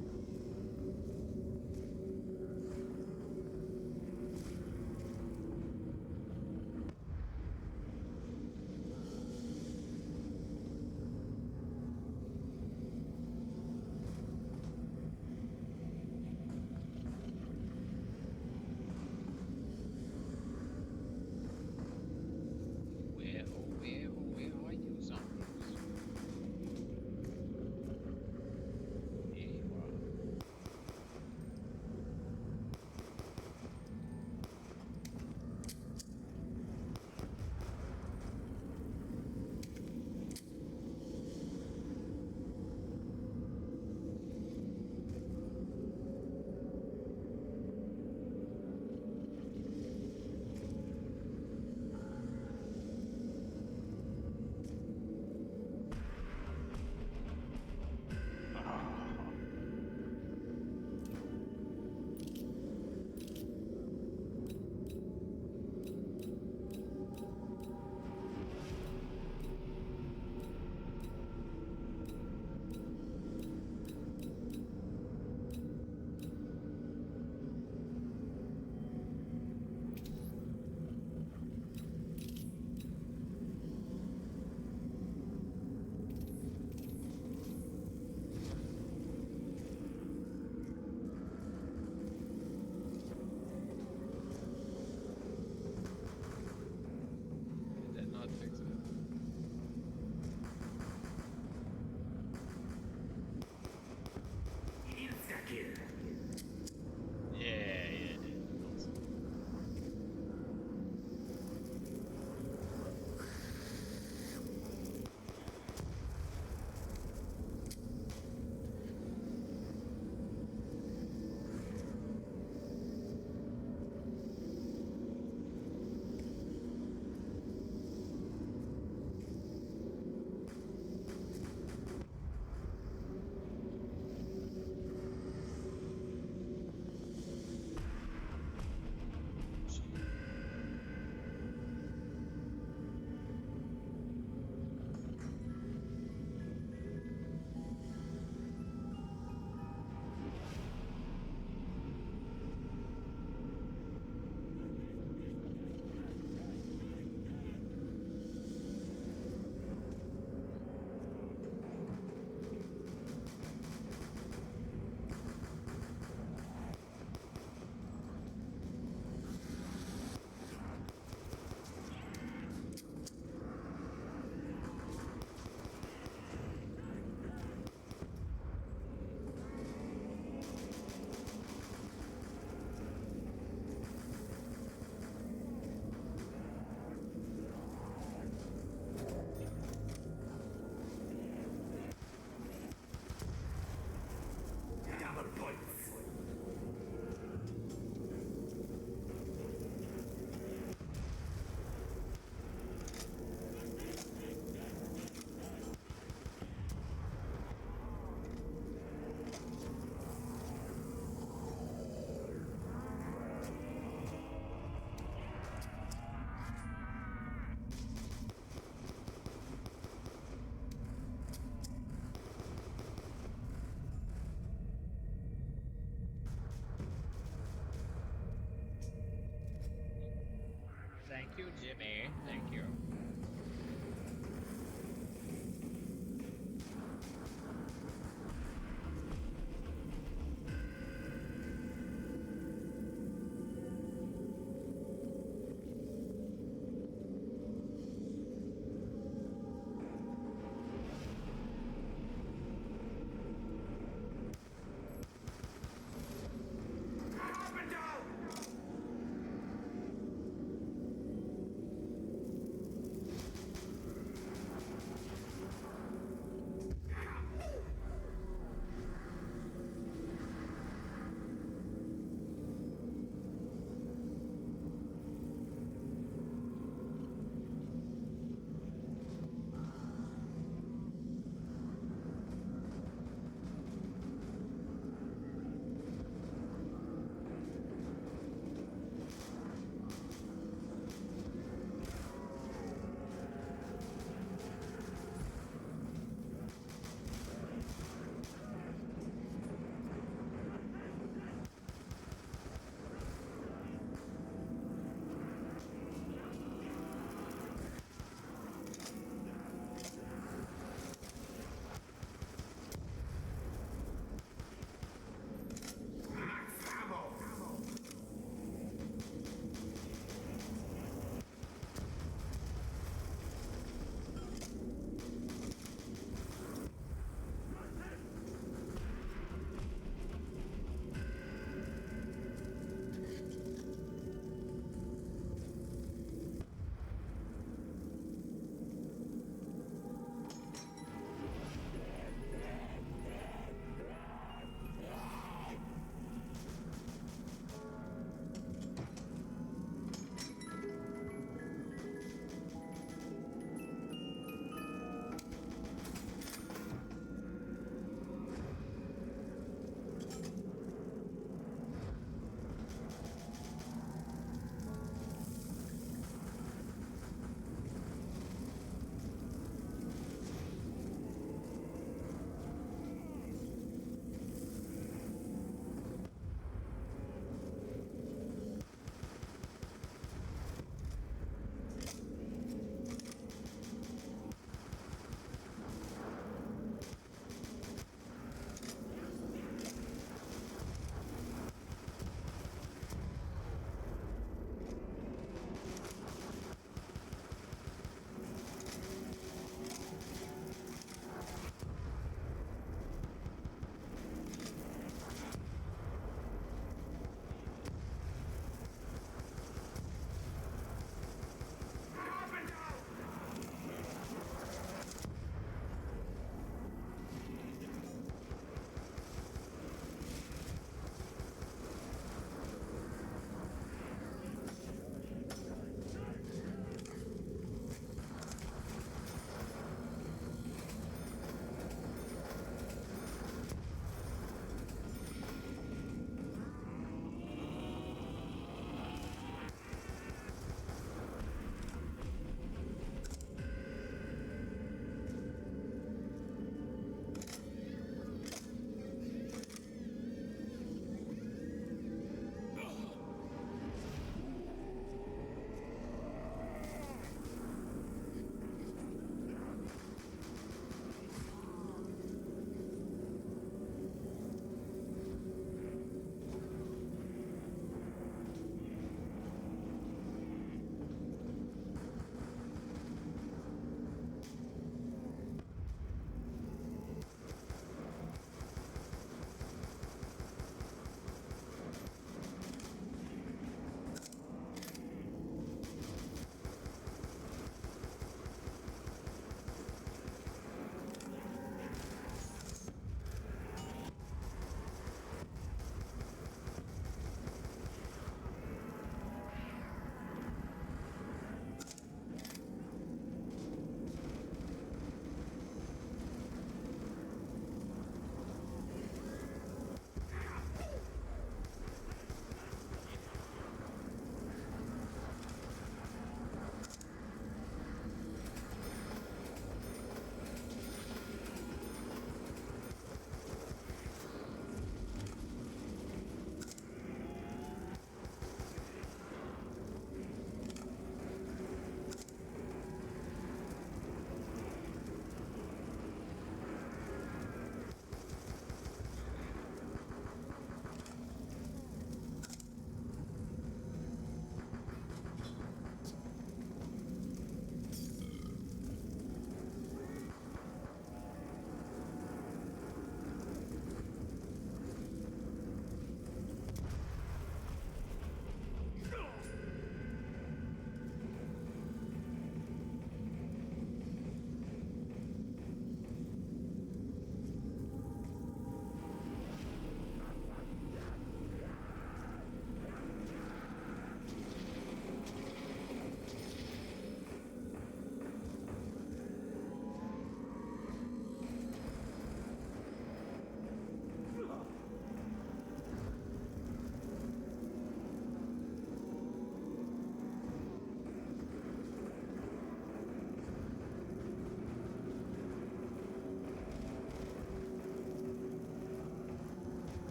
Speaker 1: Thank you, Jimmy. Thank you.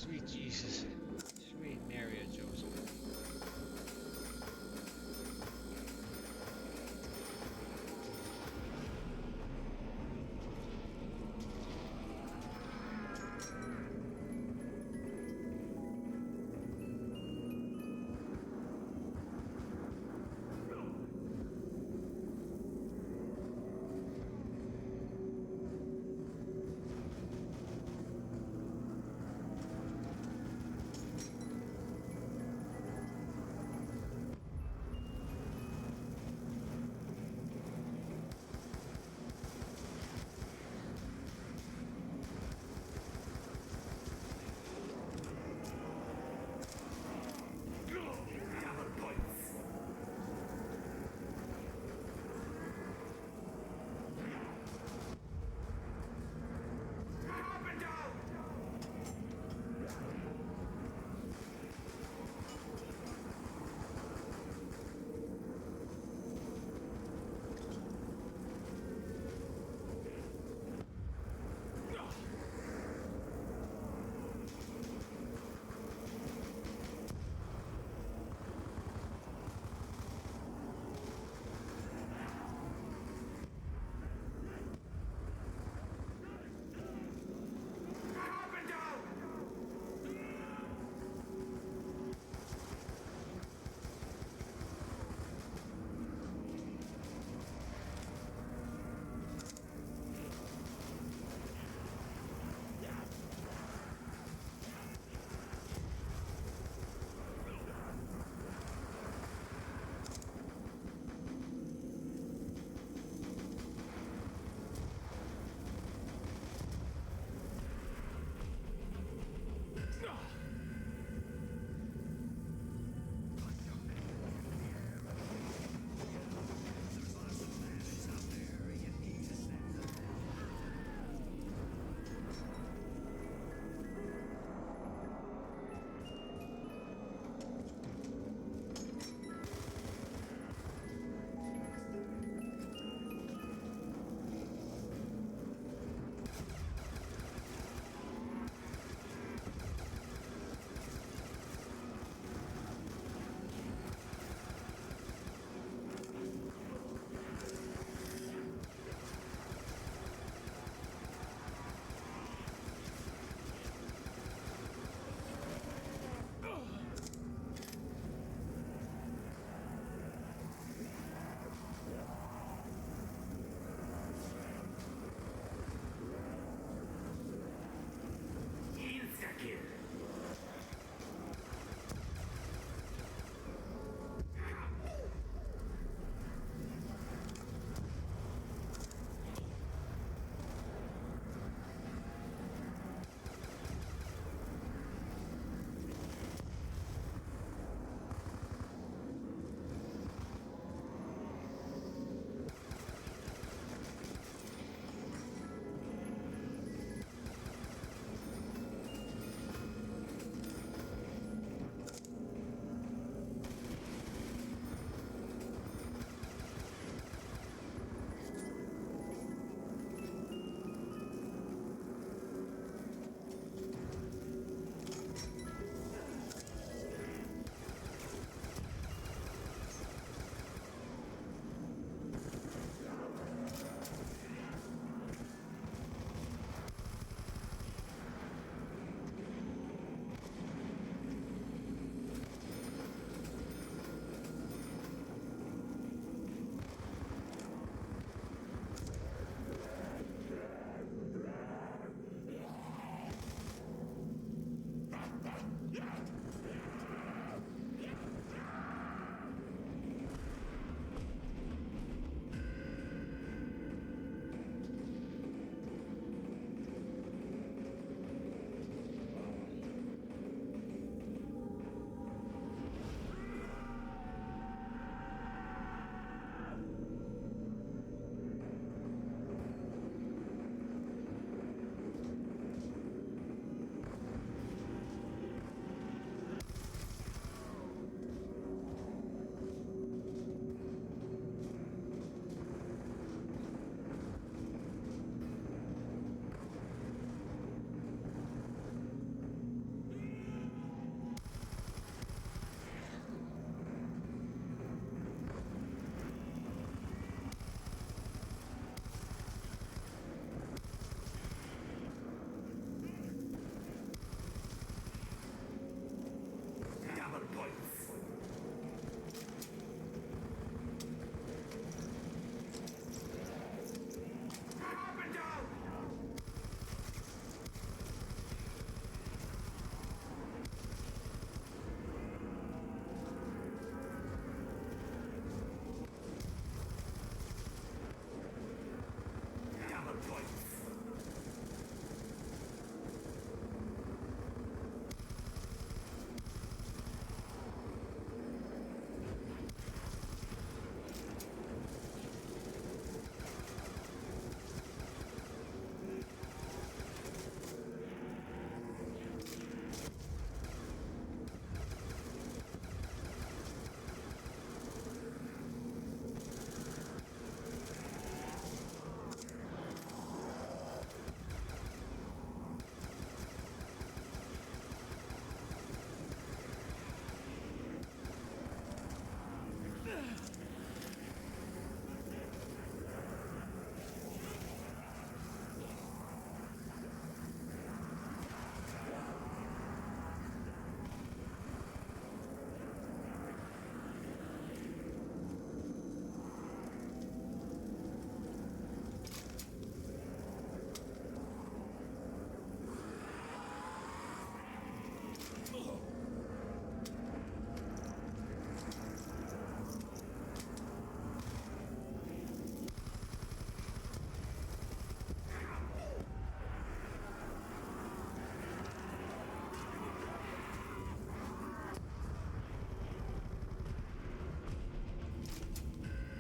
Speaker 1: Sweet Jesus. Sweet Mary and Joseph.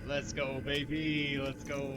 Speaker 1: Let's go, baby. Let's go.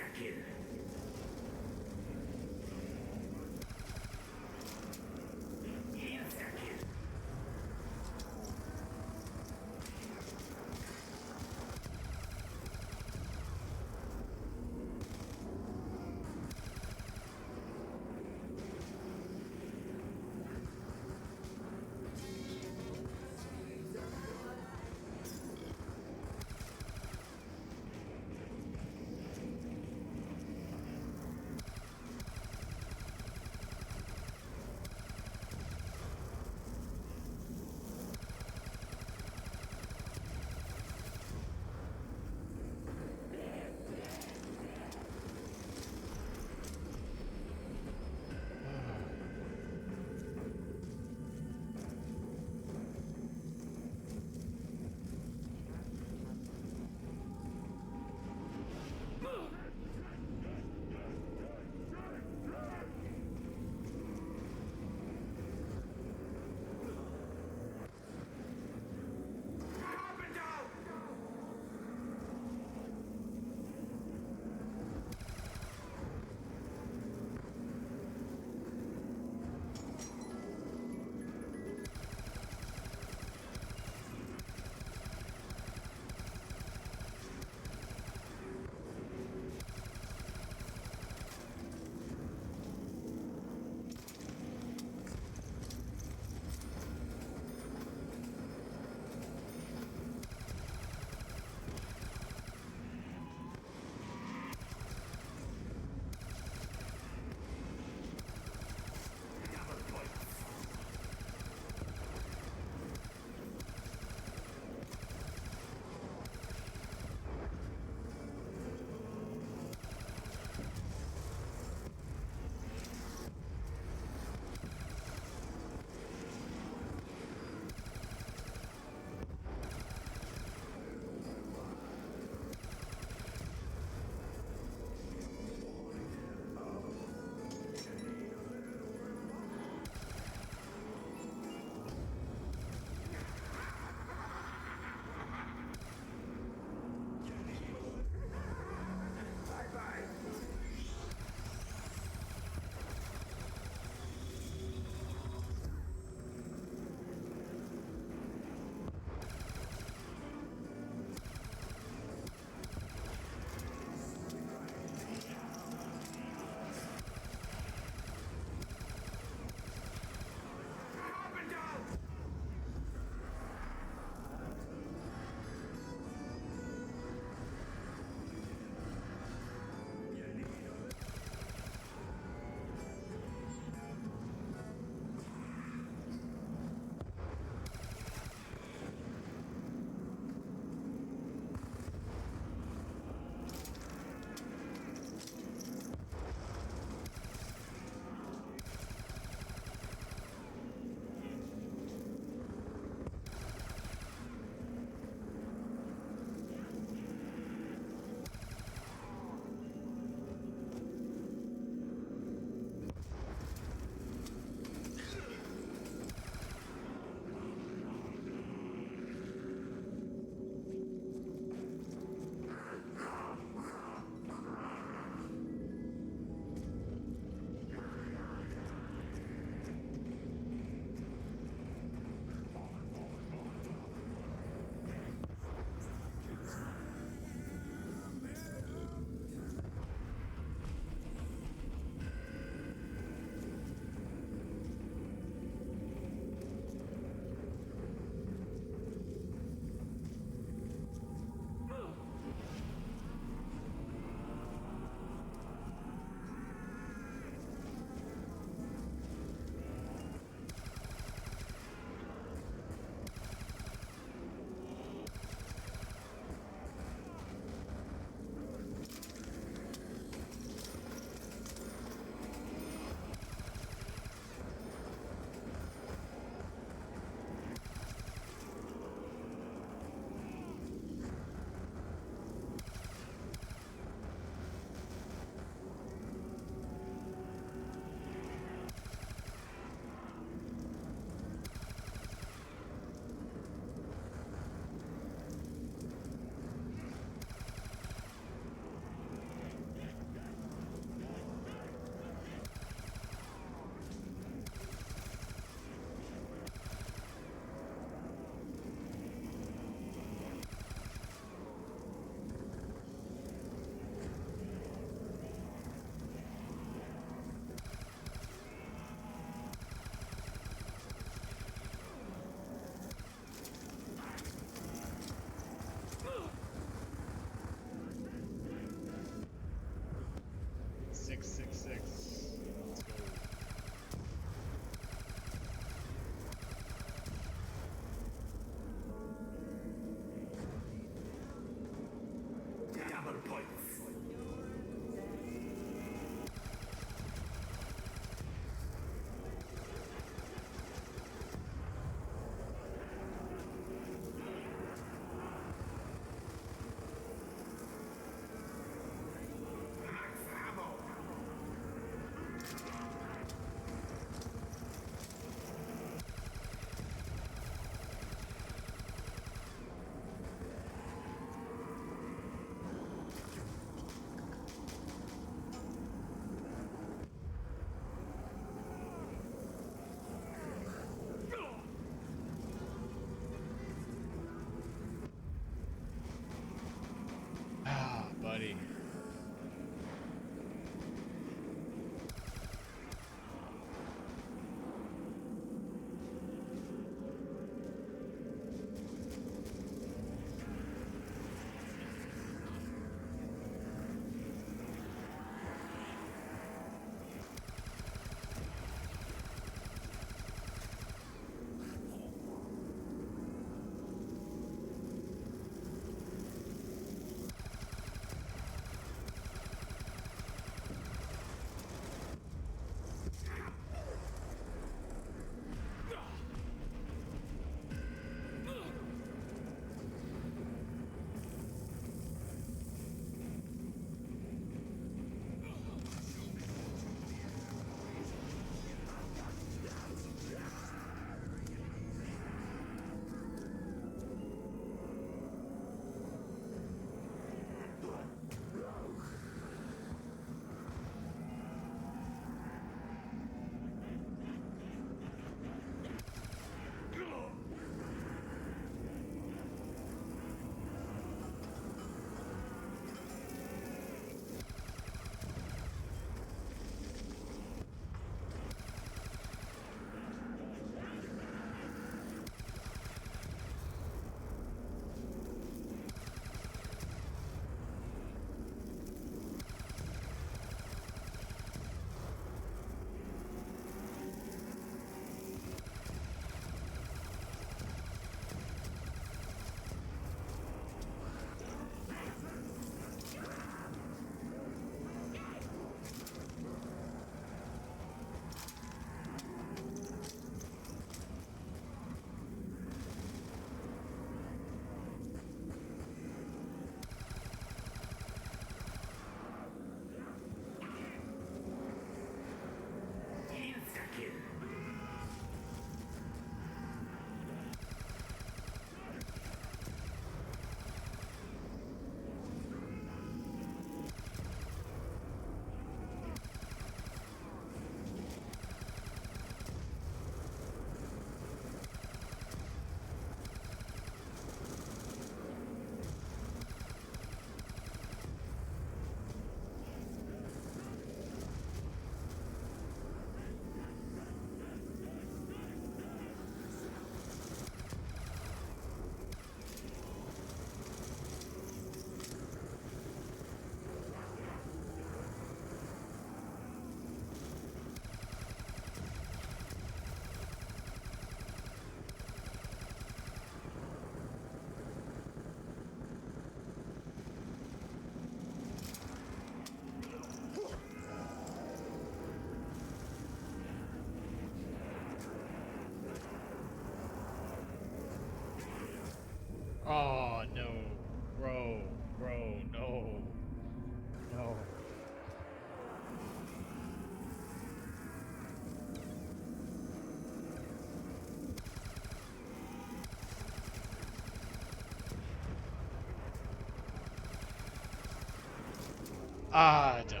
Speaker 3: Ah, don't.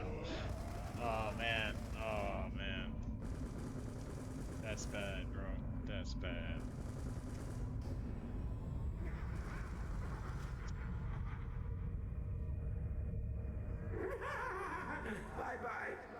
Speaker 3: Oh man. Oh man. That's bad, bro. That's bad.
Speaker 5: Bye-bye.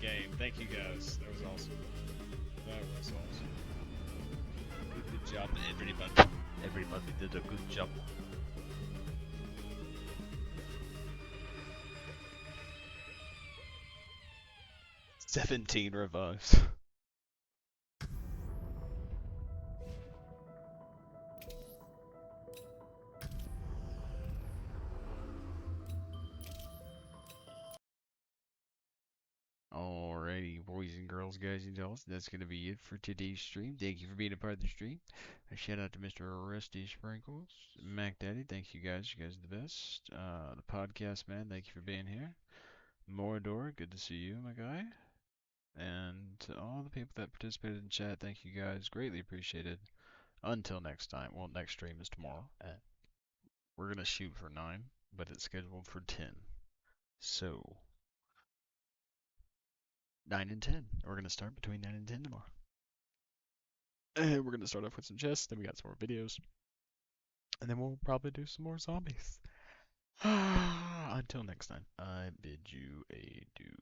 Speaker 3: game. Thank you guys. That was awesome. That was awesome. Good job, everybody. Everybody did a good job. "17 revives." Alrighty, boys and girls, guys and dolls, that's gonna be it for today's stream. Thank you for being a part of the stream. A shout out to Mr. Rusty Sprinkles, Mac Daddy, thank you guys are the best. The podcast man, thank you for being here. Morador, good to see you, my guy. And to all the people that participated in chat, thank you guys, greatly appreciated. Until next time, well, next stream is tomorrow. We're gonna shoot for 9, but it's scheduled for 10. So 9 and 10. We're going to start between 9 and 10 tomorrow. And we're going to start off with some chests, then we got some more videos. And then we'll probably do some more zombies. Until next time, I bid you adieu.